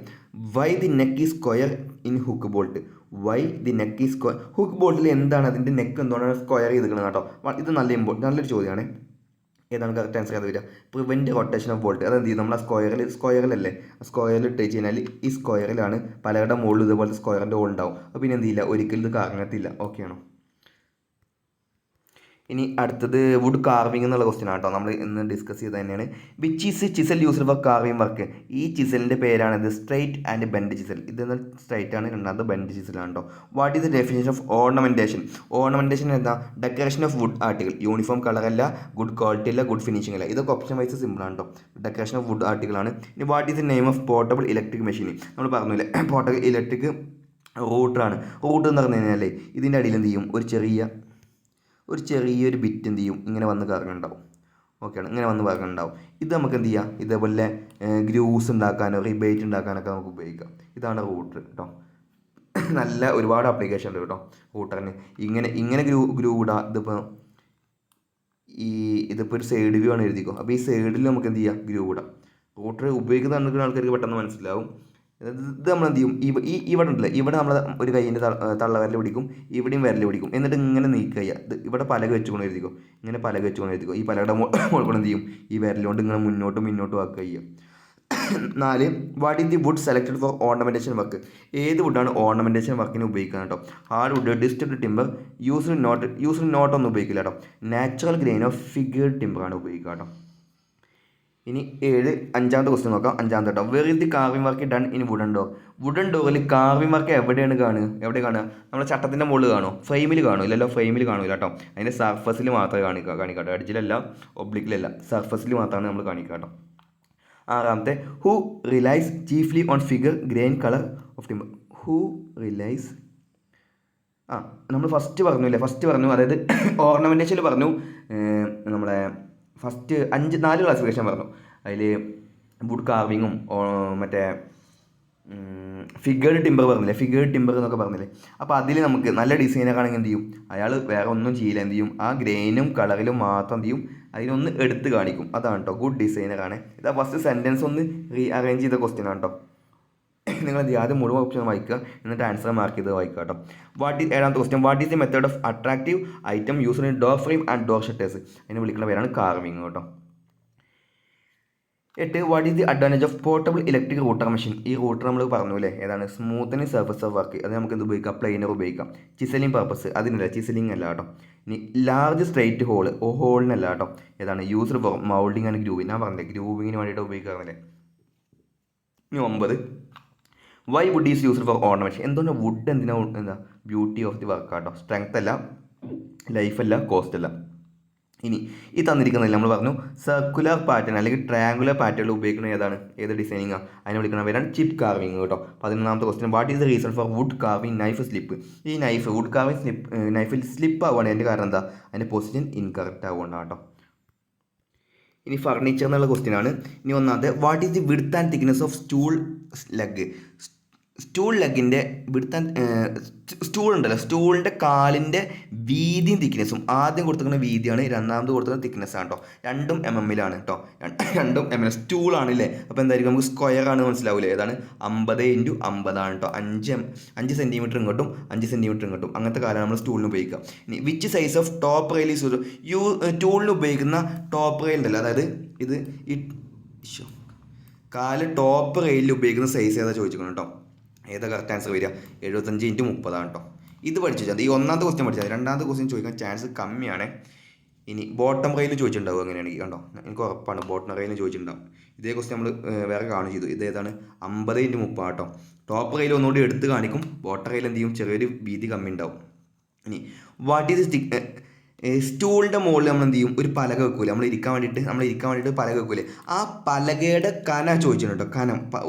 Speaker 1: Why the neck is square in hook bolt. Why the neck is square. Hook ബോൾട്ടിൽ എന്താണ് അതിൻ്റെ neck എന്തുകൊണ്ടാണ് സ്ക്വയർ ചെയ്തിരിക്കുന്നത് കേട്ടോ. ഇത് നല്ലൊരു ചോദ്യമാണ്. ഏതാണ് കറക്റ്റ് ആൻസർ അത് വരിക, പ്രിവെൻറ്റ് റൊട്ടേഷൻ ഓഫ് ബോൾട്ട്. അതെന്ത് ചെയ്യും, നമ്മൾ ആ സ്ക്വയറിലല്ലേ, ആ സ്ക്വയറിൽ ഇട്ട് വെച്ച് കഴിഞ്ഞാൽ ഈ സ്ക്വയറിലാണ് പലരുടെ മുകളിൽ ഇതുപോലത്തെ സ്ക്വയറിൻ്റെ ഹോൾ ഉണ്ടാവും. അപ്പോൾ പിന്നെ എന്ത് ചെയ്യില്ല, ഒരിക്കലും ഇത് കറങ്ങത്തില്ല. ഓക്കെ ആണോ. ഇനി അടുത്തത് വുഡ് കാർവിംഗ് എന്നുള്ള ക്വസ്റ്റ്യൻ ആട്ടോ, നമ്മൾ ഇന്ന് ഡിസ്കസ് ചെയ്ത് തന്നെയാണ്. Which is chisel used for carving work. ഈ ചിസലിൻ്റെ പേരാണിത് സ്ട്രൈറ്റ് ആൻഡ് ബെൻഡ് ചിസൽ. ഇത് സ്ട്രൈറ്റ് ആണ്, രണ്ടാമത് ബെൻഡ് ചിസലാണ് കേട്ടോ. What is the definition of ornamentation. Ornamentation എന്താ, decoration of wood article. Uniform കളറല്ല, ഗുഡ് ക്വാളിറ്റി അല്ല, ഗുഡ് ഫിനിഷിംഗ് അല്ല. ഇതൊക്കെ ഓപ്ഷൻ വൈസ് സിമ്പിളാണ് കേട്ടോ. ഡെക്കറേഷൻ ഓഫ് വുഡ് ആർട്ടിക്കിൾ ആണ്. ഇനി what is the name of portable electric machine. നമ്മൾ പറഞ്ഞില്ലേ പോർട്ടബിൾ ഇലക്ട്രിക് റൂട്ടറാണ്. റൂട്ടർ എന്ന് പറഞ്ഞു കഴിഞ്ഞാൽ ഇതിൻ്റെ അടിയിൽ എന്ത് ചെയ്യും, ഒരു ചെറിയൊരു ബിറ്റ് എന്ത് ചെയ്യും, ഇങ്ങനെ വന്ന് കറങ്ങുന്നുണ്ടാവും. ഓക്കെയാണ്, ഇങ്ങനെ വന്ന് കറങ്ങുന്നുണ്ടാവും. ഇത് നമുക്ക് എന്ത് ചെയ്യാം, ഇതേപോലെ ഗ്രൂസ് ഉണ്ടാക്കാനോ റിബേറ്റ് ഉണ്ടാക്കാനൊക്കെ നമുക്ക് ഉപയോഗിക്കാം. ഇതാണ് റൂട്ടർ കേട്ടോ. നല്ല ഒരുപാട് ആപ്ലിക്കേഷൻ ഉണ്ട് കേട്ടോ റൂട്ടറിന്. ഇങ്ങനെ ഗ്രൂ ഇടാം. ഇതിപ്പോൾ ഒരു സൈഡ് വ്യൂ ആണ് എഴുതിക്കോ. അപ്പോൾ ഈ സൈഡിൽ നമുക്ക് എന്ത് ചെയ്യാം, ഗ്രൂ ഇടാം. റൂട്ടർ ഉപയോഗിക്കുന്ന ആൾക്കാർക്ക് പെട്ടെന്ന് മനസ്സിലാവും. ഇത് നമ്മൾ എന്ത് ചെയ്യും, ഇവിടെ ഉണ്ടല്ലേ, ഇവിടെ നമ്മൾ ഒരു കൈയിൻ്റെ തള്ളവിരൽ പിടിക്കും, ഇവിടെയും വിരൽ പിടിക്കും, എന്നിട്ട് ഇങ്ങനെ നീക്കുക ചെയ്യുക. ഇത് ഇവിടെ പലക വെച്ചുകൊണ്ട് എഴുതിക്കോ, ഇങ്ങനെ പലക വെച്ചുകൊണ്ട് എഴുതിക്കോ. ഈ പലകയുടെ മുകളിൽ എന്ത് ചെയ്യും, ഈ വിരലുകൊണ്ട് ഇങ്ങനെ മുന്നോട്ടും ആക്കുക ചെയ്യുക. 4 what is the wood selected for ornamentation work. ഏത് വുഡാണ് ഓർണമെൻറ്റേഷൻ വർക്കിന് ഉപയോഗിക്കുക കേട്ടോ. Hard wood, twisted timber, used നോട്ടൊന്നും ഉപയോഗിക്കില്ല കേട്ടോ. നാച്ചുറൽ ഗ്രെയിൻ ഓഫ് ഫിഗേർഡ് ടിമ്പറാണ് ഉപയോഗിക്കുക കേട്ടോ. ഇനി 5ാമത്തെ ക്വസ്റ്റ്യൻ നോക്കാം. 5ാമത്തെ കേട്ടോ. Where is the carving work done in wooden door. Wooden ഡോറിൽ കാർവിംഗ് വർക്ക് എവിടെ കാണുക, നമ്മുടെ ചട്ടത്തിൻ്റെ മുകളിൽ കാണുമോ, ഫ്രെയിമിൽ കാണുമോ, ഇല്ലല്ലോ ഫ്രെയിമിൽ കാണില്ല കേട്ടോ. അതിൻ്റെ സർഫസിൽ മാത്രമേ കാണിക്കാം കേട്ടോ, എഡ്ജിലല്ല ഒബ്ലിക്കിലല്ല, സർഫസിൽ മാത്രമാണ് നമ്മൾ കാണിക്കുക കേട്ടോ. 6ാമത്തെ who relies chiefly on figure grain colour of timber. Who relies, നമ്മൾ ഫസ്റ്റ് പറഞ്ഞു അതായത് ഓർണമെൻറ്റേഷനിൽ പറഞ്ഞു, നമ്മളെ ഫസ്റ്റ് 4 ക്ലാസിഫിക്കേഷൻ പറഞ്ഞു. അതിൽ വുഡ് കാർവിങ്ങും മറ്റേ ഫിഗേർഡ് ടിമ്പർ എന്നൊക്കെ പറഞ്ഞില്ലേ. അപ്പോൾ അതിൽ നമുക്ക് നല്ല ഡിസൈനറാണെങ്കിൽ എന്ത് ചെയ്യും, അയാൾ വേറെ ഒന്നും ചെയ്യില്ല, എന്ത് ചെയ്യും, ആ ഗ്രെയിനും കളറിലും മാത്രം എന്ത് ചെയ്യും, അതിനൊന്ന് എടുത്ത് കാണിക്കും. അതാണ് കേട്ടോ ഗുഡ് ഡിസൈനറാണ്. ഇതാ ഫസ്റ്റ് സെൻറ്റൻസ് ഒന്ന് അറേഞ്ച് ചെയ്ത ക്വസ്റ്റ്യൻ ആണ് കേട്ടോ. നിങ്ങൾ എന്ത് ചെയ്യുക, ആദ്യം മുഴുവൻ ഓപ്ഷൻ വായിക്കുക, എന്നിട്ട് ആൻസർ മാർക്ക് ചെയ്ത് വായിക്കുക കേട്ടോ. 7ാമത്തെ question what is the method of attractive item used in door frame and door shutters. അതിനെ വിളിക്കുന്ന പേരാണ് കാർവിംഗ് കേട്ടോ. 8 what is the advantage of portable electric router machine. ഈ റൂട്ടർ നമ്മൾ പറഞ്ഞു അല്ലേ, ഏതാണ് സ്മൂത്തനിങ് സർഫസ് ഓഫ് വർക്ക്. അത് നമുക്ക് എന്ത് ഉപയോഗിക്കാം, പ്ലെയിനർ ഉപയോഗിക്കാം. ചിസലിംഗ് പർപ്പസ് അതിനല്ല, ചിസലിംഗ് അല്ല കേട്ടോ. ഇനി ലാർജ് സ്ട്രൈറ്റ് ഹോളിനല്ല കേട്ടോ. ഏതാണ് used for moulding and grooving. ഞാൻ പറഞ്ഞില്ലേ ഗ്രൂവിങ്ങിന് വേണ്ടിയിട്ട് ഉപയോഗിക്കാറില്ലേ. ഇനി 9 why wood is used for ornamentation. എന്തുകൊണ്ട് വുഡ് എന്താ ബ്യൂട്ടി ഓഫ് ദി വർക്ക് കേട്ടോ, സ്ട്രെങ്ത് അല്ല, ലൈഫ് അല്ല, കോസ്റ്റ് അല്ല. ഇനി ഈ തന്നിരിക്കുന്നതിൽ നമ്മൾ പറഞ്ഞു സർക്കുലർ പാറ്റേൺ അല്ലെങ്കിൽ ട്രയാങ്കുലർ പാറ്റേൺ ഉപയോഗിക്കുന്നത് ഏത് ഡിസൈനിങ്ങാണ്, അതിനെ വിളിക്കുന്ന പേരാണ് ചിപ്പ് കാർവിംഗ് കേട്ടോ. 11ാമത്തെ question what is the reason for wood carving knife slip. ഈ വുഡ് കാർവിംഗ് നൈഫിൽ സ്ലിപ്പ് ആവുകയാണ്, അതിൻ്റെ കാരണം എന്താ, അതിൻ്റെ പൊസിഷൻ ഇൻകറക്റ്റ് ആവുകൊണ്ടാണ് കേട്ടോ. ഇനി ഫർണിച്ചർ എന്നുള്ള ക്വസ്റ്റ്യൻ ആണ്. ഇനി 1ാമത്തെ what is the width and thickness of stool leg. Stool ലെഗിൻ്റെ ഇവിടുത്തെ സ്റ്റൂൾ ഉണ്ടല്ലോ, സ്റ്റൂളിൻ്റെ കാലിൻ്റെ വീതിയും തിക്നെസ്സും ആദ്യം കൊടുത്തിരിക്കുന്ന വീതിയാണ്, രണ്ടാമത് കൊടുത്തിരിക്കുന്ന തിക്നെസ് ആണ് കേട്ടോ. രണ്ടും MM-ലാണ് കേട്ടോ. രണ്ടും MM സ്റ്റൂളാണ് അല്ലേ. അപ്പോൾ എന്തായിരിക്കും, നമുക്ക് സ്ക്വയർ ആണ് മനസ്സിലാവില്ലേ. ഏതാണ് 50 × 50 ആണ് കേട്ടോ. 5 സെൻറ്റിമീറ്റർ ഇങ്ങോട്ടും 5 സെൻറ്റിമീറ്റർ ഇങ്ങോട്ടും, അങ്ങനത്തെ കാലമാണ് നമ്മൾ സ്റ്റൂളിന് ഉപയോഗിക്കുക. ഇനി which size of top rail ടൂളിന് ഉപയോഗിക്കുന്ന ടോപ്പ് റെയിൽ ഉണ്ടല്ലോ, അതായത് ഇത് ഈ കാല് ടോപ്പ് റെയിലിൽ ഉപയോഗിക്കുന്ന സൈസ് ഏതാ ചോദിച്ചിരിക്കണം കേട്ടോ. ഏതാ കറക്റ്റ് ആൻസർ വരിക? 75 × 30 ആണ് കേട്ടോ. ഇത് പഠിച്ചു വെച്ചാൽ ഈ ഒന്നാമത്തെ ക്വസ്റ്റ്യൻ പഠിച്ചാൽ രണ്ടാമത്തെ ക്വസ്റ്റ്യൻ ചോദിക്കാൻ ചാൻസ് കമ്മിയാണ്. ഇനി ബോട്ടം റെയിൽ ചോദിച്ചിട്ടുണ്ടാവും അങ്ങനെയാണെങ്കിൽ കണ്ടോ, എനിക്ക് ഉറപ്പാണ് ബോട്ടം റെയിൽ ചോദിച്ചിട്ടുണ്ടാവും. ഇതേ ക്വസ്റ്റ്യൻ നമ്മൾ വേറെ കാണും ചെയ്തു. ഇതേതാണ് 50 × 30 കേട്ടോ. ടോപ്പ് റെയിൽ ഒന്നുകൂടി എടുത്ത് കാണിക്കും, ബോട്ടം റെയിൽ എന്ത് ചെയ്യും, ചെറിയൊരു വീതി കമ്മി ഉണ്ടാവും. ഇനി വാട്ട് ഈസ് സ്റ്റൂളിൻ്റെ മുകളിൽ നമ്മൾ എന്ത് ചെയ്യും, ഒരു പലക വെക്കൂലേ, നമ്മൾ ഇരിക്കാൻ വേണ്ടിയിട്ട് പലക വെക്കൂലേ, ആ പലകയുടെ കന ചോദിച്ചിട്ടുണ്ട് കേട്ടോ. കനം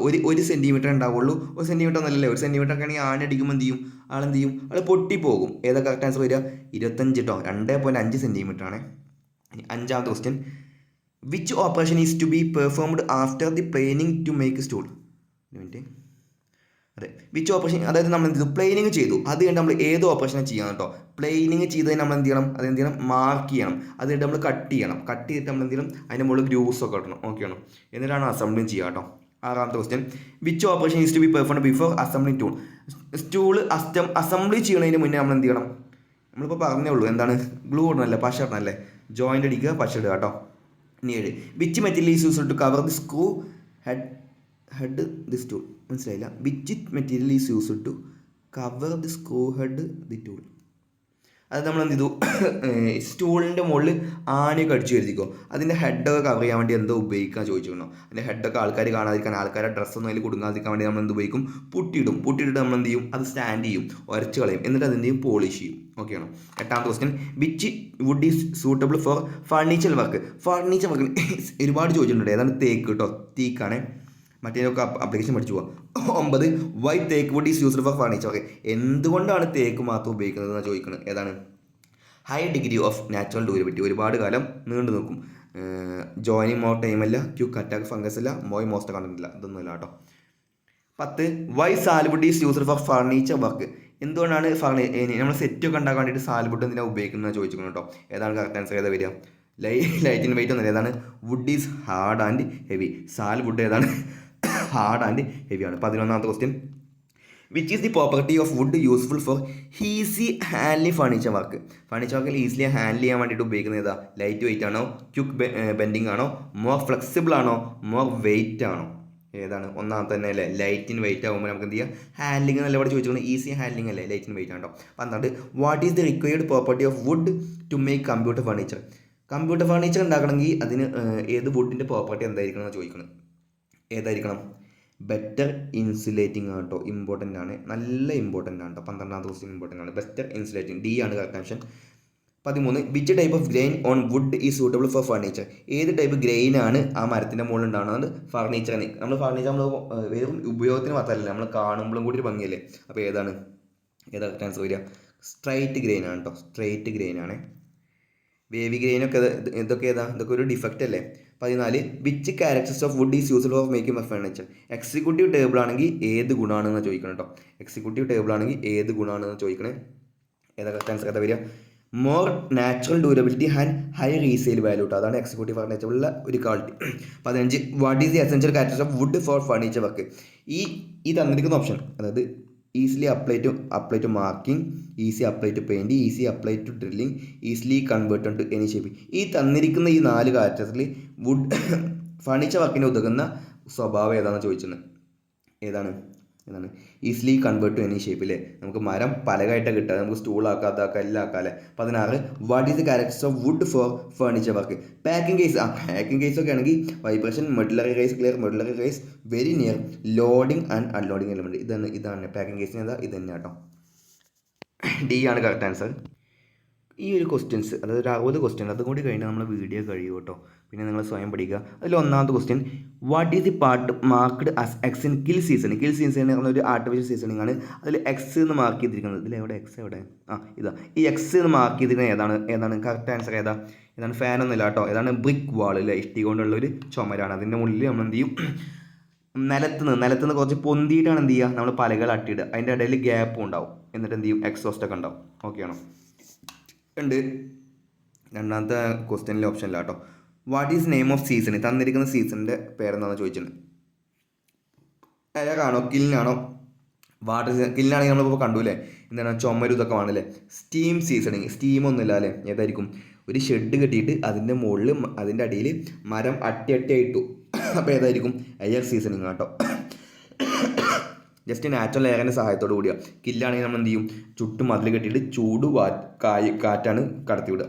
Speaker 1: 1 സെൻറ്റിമീറ്റർ ഉണ്ടാവുള്ളൂ. 1 സെൻറ്റിമീറ്റർ എന്നല്ലേ, 1 സെൻറ്റിമീറ്റർ ഒക്കെ ആണെങ്കിൽ ആണടിക്കുമ്പോൾ എന്ത് ചെയ്യും, ആളെന്ത് ചെയ്യും, ആൾ പൊട്ടിപ്പോകും. ഏതാ കറക്റ്റ് ആൻസർ വരിക? 25 കേട്ടോ. 2.5 സെൻറ്റിമീറ്റർ ആണ്. അഞ്ചാമത്തെ question, which operation is to be performed after the planing to make stool? അതെ, വിച്ച് ഓപ്പറേഷൻ, അതായത് നമ്മൾ എന്ത് ചെയ്തു, പ്ലെയിനിങ് ചെയ്തു, അത് കഴിഞ്ഞ് നമ്മൾ ഏത് ഓപ്പറേഷനാണ് ചെയ്യാൻ കേട്ടോ. പ്ലെയിനിങ് ചെയ്തതിന് നമ്മൾ എന്ത് ചെയ്യണം, അതെന്ത് ചെയ്യണം, മാർക്ക് ചെയ്യണം. അത് കഴിഞ്ഞിട്ട് നമ്മൾ കട്ട് ചെയ്തിട്ട് നമ്മൾ എന്ത് ചെയ്യണം, അതിൻ്റെ മുകളിൽ ഗ്രൂസ് ഒക്കെ ഇടണം, ഓക്കെ ആണോ. എന്നിട്ടാണ് അസംബ്ലിങ് ചെയ്യുക കേട്ടോ. ആറാമത്തെ question, which operation is to be performed before assembling tool? Stool assembly ചെയ്യണതിന് മുന്നേ നമ്മൾ എന്ത് ചെയ്യണം, നമ്മളിപ്പോൾ പറഞ്ഞേ ഉള്ളൂ, എന്താണ്, ഗ്ലൂ ഇടണമല്ലേ, പശ ഇടണമല്ലേ, ജോയിൻ്റ് അടിക്കുക, പശ ഇടുക കേട്ടോ. ഇനി 7, which material is used to cover the screw head this tool? മനസ്സിലായില്ല. Which material is used to cover the screw head the tool? അത് നമ്മൾ എന്ത് ചെയ്തു, സ്റ്റൂളിൻ്റെ മുകളിൽ ആണിയൊക്കെ അടിച്ചു വരുത്തിക്കോ, അതിൻ്റെ ഹെഡൊക്കെ കവർ ചെയ്യാൻ വേണ്ടി എന്തോ ഉപയോഗിക്കാൻ ചോദിച്ചിരുന്നോ. അതിൻ്റെ ഹെഡൊക്കെ ആൾക്കാർ കാണാതിരിക്കാൻ, ആൾക്കാരുടെ ഡ്രസ്സൊന്നും അതിൽ കുടുങ്ങാതിരിക്കാൻ വേണ്ടി നമ്മൾ എന്ത് ഉപയോഗിക്കും, പുട്ടിയിട്ടിട്ട് നമ്മൾ എന്ത് ചെയ്യും, അത് സ്റ്റാൻഡ് ചെയ്യും, ഉരച്ച് കളയും, എന്നിട്ട് അതിൻ്റെ ചെയ്യും, പോളിഷ് ചെയ്യും, ഓക്കെ ആണോ. എട്ടാമത്തെ question, which wood is suitable for furniture work? Furniture work ഒരുപാട് ചോദിച്ചിട്ടുണ്ട്. ഏതാണ്? തേക്ക് കേട്ടോ, തീക്കാണ്. മറ്റേതൊക്കെ അപ്ലിക്കേഷൻ പഠിച്ചു പോകാം. 9, why teak wood is used for furniture? Okay, എന്തുകൊണ്ടാണ് തേക്ക് മാത്രം ഉപയോഗിക്കുന്നത് എന്നാണ് ചോദിക്കുന്നത്. ഏതാണ്? High degree of natural durability, ഒരുപാട് കാലം നീണ്ടു നിൽക്കും. ജോയിനിങ് മോർ ടൈമല്ല, ക്യുക്ക് അറ്റാക്ക് ഫംഗസ് ഇല്ല, മോസ്റ്റ് കണ്ടന്റ് ഇല്ല, ഇതൊന്നുമില്ല കേട്ടോ. 10, why sal wood is used for furniture work? എന്തുകൊണ്ടാണ് നമ്മൾ സെറ്റൊക്കെ ഉണ്ടാക്കാൻ വേണ്ടിയിട്ട് സാൽവുഡ് എന്തിനാണ് ഉപയോഗിക്കുന്നത് ചോദിച്ചിരിക്കുന്നു കേട്ടോ. ഏതാണ് കറക്റ്റ് ആൻസർ? ഏതാ വരിക? ലൈറ്റിൻ വെയിറ്റ് ഒന്നുമില്ല. ഏതാണ്? Wood is hard and heavy. Sal wood ഏതാണ്? ഹാർഡ് ആൻഡ് ഹെവിയാണ്. 11ാമത്തെ question, which is the property of wood useful for easy handly furniture work? Furniture വർക്കിൽ ഈസിലി ഹാൻഡിൽ ചെയ്യാൻ വേണ്ടിയിട്ട് ഉപയോഗിക്കുന്നത് ഏതാ? ലൈറ്റ് വെയിറ്റ് ആണോ, ക്യുക്ക് ബെൻഡിങ് ആണോ, മോർ ഫ്ലെക്സിബിൾ ആണോ, മോർ വെയിറ്റ് ആണോ? ഏതാണ്? ഒന്നാമത്തെ തന്നെ അല്ലേ, ലൈറ്റിൻ വെയിറ്റ് ആകുമ്പോൾ നമുക്ക് എന്ത് ചെയ്യാം, ഹാൻഡ്ലിംഗ് നല്ല ഇവിടെ ചോദിച്ചിട്ടുണ്ട്, ഈസി ഹാൻഡ്ലിംഗ് അല്ലേ, ലൈറ്റിൻ വെയിറ്റ് ആണോ. 12, what is the required property of wood to make computer furniture? Computer furniture ഉണ്ടാക്കണമെങ്കിൽ അതിന് ഏത് വുഡിൻ്റെ പ്രോപ്പർട്ടി എന്തായിരിക്കണം എന്ന് ചോദിക്കണം. ഏതായിരിക്കണം? ബെറ്റർ ഇൻസുലേറ്റിംഗ് ആണ് കേട്ടോ, ഇമ്പോർട്ടൻ്റ് ആണ്, നല്ല ഇമ്പോർട്ടൻ്റ് ആണ് കേട്ടോ. 12ാമത്തെ ക്വസ്റ്റ്യൻ ഇമ്പോർട്ടൻ്റ് ആണ്, ബെറ്റർ ഇൻസുലേറ്റിംഗ്, ഡി ആണ് correct option. 13, which type of grain on wood is suitable for furniture? ഏത് ടൈപ്പ് ഗ്രെയിൻ ആണ് ആ മരത്തിൻ്റെ മുകളിൽ ഉണ്ടാകുന്നത് ഫർണിച്ചറിന്? നമ്മൾ വെറും ഉപയോഗത്തിന് മാത്രമല്ല, നമ്മൾ കാണുമ്പോഴും കൂടി ഒരു ഭംഗിയല്ലേ. അപ്പോൾ ഏതാ കറക്റ്റ് ആൻസർ വരിക? സ്ട്രൈറ്റ് ഗ്രെയിൻ ആണ് കേട്ടോ, സ്ട്രൈറ്റ് ഗ്രെയിൻ ആണ്. വേവി ഗ്രെയിനൊക്കെ ഇതൊക്കെ ഒരു ഡിഫക്റ്റ് അല്ലേ. 14, which characters of wood is used for making of furniture? Executive table ആണെങ്കിൽ ഏത് ഗുണമാണെന്ന് ചോദിക്കണം കേട്ടോ. എക്സിക്യൂട്ടീവ് ടേബിൾ ആണെങ്കിൽ ഏത് ഗുണമാണെന്ന് ചോദിക്കണേ. ഏതാ കറക്റ്റ് ആൻസർ? ഏതാ വരിക? More natural durability and high resale value കേട്ടോ. അതാണ് എക്സിക്യൂട്ടീവ് ഫർണിച്ചറുള്ള ഒരു quality. 15, what is the essential characters of wood for furniture work? ഈ തന്നിരിക്കുന്ന ഓപ്ഷൻ, അതായത് easily apply to marking, easy apply to paint, easy apply to drilling, easily converted to any shape. ഈ തന്നിരിക്കുന്ന ഈ 4 ക്യാരക്ടേഴ്സിൽ വുഡ് ഫർണിച്ചർ വർക്കിന് ഉതകുന്ന സ്വഭാവം ഏതാണെന്ന് ചോദിച്ചത്. ഏതാണ്? Easily convert to any shape അല്ലേ. നമുക്ക് മരം പലകായിട്ട് കിട്ടുക, നമുക്ക് സ്റ്റൂളാക്കാം, അതാക്കാം, എല്ലാം ആക്കാം അല്ലേ. 16, what is the characters of wood for furniture work? Packing case ഒക്കെ ആണെങ്കിൽ vibration, medullary rays clear, medullary rays very near, loading and unloading element. ഇതാണ് പാക്കിംഗ് കേസിന് ഇത് തന്നെ കേട്ടോ. ഡി ആണ് കറക്റ്റ് ആൻസർ. ഈ ഒരു ക്വസ്റ്റ്യൻസ്, അതായത് ഒരു 60 ക്വസ്റ്റ്യൻ, അതും കൂടി കഴിഞ്ഞാൽ നമ്മൾ വീഡിയോ കഴിയും കേട്ടോ. പിന്നെ നിങ്ങൾ സ്വയം പഠിക്കുക. അതിൽ ഒന്നാമത്തെ question, what is the part marked as X in kill season? Kill season എന്ന് പറഞ്ഞ ഒരു ആർട്ടിഫിഷ്യൽ സീസണിങ് ആണ്. അതിൽ എക്സ് എന്ന് മാർക്ക് ചെയ്തിരിക്കുന്നത്, ഇതിൽ എവിടെ എക്സ് എവിടെ? ഇതാ ഈ എക്സ് എന്ന് മാർക്ക് ചെയ്തിരിക്കുന്നത് ഏതാണ് കറക്റ്റ് ആൻസർ? ഏതാണ്? ഫാനൊന്നുമില്ല കേട്ടോ. ഏതാണ്? ബ്രിക്ക് വാൾ അല്ലേ, ഇഷ്ടി കൊണ്ടുള്ളൊരു ചുമരാണ്. അതിൻ്റെ മുകളിൽ നമ്മൾ എന്ത് ചെയ്യും, നിലത്തുനിന്ന് കുറച്ച് പൊന്തിയിട്ടാണ് എന്ത് ചെയ്യുക നമ്മൾ പലകൾ അട്ടിയിടുക. അതിൻ്റെ ഇടയിൽ ഗ്യാപ്പും ഉണ്ടാവും. എന്നിട്ട് എന്ത് ചെയ്യും, എക്സോസ്റ്റ് ഒക്കെ ഉണ്ടാവും. ഓക്കെ ആണോ? ഉണ്ട്. രണ്ടാമത്തെ ക്വസ്റ്റ്യനിലെ ഓപ്ഷനില്ല കേട്ടോ. What is name off season? തന്നിരിക്കുന്ന സീസണിൻ്റെ പേരെന്താണെന്ന് ചോദിച്ചിട്ടുണ്ട്. ഏതാണോ, കില്ലിനാണോ? Water season. കില്ലിനാണെങ്കിൽ നമ്മളിപ്പോൾ കണ്ടുല്ലേ, എന്താണ് ചുമരും ഇതൊക്കെ വേണമല്ലേ. സ്റ്റീം സീസണിങ്, സ്റ്റീമൊന്നുമില്ല അല്ലേ. ഏതായിരിക്കും? ഒരു ഷെഡ് കെട്ടിയിട്ട് അതിൻ്റെ മുകളിൽ അതിൻ്റെ അടിയിൽ മരം അട്ടിയായിട്ടു. അപ്പോൾ ഏതായിരിക്കും? എയർ സീസണിങ് കേട്ടോ. ജസ്റ്റ് നാച്ചുറൽ എയറിൻ്റെ സഹായത്തോടു കൂടിയാണ്. കില്ലാണെങ്കിൽ നമ്മൾ എന്ത് ചെയ്യും, ചുറ്റും മതിൽ കെട്ടിയിട്ട് ചൂട് കാറ്റാണ് കടത്തി വിടുക.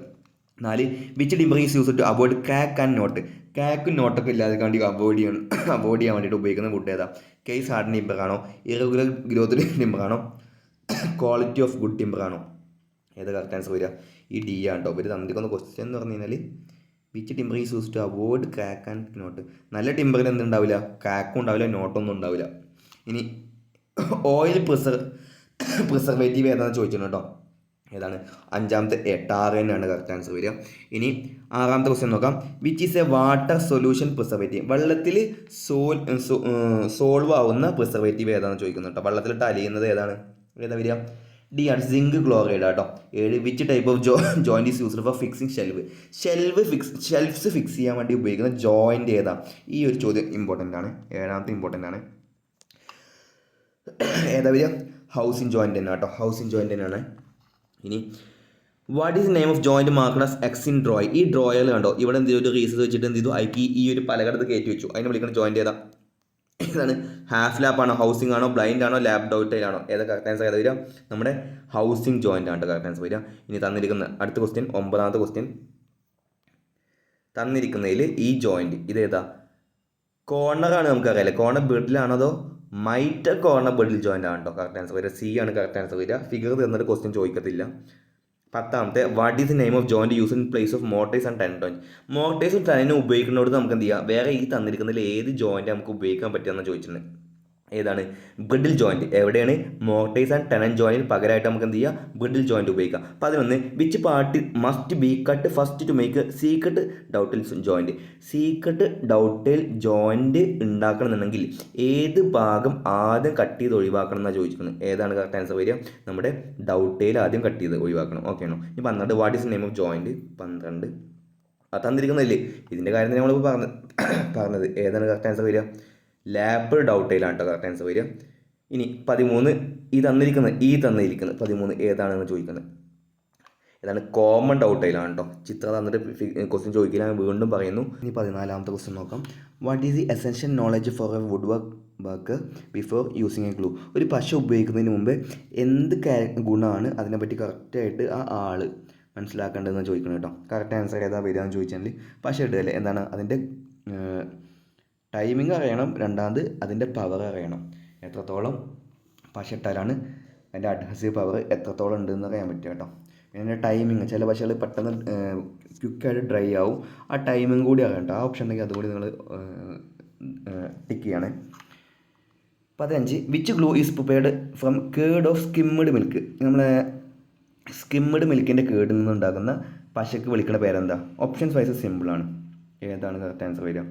Speaker 1: 4 which timber is use to avoid crack and knot? ക്രാക്കും നോട്ടൊക്കെ ഇല്ലാതെ വേണ്ടി അവോയ്ഡ് ചെയ്യാൻ വേണ്ടിയിട്ട് ഉപയോഗിക്കുന്ന വുഡ് ഏതാ? കേസ് ഹാർഡ് ടിമ്പർ ആണോ? ഇറഗുലർ ഗ്രോത്ത് ടിമ്പർ ആണോ? ക്വാളിറ്റി ഓഫ് ഗുഡ് ടിമ്പർ ആണോ? ഏതാ കറക്റ്റ് ആൻസർ വരിക? ഈ ഡി ആണ് കേട്ടോ. ഇവർ തന്നിരിക്കുന്ന ക്വസ്റ്റ്യൻ എന്ന് പറഞ്ഞു കഴിഞ്ഞാൽ which timber is use to avoid crack and not. നല്ല ടിമ്പറിൽ എന്തുണ്ടാവില്ല, ക്രാക്കും ഉണ്ടാവില്ല, നോട്ടൊന്നും ഉണ്ടാവില്ല. ഇനി ഓയിൽ പ്രിസർവേറ്റീവ് ഏതാണെന്ന് ചോദിച്ചിട്ടുണ്ട് കേട്ടോ. ഏതാണ്? അഞ്ചാമത്തെ ടാർ തന്നെയാണ് കറക്റ്റ് ആൻസർ വരിക. ഇനി 6ാമത്തെ ക്വസ്റ്റ്യൻ നോക്കാം. Which is A water solution preservative? വെള്ളത്തിൽ സോൾവ് ആവുന്ന പ്രിസർവേറ്റീവ് ഏതാണെന്ന് ചോദിക്കുന്നു കേട്ടോ. വെള്ളത്തിലിട്ട് അലിയുന്നത് ഏതാണ്? ഏതാ വരിക? ഡി ആണ്, സിങ്ക് ക്ലോറൈഡ് കേട്ടോ. 7 which type of joint is used four fixing shelves fix ചെയ്യാൻ വേണ്ടി ഉപയോഗിക്കുന്ന ജോയിൻറ്റ് ഏതാ? ഈ ഒരു ചോദ്യം ഇമ്പോർട്ടൻ്റ് ആണ്. 7ാമത്തെ ഇമ്പോർട്ടൻ്റ് ആണ്. ഏതാ വരിക? ഹൗസിങ് ജോയിൻറ്റ് തന്നെ കേട്ടോ. ഹൗസിങ് ജോയിൻറ്റ് തന്നെയാണ്. ഇനി what is name of joint marked as X in drawing? ഈ ഡ്രോയിൽ കണ്ടോ, ഇവിടെ എന്ത് ചെയ്തു, ഒരു റീസസ് വെച്ചിട്ട് എന്ത് ചെയ്തു, അതിക്ക് ഈ ഒരു പലകടത്ത് കയറ്റി വെച്ചു. അതിനെ വിളിക്കുന്ന ജോയിൻറ്റ് ഏതാ? ഏതാണ്? ഹാഫ് ലാപ്പ് ആണോ, ഹൗസിംഗ് ആണോ, ബ്ലൈൻഡ് ആണോ, ലാപ്പ് ഡൗട്ടൈൽ ആണോ? ഏതാ കറക്റ്റ് ആൻസർ? ഏതാ വരിക? നമ്മുടെ ഹൗസിംഗ് ജോയിൻ്റ് ആണ് കറക്റ്റ് ആൻസർ വരിക. ഇനി തന്നിരിക്കുന്ന അടുത്ത ക്വസ്റ്റ്യൻ, 9ാമത്തെ ക്വസ്റ്റ്യൻ. തന്നിരിക്കുന്നതിൽ ഈ ജോയിൻറ്റ് ഇതേതാ? കോർണറാണ് നമുക്കറിയാലേ. കോർണർ ബെഡിലാണോ അതോ മൈറ്റർ കോർണർ ബെഡിൽ ജോയിൻ്റ് ആണ് കേട്ടോ. കറക്റ്റ് ആൻസർ വരിക സി ആണ് കറക്റ്റ് ആൻസർ വരിക. ഫിഗർ തന്നിട്ട് ക്വസ്റ്റ്യൻ ചോദിക്കത്തില്ല. 10ാമത്തെ what is the name of joint use in place of mortise and tenon? മോർട്ടേഴ്സും ടെനും ഉപയോഗിക്കുന്നതോട് നമുക്ക് എന്ത് ചെയ്യാം, വേറെ ഈ തന്നിരിക്കുന്നതിൽ ഏത് ജോയിൻറ്റ് നമുക്ക് ഉപയോഗിക്കാൻ പറ്റുമെന്ന് ചോദിച്ചിട്ടുണ്ട്. ഏതാണ്? ബ്രിഡിൽ ജോയിൻറ്റ്. എവിടെയാണ്? മോർട്ടേഴ്സ് ആൻഡ് ടെനൻ ജോയിൻറ്റിന് പകരമായിട്ട് നമുക്ക് എന്ത് ചെയ്യാം, ബ്രിഡിൽ ജോയിൻറ്റ് ഉപയോഗിക്കാം. 11 which part must be cut first to make secret dovetail joint? Secret dovetail joint ഉണ്ടാക്കണമെന്നുണ്ടെങ്കിൽ ഏത് ഭാഗം ആദ്യം കട്ട് ചെയ്ത് ഒഴിവാക്കണം എന്നാണ് ചോദിച്ചിരിക്കുന്നത്. ഏതാണ് കറക്റ്റ് ആൻസർ വരിക? നമ്മുടെ ഡൗട്ടൈൽ ആദ്യം കട്ട് ചെയ്ത് ഒഴിവാക്കണം. ഓക്കെ ആണോ? ഇനി 12 what is name of joint? 12 തന്നിരിക്കുന്നില്ലേ, ഇതിൻ്റെ കാര്യം നമ്മളിപ്പോൾ പറഞ്ഞത്. ഏതാണ് കറക്റ്റ് ആൻസർ വരിക? ലാപ്പ് ഡൗട്ടൈലാണ് കേട്ടോ കറക്റ്റ് ആൻസർ വരിക. ഇനി 13 തന്നിരിക്കുന്നത് 13 ഏതാണെന്ന് ചോദിക്കുന്നത്. ഏതാണ്? കോമൺ ഡൗട്ടൈലാണ് കേട്ടോ. ചിത്രം തന്നിട്ട് ക്വസ്റ്റ്യൻ ചോദിക്കില്ല, ഞാൻ വീണ്ടും പറയുന്നു. ഇനി 14ാമത്തെ ക്വസ്റ്റ്യൻ നോക്കാം. What is the essential knowledge for a wood work before using a glue? ഒരു പശ ഉപയോഗിക്കുന്നതിന് മുമ്പ് എന്ത് ഗുണമാണ് അതിനെപ്പറ്റി കറക്റ്റായിട്ട് ആ ആൾ മനസ്സിലാക്കേണ്ടതെന്ന് ചോദിക്കണം കേട്ടോ. കറക്റ്റ് ആൻസർ ഏതാ വരിക എന്ന് ചോദിച്ചാൽ പശ ഇടുകയല്ലേ. എന്താണ്? അതിൻ്റെ ടൈമിങ് അറിയണം. രണ്ടാമത് അതിൻ്റെ പവർ അറിയണം. എത്രത്തോളം പശ ഇട്ടാലാണ് അതിൻ്റെ അഡ്ഹസീവ് പവർ എത്രത്തോളം ഉണ്ടെന്ന് അറിയാൻ പറ്റും കേട്ടോ. പിന്നെ ടൈമിങ്, ചില പശകൾ പെട്ടെന്ന് ക്വിക്കായിട്ട് ഡ്രൈ ആവും. ആ ടൈമിങ് കൂടി അറിയാം കേട്ടോ. ആ ഓപ്ഷൻ ഉണ്ടെങ്കിൽ അതുകൂടി നിങ്ങൾ ടിക്ക് ചെയ്യണേ. 15 which glue is prepared from curd of skimmed milk? നമ്മളെ സ്കിമ്മഡ് മിൽക്കിൻ്റെ കേടിൽ നിന്നുണ്ടാകുന്ന പശയ്ക്ക് വിളിക്കുന്ന പേരെന്താ? ഓപ്ഷൻസ് വൈസ് സിമ്പിളാണ്. ഏതാണ് കറക്റ്റ് ആൻസർ വരിക?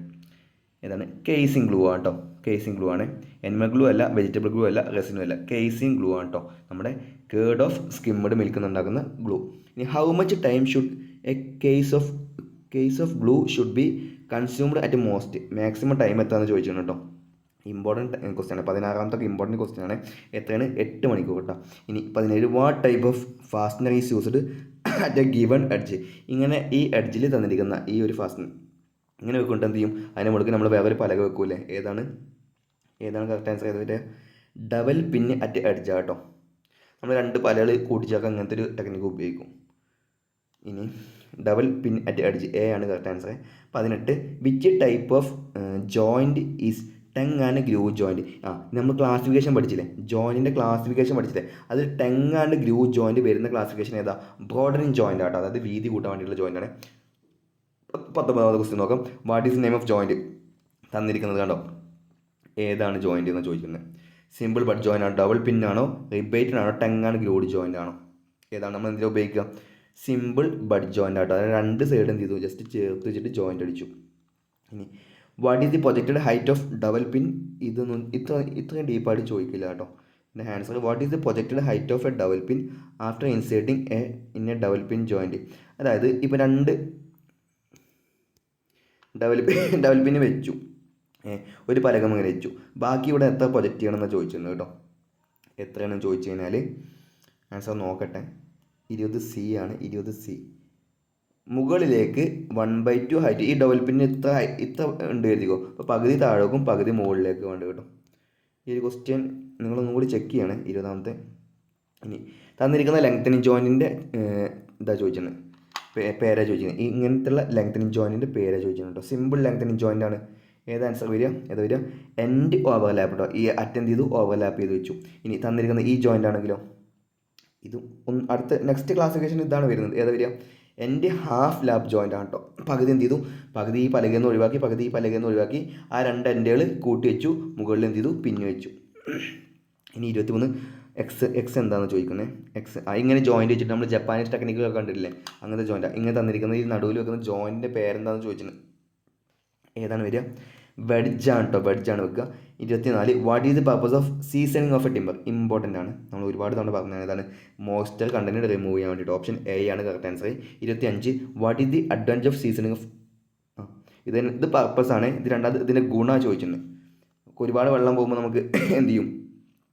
Speaker 1: ഏതാണ്? കേസിങ് ഗ്ലൂ ആണ് കേട്ടോ. കേസിങ് ഗ്ലൂ ആണ്. എനിമൽ ഗ്ലൂ അല്ല, വെജിറ്റബിൾ ഗ്ലൂ അല്ല, റെസിനും അല്ല. കേസിങ് ഗ്ലൂ ആണ് കേട്ടോ. നമ്മുടെ കേർഡ് ഓഫ് സ്കിമ്മഡ് മിൽക്ക് നിന്നുണ്ടാക്കുന്ന ഗ്ലൂ. ഇനി how much time should a case of glue should be consumed at most? Maximum time എത്താന്ന് ചോദിച്ചിട്ടുണ്ട് കേട്ടോ. ഇമ്പോർട്ടൻറ്റ് ക്വസ്റ്റ്യൻ ആണ്. 16ാമത്തെ ഇമ്പോർട്ടൻറ്റ് ക്വസ്റ്റ്യൻ ആണ്. എത്രയാണ്? 8 മണിക്കൂർ കേട്ടോ. ഇനി 17 what type of fastener is used at A given edge? ഇങ്ങനെ ഈ എഡ്ജിൽ തന്നിരിക്കുന്ന ഈ ഒരു ഫാസ്റ്റനർ ഇങ്ങനെ വെക്കൊണ്ട് എന്ത് ചെയ്യും, അതിനെ മുകളിൽ നമ്മൾ വേറൊരു പലക വെക്കൂലേ. ഏതാണ് കറക്റ്റ് ആൻസർ? ഏത് വരിക? ഡബൽ പിൻ അറ്റ് എഡ്ജ് കേട്ടോ. നമ്മൾ 2 പലകൾ കൂട്ടിച്ചേർക്കാൻ അങ്ങനത്തെ ഒരു ടെക്നിക്ക് ഉപയോഗിക്കും. ഇനി double pin at edge a ആണ് correct answer. 18 which type of joint is tongue and groove joint? നമ്മൾ ക്ലാസിഫിക്കേഷൻ പഠിച്ചില്ലേ, ജോയിൻറ്റിൻ്റെ ക്ലാസിഫിക്കേഷൻ പഠിച്ചില്ലേ, അതിൽ ടെങ് ആൻഡ് ഗ്രൂവ് ജോയിൻറ്റ് വരുന്ന ക്ലാസിഫിക്കേഷൻ ഏതാ? ബ്രോഡനിങ് ജോയിൻ്റ് ആട്ടോ. അതായത് വീതി കൂട്ടാൻ വേണ്ടിയിട്ടുള്ള ജോയിൻ്റ് ആണ്. 19ാമത്തെ ക്വസ്റ്റ്യൻ നോക്കാം. What is name of joint? തന്നിരിക്കുന്നത് കണ്ടോ. ഏതാണ് ജോയിൻറ്റ് എന്ന് ചോദിക്കുന്നത്? സിമ്പിൾ ബഡ് ജോയിൻ്റ് ആണോ, ഡബിൾ പിൻ ആണോ, റിബേറ്റഡ് ആണോ, ടെങ് ആൻഡ് ഗ്രൂവ്ഡ് ജോയിൻ്റ് ആണോ? ഏതാണ് നമ്മൾ എന്തിനാ ഉപയോഗിക്കുക? സിമ്പിൾ ബഡ് ജോയിൻ്റ് ആട്ടോ. അതായത് 2 സൈഡ് എന്ത് ചെയ്തു, ജസ്റ്റ് ചേർത്ത് വെച്ചിട്ട് ജോയിൻ്റ് അടിച്ചു. ഇനി what is the projected height of double pin. ഇതൊന്നും ഇത്രയും ഡീപ്പായിട്ട് ചോദിക്കില്ല കേട്ടോ. പിന്നെ answer what is the projected height of a double pin after inserting in a double pin joint. അതായത് ഇപ്പോൾ രണ്ട് ഡബൽ പിൻ വെച്ചു, ഒരു പലകം ഇങ്ങനെ വെച്ചു, ബാക്കി ഇവിടെ എത്ര പ്രൊജക്റ്റ് ചെയ്യണമെന്ന് ചോദിച്ചിട്ടുണ്ട് കേട്ടോ. എത്രയാണെന്ന് ചോദിച്ചു കഴിഞ്ഞാൽ ആൻസർ നോക്കട്ടെ. 20C ആണ്. 20C മുകളിലേക്ക് 1/2 ഹൈറ്റ്. ഈ ഡബൽ പിന്നിന് ഇത്ര ഉണ്ട് എഴുതിക്കോ. അപ്പോൾ പകുതി താഴേക്കും പകുതി മുകളിലേക്ക് വേണ്ട കേട്ടോ. ഈ ഒരു ക്വസ്റ്റ്യൻ നിങ്ങളൊന്നും കൂടി ചെക്ക് ചെയ്യണേ. 20ാമത്തെ. ഇനി തന്നിരിക്കുന്ന ലെങ്തനിങ് ജോയിൻറ്റിൻ്റെ ഇതാ ചോദിച്ചത്, പേരാ ചോദിച്ചത്. ഇങ്ങനത്തുള്ള ലെങ്തനിങ് ജോയിൻറ്റിൻ്റെ പേരാ ചോദിച്ചത് കേട്ടോ. സിമ്പിൾ ലെങ്തനിങ് ജോയിൻ്റ് ആണ്. ഏത് ആൻസർ വരിക? ഏതാ വരിക? എൻഡ് ഓവർലാപ്പ് കേട്ടോ. ഈ അറ്റൻഡ് ചെയ്തു ഓവർലാപ്പ് ചെയ്ത് വെച്ചു. ഇനി തന്നിരിക്കുന്ന ഈ ജോയിൻ്റ് ആണെങ്കിലോ ഇതും അടുത്ത നെക്സ്റ്റ് ക്ലാസിഫിക്കേഷൻ ഇതാണ് വരുന്നത്. ഏതാ വരിക? എൻ്റെ ഹാഫ് ലാപ്പ് ജോയിൻ്റ് ആണ് കേട്ടോ. പകുതി എന്ത് ചെയ്തു? പകുതി ഈ പലകയിൽ നിന്ന് ഒഴിവാക്കി, പകുതി ഈ പലകയിൽ നിന്ന് ഒഴിവാക്കി, ആ രണ്ട് എൻഡുകൾ കൂട്ടി വെച്ചു, മുകളിൽ എന്ത് ചെയ്തു? പിന്നു വെച്ചു. ഇനി 23 എക്സ് എന്താണെന്ന് ചോദിക്കുന്നത്. എക്സ് ഇങ്ങനെ ജോയിൻറ്റ് വെച്ചിട്ട് നമ്മൾ ജപ്പാനീസ് ടെക്നിക്കുകളൊക്കെ കണ്ടിട്ടില്ലേ, അങ്ങനത്തെ ജോയിൻറ്റാണ്. ഇങ്ങനെ തന്നിരിക്കുന്നത് ഈ നടുവിൽ വെക്കുന്ന ജോയിൻറ്റിൻ്റെ പേരെന്താണെന്ന് ചോദിച്ചത്. ഏതാണ് വരിക? വെഡ്ജാണ് കേട്ടോ. വെഡ്ജാണ് വെക്കുക. 24 what is the purpose of seasoning of A timber. Important ആണ്, നമ്മൾ ഒരുപാട് തവണ പറഞ്ഞത്. ഏതാണ്? മോയ്സ്ചർ കണ്ടന്റ് റിമൂവ് ചെയ്യാൻ വേണ്ടിയിട്ട്. ഓപ്ഷൻ എ ആണ് correct answer. 25 what is the advantage of seasoning of. ഇത് പർപ്പസ് ആണ്. ഇത് രണ്ടാമത് ഇതിൻ്റെ ഗുണമാണ് ചോദിച്ചിട്ടുണ്ട്. ഒരുപാട് വെള്ളം പോകുമ്പോൾ നമുക്ക് എന്ത് ചെയ്യും?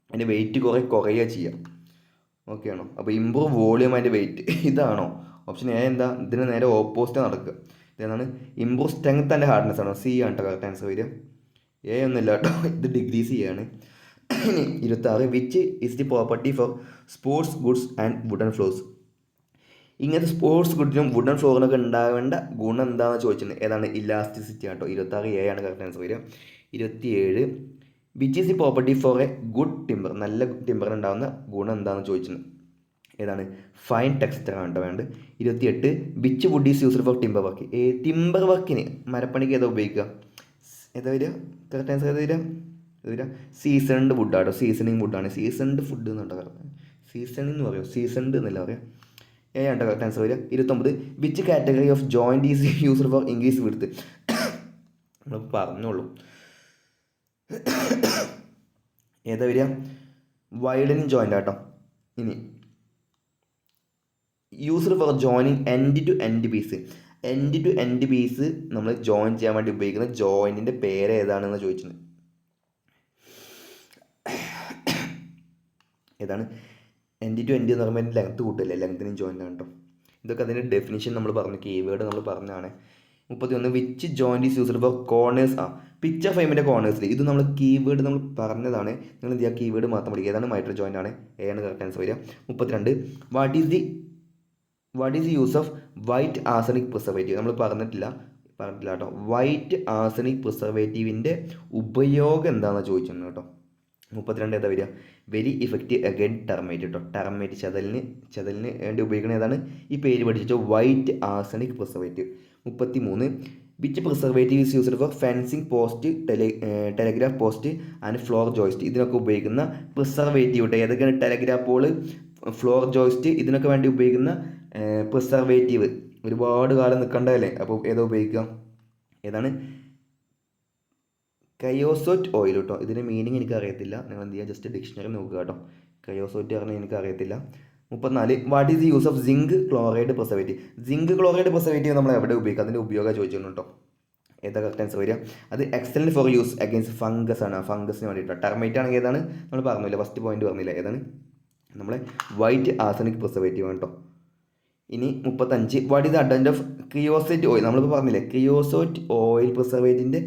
Speaker 1: അതിൻ്റെ വെയിറ്റ് കുറയുക ചെയ്യാം. ഓക്കെ ആണോ? അപ്പോൾ ഇമ്പ്രൂവ് വോളിയം അതിൻ്റെ വെയിറ്റ്. ഇതാണോ? ഓപ്ഷൻ എ എന്താ? ഇതിന് നേരെ ഓപ്പോസിറ്റ് നടക്കുക. ഇതാണ് ഇമ്പ്രൂവ് സ്ട്രെങ്ത് ആൻഡ് ഹാർഡ്നെസ് ആണോ? സി ആണ് കേട്ടോ കറക്റ്റ് ആൻസർ വരിക. എ ഒന്നുമില്ല കേട്ടോ, ഇത് ഡിഗ്രി സി ആണ്. 26 which is the property for sports goods and wooden floors. ഇങ്ങനത്തെ സ്പോർട്സ് ഗുഡിനും വുഡൻ ഫ്ലോറിനൊക്കെ ഉണ്ടാവേണ്ട ഗുണം എന്താണെന്ന് ചോദിച്ചിട്ടുണ്ട്. ഏതാണ്? ഇലാസ്റ്റിസിറ്റി ആട്ടോ. 26 എ ആണ് കറക്റ്റ് ആൻസർ വരിക. 27 which is the property four A good timber. നല്ല ടിമ്പറിന് ഉണ്ടാകുന്ന ഗുണം എന്താണെന്ന് ചോദിച്ചിട്ടുണ്ട്. ഏതാണ്? ഫൈൻ ടെക്സ്ചർ ആണ് കേട്ടോ വേണ്ടത്. 28 which wood is used for timber work. Timber വർക്കിന് മരപ്പണിക്ക് ഏതാ ഉപയോഗിക്കുക? ഏതാ വരിക? കറക്റ്റ് ആൻസർ ഏതാ വരിക? വരിക സീസൺഡ് വുഡാട്ടോ. സീസണിങ് വുഡാണ്. സീസൺഡ് ഫുഡ് എന്നുണ്ടോ കറക്റ്റ്? സീസണിങ് എന്ന് പറയുമോ? സീസൺഡ് എന്നല്ല പറയാം. ആട്ടോ കറക്റ്റ് ആൻസർ വരിക. 29 which category of joint is used for increase width. നമ്മൾ പറഞ്ഞോളൂ. ഏതാ വരിക? വൈഡനിങ് ജോയിൻ്റ് ആട്ടോ. ഇനി used for joining end to end piece. End to end piece നമ്മൾ ജോയിൻ ചെയ്യാൻ വേണ്ടി ഉപയോഗിക്കുന്ന ജോയിൻറ്റിൻ്റെ പേര് ഏതാണെന്ന് ചോദിച്ചിട്ടുണ്ട്. ഏതാണ്? എൻഡ് ടു എൻഡ് എന്ന് പറയുമ്പോൾ അതിൻ്റെ ലെങ്ത്ത് കൂട്ടില്ലേ, ലെങ്ത്തിനും ജോയിൻ്റ് ആണ് കേട്ടോ. ഇതൊക്കെ അതിൻ്റെ ഡെഫിനിഷൻ നമ്മൾ പറഞ്ഞു, കീവേഡ് നമ്മൾ പറഞ്ഞതാണ്. 31 which joint is used for corners. Picture ഫ്രെയിമിൻ്റെ കോർണേഴ്സിൽ ഇത് നമ്മൾ കീവേഡ് നമ്മൾ പറഞ്ഞതാണ്. നിങ്ങൾ എന്ത് ചെയ്യുക? കീവേഡ് മാത്രം പഠിക്കുക. ഏതാണ്? മൈട്രോ ജോയിൻ്റ് ആണ്. എ ആണ് കറക്റ്റ് ആൻസർ വരിക. 32 what is the use of white arsenic preservative. നമ്മൾ പറഞ്ഞിട്ടില്ല കേട്ടോ. വൈറ്റ് ആർസനിക് പ്രിസർവേറ്റീവിൻ്റെ ഉപയോഗം എന്താണെന്ന് ചോദിച്ചിട്ടുണ്ട് കേട്ടോ. 32 ഏതാ വരിക? വെരി ഇഫക്റ്റീവ് അഗൈൻ ടെർമൈറ്റ് കേട്ടോ. ടെർമൈറ്റ് ചതലിന് വേണ്ടി ഉപയോഗിക്കുന്നത് ഏതാണ്? ഈ പേര് പഠിച്ചിട്ട് white arsenic preservative. 33 which preservative is used four fencing post, telegraph post and floor joist. ഇതിനൊക്കെ ഉപയോഗിക്കുന്ന പ്രിസർവേറ്റീവ് കേട്ടോ. ഏതൊക്കെയാണ്? ടെലഗ്രാഫ് പോൾ, ഫ്ലോർ ജോയിസ്റ്റ്, ഇതിനൊക്കെ വേണ്ടി ഉപയോഗിക്കുന്ന പ്രിസർവേറ്റീവ്. ഒരുപാട് കാലം നിൽക്കണ്ടല്ലേ, അപ്പോൾ ഏതാ ഉപയോഗിക്കുക? ഏതാണ്? ക്രയോസോറ്റ് ഓയിൽ കേട്ടോ. ഇതിൻ്റെ മീനിങ് എനിക്ക് അറിയത്തില്ല. നിങ്ങൾ എന്ത് ചെയ്യുക? ജസ്റ്റ് ഡിക്ഷണറി നോക്കുക കേട്ടോ. ക്രയോസോറ്റ് പറഞ്ഞാൽ എനിക്ക് അറിയത്തില്ല. 34 what is the use of zinc chloride preservative. Zinc chloride preservative നമ്മൾ എവിടെ ഉപയോഗിക്കുക? അതിൻ്റെ ഉപയോഗം ചോദിച്ചിട്ടുണ്ട് കേട്ടോ. ഏതാ കറക്റ്റ് ആൻസർ വരിക? അത് excellent for use against fungus ആണ്. ഫംഗസിന് വേണ്ടിയിട്ട്. ടെർമൈറ്റ് ആണെങ്കിൽ ഏതാണ്? നമ്മൾ പറഞ്ഞില്ല, ഫസ്റ്റ് പോയിന്റ് പറഞ്ഞില്ല. ഏതാണ്? നമ്മളെ വൈറ്റ് ആർസനിക് പ്രിസർവേറ്റീവ് ആണ് കേട്ടോ. ഇനി 35 what is the advantage of creosote oil. നമ്മളിപ്പോൾ പറഞ്ഞില്ലേ, ക്രിയോസൈറ്റ് ഓയിൽ പ്രിസർവേറ്റിൻ്റെ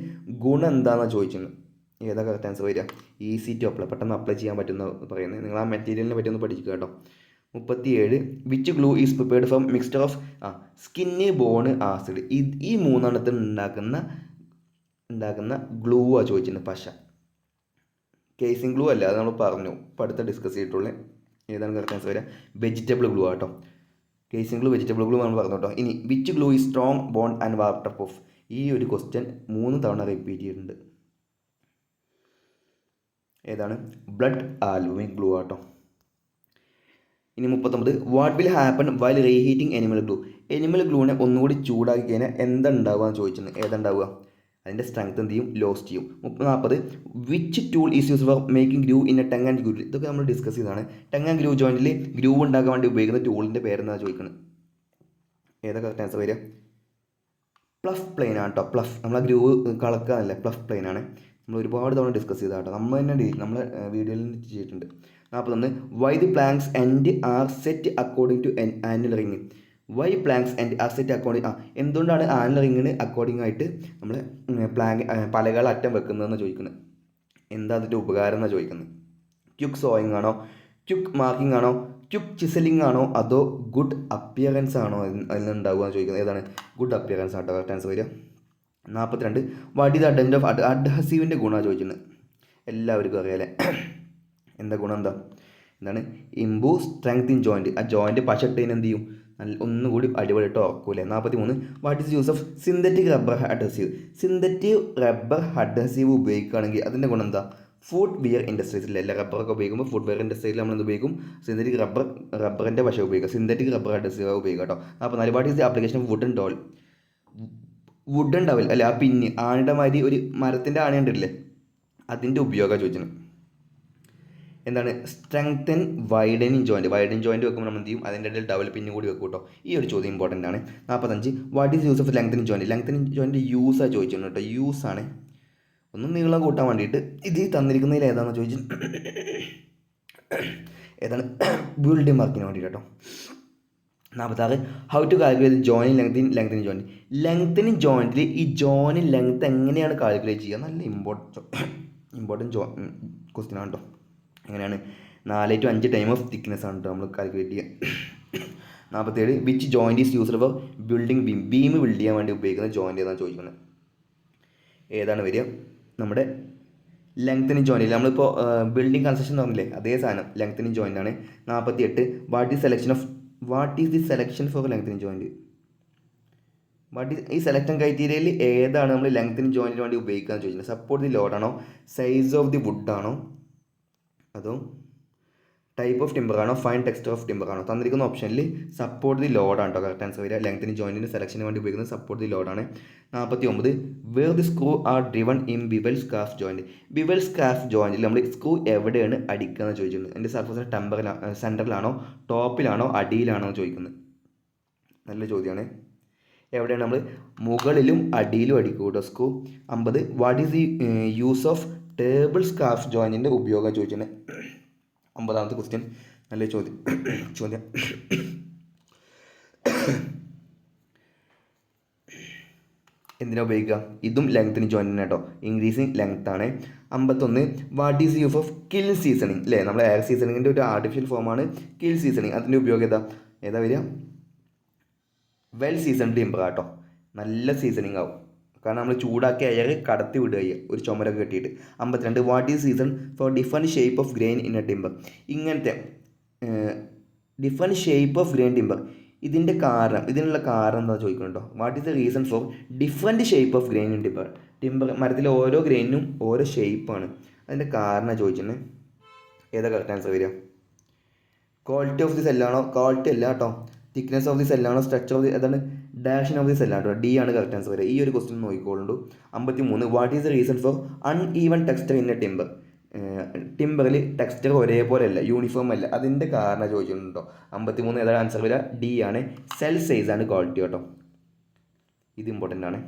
Speaker 1: ഗുണം എന്താണെന്ന് ചോദിച്ചിട്ടുണ്ട്. ഏതാ കറക്റ്റ് ആൻസർ വരിക? ഈസി ടു അപ്ലൈ, പെട്ടെന്ന് അപ്ലൈ ചെയ്യാൻ പറ്റുന്ന പറയുന്നത്. നിങ്ങൾ ആ മെറ്റീരിയലിനെ പറ്റി ഒന്ന് പഠിക്കുക കേട്ടോ. 37 which glue is prepared from mixture of skin, born, acid. ഈ മൂന്നെണ്ണത്തിൽ ഉണ്ടാക്കുന്ന ഗ്ലൂ ആ ചോദിച്ചിട്ടുണ്ട്. പശ. കേസിംഗ് ഗ്ലൂ അല്ല, അത് നമ്മൾ പറഞ്ഞു, ഇപ്പോൾ അടുത്ത ഡിസ്കസ് ചെയ്തിട്ടുള്ളത്. ഏതാണ് കറക്റ്റ് ആൻസർ വരിക? വെജിറ്റബിൾ ഗ്ലൂ ആട്ടോ. കേസിംഗ് ഗ്ലൂ, വെജിറ്റബിൾ ഗ്ലൂ നമ്മൾ പറഞ്ഞു കേട്ടോ. ഇനി which glue is strong, bond and water proof. ഈ ഒരു ക്വസ്റ്റ്യൻ 3 തവണ റിപ്പീറ്റ് ചെയ്തിട്ടുണ്ട്. ഏതാണ്? ബ്ലഡ് ആൽബുമിൻ ഗ്ലൂ ആട്ടോ. ഇനി 39 what will happen while reheating animal glue. Animal ഗ്ലൂവിനെ ഒന്നുകൂടി ചൂടാക്കി കഴിഞ്ഞാൽ എന്താ ഉണ്ടാവുക എന്ന് ചോദിച്ചിട്ടുണ്ട്. ഏതാ ഉണ്ടാവുക? അതിൻ്റെ സ്ട്രെങ്ത് എന്ത് ചെയ്യും, ലോസ്റ്റ് ചെയ്യും. 40 which tool is use for making groove in a tongue and groove. ഇതൊക്കെ നമ്മൾ ഡിസ്കസ് ചെയ്തതാണ്. ടങ് ആൻഡ് ഗ്രൂ ജോയിൻറ്റിൽ ഗ്രൂ ഉണ്ടാക്കാൻ വേണ്ടി ഉപയോഗിക്കുന്ന ടൂളിൻ്റെ പേരെന്താണ് ചോദിക്കുന്നത്. ഏതാ കറക്റ്റ് ആൻസർ വരിക? പ്ലഫ് പ്ലെയിൻ ആണ് കേട്ടോ. പ്ലഫ് നമ്മളെ ഗ്രൂ കളക്കാനല്ലേ, പ്ലഫ് പ്ലെയിൻ ആണ്. നമ്മൾ ഒരുപാട് തവണ ഡിസ്കസ് ചെയ്ത കേട്ടോ, നമ്മൾ തന്നെ നമ്മളെ വീഡിയോയിൽ ചെയ്തിട്ടുണ്ട്. 41 why the planks end are set according to annual ring. Why planks end are set according എന്തുകൊണ്ടാണ് ആനുവൽ റിങ്ങിന് അക്കോർഡിംഗ് ആയിട്ട് നമ്മൾ പലകൾ അറ്റം വെക്കുന്നതെന്ന് ചോദിക്കുന്നത്. എന്താ അതിൻ്റെ ഉപകാരം എന്നാണ് ചോദിക്കുന്നത്. ക്യുക്ക് സോയിങ് ആണോ, ക്യുക്ക് മാർക്കിംഗ് ആണോ, ക്യുക്ക് ചിസലിംഗ് ആണോ, അതോ ഗുഡ് അപ്പിയറൻസ് ആണോ അതിലുണ്ടാവുക എന്ന് ചോദിക്കുന്നത്. ഏതാണ്? ഗുഡ് അപ്പിയറൻസ് ആട്ടോ കറക്റ്റ് ആൻസർ വരിക. 42 വാട്ട് ഈസ് അഡ്വൻറ്റ് ഓഫ് അഡ്ഹസീവിൻ്റെ ഗുണമാണ് ചോദിക്കുന്നത്. എല്ലാവർക്കും അറിയാലേ എന്താ ഗുണം, എന്താണ്? Improve strength in joint. ആ ജോയിൻറ്റ് പശട്ടതിന് എന്ത് ചെയ്യും, ഒന്നുകൂടി അടിപൊളിയിട്ട് ഉറക്കൂലേ. 43 what is use of synthetic rubber adhesive. Synthetic rubber adhesive ഉപയോഗിക്കുകയാണെങ്കിൽ അതിൻ്റെ ഗുണം എന്താ? ഫുഡ് വെയർ ഇൻഡസ്ട്രീസിലല്ല, റബ്ബറൊക്കെ ഉപയോഗിക്കുമ്പോൾ ഫുഡ് വെയർ ഇൻഡസ്ട്രിയിൽ നമ്മൾ എന്ത് ഉപയോഗിക്കും? സിന്തറ്റിക് റബ്ബറിൻ്റെ പശ ഉപയോഗിക്കുക, സിന്തറ്റിക് റബ്ബർ അഡ്ഹസീവ് ഉപയോഗിക്കുക കേട്ടോ. അപ്പോൾ 4 what is the application of wooden dowel. Wooden dowel അല്ലെ, ആ പിന്ന് ആണിയുടെ മാതിരി ഒരു മരത്തിൻ്റെ ആണി ഉണ്ടല്ലേ, അതിൻ്റെ ഉപയോഗം ചോദിച്ചത്. എന്താണ്? Strengthen widening joint. Widen joint വെക്കുമ്പോൾ നമ്മൾ എന്ത് ചെയ്യും? അതിൻ്റെ ഇടയിൽ ഡബിൾ പിന്നും കൂടി വെക്കും കേട്ടോ. ഈ ഒരു ചോദ്യം ഇമ്പോർട്ടൻ്റ് ആണ്. 45 what is use of lengthening joint. Lengthening joint യൂസാണ് ചോദിച്ചിട്ടുണ്ട് കേട്ടോ. യൂസാണ് ഒന്നും നീളം കൂട്ടാൻ വേണ്ടിയിട്ട്. ഇത് തന്നിരിക്കുന്നതിൽ ഏതാണെന്ന് ചോദിച്ചു. ഏതാണ്? ബിൽഡിംഗ് മാർക്കിന് വേണ്ടിയിട്ട് കേട്ടോ. 46 how to calculate join lengthening joint. Lengthening ജോയിൻറ്റിൽ ഈ ജോയിൻ ലെങ്ത് എങ്ങനെയാണ് കാൽക്കുലേറ്റ് ചെയ്യുക? നല്ല ഇമ്പോർട്ടൻറ്റ് ക്വസ്റ്റ്യൻ ആണ് കേട്ടോ. എങ്ങനെയാണ്? 4 to 5 ടൈം ഓഫ് തിക്നെസ് ആണ് കേട്ടോ നമ്മൾ കാൽക്കുലേറ്റ് ചെയ്യുക. 47 which joint is used for building beam. Beam build ചെയ്യാൻ വേണ്ടി ഉപയോഗിക്കുന്ന ജോയിൻറ്റ് ഏതാണ് ചോദിക്കുന്നത്. ഏതാണ് വരിക? നമ്മുടെ ലെങ്തനിങ് ജോയിൻറ്റ്. നമ്മളിപ്പോൾ ബിൽഡിംഗ് കൺസ്ട്രക്ഷൻ എന്ന് പറഞ്ഞില്ലേ, അതേ സാധനം ലെങ്തനിങ് ജോയിൻ്റ് ആണ്. 48 what is the selection four lengthening joint. ഈ സെലക്ഷൻ ക്രൈറ്റീരിയയിൽ ഏതാണ് നമ്മൾ ലെങ്തനിങ് ജോയിൻറ്റിന് വേണ്ടി ഉപയോഗിക്കുക എന്ന് ചോദിക്കുന്നത്. സപ്പോർട്ട് ദി ലോഡ് ആണോ, സൈസ് ഓഫ് ദി വുഡ് ആണോ, അതോ ടൈപ്പ് ഓഫ് ടിമ്പർ ആണോ, ഫൈൻ ടെക്സ്ചർ ഓഫ് ടിമ്പർ ആണോ? തന്നിരിക്കുന്ന ഓപ്ഷനിൽ സപ്പോർട്ട് ദി ലോഡ് ആണ് കേട്ടോ കറക്റ്റ് ആൻസർ വരിക. ലെങ്തനിങ് ജോയിൻറ്റിൻ്റെ സെലക്ഷന് വേണ്ടി ഉപയോഗിക്കുന്നത് സപ്പോർട്ട് ദി ലോഡാണ്. 49 where the screw are driven in bevel scarf joint. Bevel scarf ജോയിൻറ്റിൽ നമ്മൾ സ്ക്രൂ എവിടെയാണ് അടിക്കുക എന്ന് ചോദിച്ചിട്ടുണ്ട്. എൻ്റെ സർഫസിൻ്റെ സെൻറ്ററിലാണോ, ടോപ്പിലാണോ, അടിയിലാണോ എന്ന് ചോദിക്കുന്നത്. നല്ല ചോദ്യമാണ്. എവിടെയാണ്? നമ്മൾ മുകളിലും അടിയിലും അടിക്കും കേട്ടോ screw. 50 what is the use of table scarf ജോയിൻറ്റിൻ്റെ ഉപയോഗം ചോദിച്ചിട്ടുണ്ട്. 50ാമത്തെ ക്വസ്റ്റ്യൻ. നല്ല ചോദ്യം. എന്തിനാ ഉപയോഗിക്കുക? ഇതും ലെങ്തനിങ് ജോയിൻറ്റിന് കേട്ടോ, ഇൻക്രീസിങ് ലെങ്ത് ആണ്. 51 what is use of kill seasoning അല്ലേ. നമ്മൾ എയർ സീസണിങ്ങിൻ്റെ ഒരു ആർട്ടിഫിഷ്യൽ ഫോമാണ് കിൽ സീസണിങ്. അതിൻ്റെ ഉപയോഗം ഏതാ വരിക? വെൽ സീസൺ ടിമ്പർ കേട്ടോ. നല്ല സീസണിങ് ആവും, കാരണം നമ്മൾ ചൂടാക്കി എയർ കടത്തി വിടുക ചെയ്യുക ഒരു ചുമരൊക്കെ കെട്ടിയിട്ട്. 52 what is season for different shape of grain in a timber. ഇങ്ങനത്തെ different shape of grain timber, ഇതിനുള്ള കാരണം എന്താ ചോദിക്കുന്നുണ്ടോ. What is the reason for different shape of grain in timber. മരത്തിലെ ഓരോ ഗ്രെയിനും ഓരോ ഷേപ്പാണ്, അതിൻ്റെ കാരണം ചോദിച്ചിട്ടുണ്ട്. ഏതാ കറക്റ്റ് ആൻസർ വരിക? ക്വാളിറ്റി ഓഫ് ദി സെല്ലാണോ? ക്വാളിറ്റി അല്ല കേട്ടോ. തിക്നെസ് ഓഫ് ദി സെല്ലാണോ, സ്ട്രക്ചർ ഓഫ് ദി, അതാണ് ഡാഷൻ ഓഫ് ദി സെല്ലാണ് കേട്ടോ. ഡി ആണ് കറക്റ്റ് ആൻസർ വരിക. ഈ ഒരു ക്വസ്റ്റ്യൻ നോക്കിക്കോളുണ്ട്. 53 what is the reason for uneven texture in a timber. ടിമ്പറിൽ ടെക്സ്ചർ ഒരേപോലെ അല്ല, യൂണിഫോം അല്ല, അതിൻ്റെ കാരണം ചോദിച്ചിട്ടുണ്ടോ. 53 ഏതാണ് ആൻസർ വരിക? ഡി ആണ്. സെൽ സൈസ് ആണ് ക്വാളിറ്റി കേട്ടോ. ഇത് ഇമ്പോർട്ടൻ്റ് ആണ്.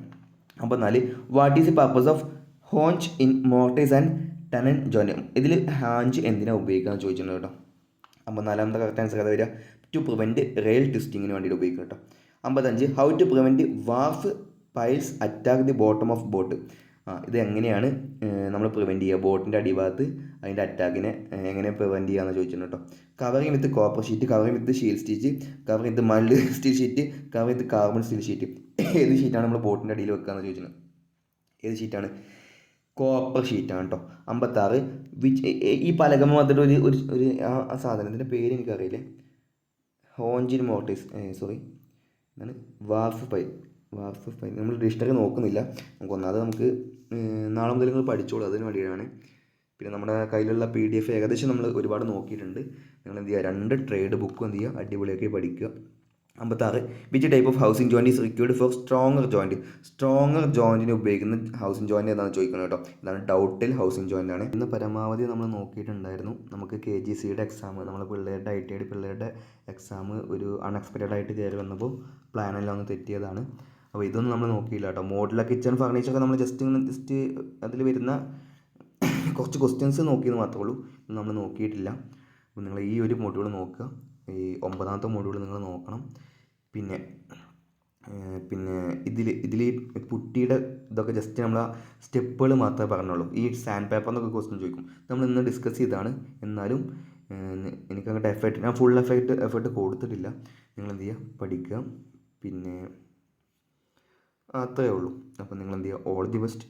Speaker 1: 54 what is the purpose of haunch in mortise and tenon joint. ഇതിൽ ഹാഞ്ച് എന്തിനാണ് ഉപയോഗിക്കാമെന്ന് ചോദിച്ചിട്ടുണ്ട് കേട്ടോ. 54ാമത്തെ കറക്റ്റ് ആൻസർ ഏതാ വരിക? ടു പ്രിവെൻറ്റ് റെയിൽ ട്വിസ്റ്റിങ്ങിന് വേണ്ടിയിട്ട് ഉപയോഗിക്കുക കേട്ടോ. 55 how to prevent wharf piles attack the bottom of boat. ഇത് എങ്ങനെയാണ് നമ്മൾ പ്രിവെൻറ്റ് ചെയ്യുക, ബോട്ടിൻ്റെ അടിഭാഗത്ത് അതിൻ്റെ അറ്റാക്കിനെ എങ്ങനെ പ്രിവെൻറ്റ് ചെയ്യാമെന്ന് ചോദിച്ചിട്ടുണ്ട് കേട്ടോ. കവറിങ് വിത്ത് കോപ്പർ ഷീറ്റ്, കവറിങ് വിത്ത് ഷീൽ സ്റ്റിച്ച്, കവറിങ് വിത്ത് മൾഡ് സ്റ്റീൽ ഷീറ്റ്, കവർ വിത്ത് കാർബൺ സ്റ്റീൽ ഷീറ്റ്. ഏത് ഷീറ്റാണ് നമ്മൾ ബോട്ടിൻ്റെ അടിയിൽ വെക്കുകയെന്ന് ചോദിച്ചിട്ടുണ്ട്. ഏത് ഷീറ്റാണ്? കോപ്പർ ഷീറ്റാണ് കേട്ടോ. 56 ഈ പലകമ വന്നിട്ട് ഒരു ആ സാധനത്തിൻ്റെ പേര് എനിക്കറിയില്ലേ. ഹോഞ്ചിൻ മോട്ടേഴ്സ് എന്താണ്? Wharf pile. നമ്മൾ ഡിക്ഷണറി നോക്കുന്നില്ല, നമുക്ക് നാളെ മുതൽ നിങ്ങൾ പഠിച്ചോളൂ, അതിന് വേണ്ടിയാണ്. പിന്നെ നമ്മുടെ കയ്യിലുള്ള PDF ഏകദേശം നമ്മൾ ഒരുപാട് നോക്കിയിട്ടുണ്ട്. നിങ്ങൾ എന്ത് ചെയ്യുക, 2 ട്രേഡ് ബുക്കും എന്ത് ചെയ്യുക, അടിപൊളിയാക്കി പഠിക്കുക. 56 which type of housing joint is required for stronger ജോയിൻറ്റിന് ഉപയോഗിക്കുന്ന ഹൗസിംഗ് ജോയിൻറ്റ് ഏതാണെന്ന് ചോദിക്കുന്നത് കേട്ടോ. ഇതാണ് ഡൗട്ടിൽ ഹൗസിംഗ് ജോയിൻ്റ് ആണ്. ഇന്ന് പരമാവധി നമ്മൾ നോക്കിയിട്ടുണ്ടായിരുന്നു. നമുക്ക് KGCയുടെ എക്സാം, നമ്മളെ പിള്ളേരുടെ ITI പിള്ളേരുടെ എക്സാം ഒരു അൺഎക്സ്പെക്റ്റഡ് ആയിട്ട് കയറി വന്നപ്പോൾ പ്ലാനെല്ലാം ഒന്ന് തെറ്റിയതാണ്. അപ്പോൾ ഇതൊന്നും നമ്മൾ നോക്കിയില്ല കേട്ടോ. മോഡുലർ കിച്ചൺ ഫർണിച്ചറൊക്കെ നമ്മൾ ജസ്റ്റ് അതിൽ വരുന്ന കുറച്ച് ക്വസ്റ്റ്യൻസ് നോക്കിയെന്ന് മാത്രമേ ഉള്ളൂ. നമ്മൾ നോക്കിയിട്ടില്ല. അപ്പോൾ നിങ്ങൾ ഈ ഒരു മൊഡ്യൂൾ നോക്കുക. ഈ 9ാമത്തെ മൊഡ്യൂൾ നിങ്ങൾ നോക്കണം. പിന്നെ ഇതിൽ പുട്ടിയുടെ ഇതൊക്കെ ജസ്റ്റ് നമ്മൾ ആ സ്റ്റെപ്പുകൾ മാത്രമേ പറഞ്ഞുള്ളൂ. ഈ സാൻഡ് പേപ്പർ എന്നൊക്കെ ക്വസ്റ്റ്യൻ ചോദിക്കും. നമ്മൾ ഇന്ന് ഡിസ്കസ് ചെയ്താണ്. എന്നാലും എനിക്കങ്ങോട്ട് ഞാൻ ഫുൾ എഫേർട്ട് കൊടുത്തിട്ടില്ല. നിങ്ങൾ എന്ത് ചെയ്യുക, പഠിക്കുക. പിന്നെ അത്രയേ ഉള്ളൂ. അപ്പോൾ നിങ്ങൾ എന്ത് ചെയ്യുക, ഓൾ ദി ബെസ്റ്റ്.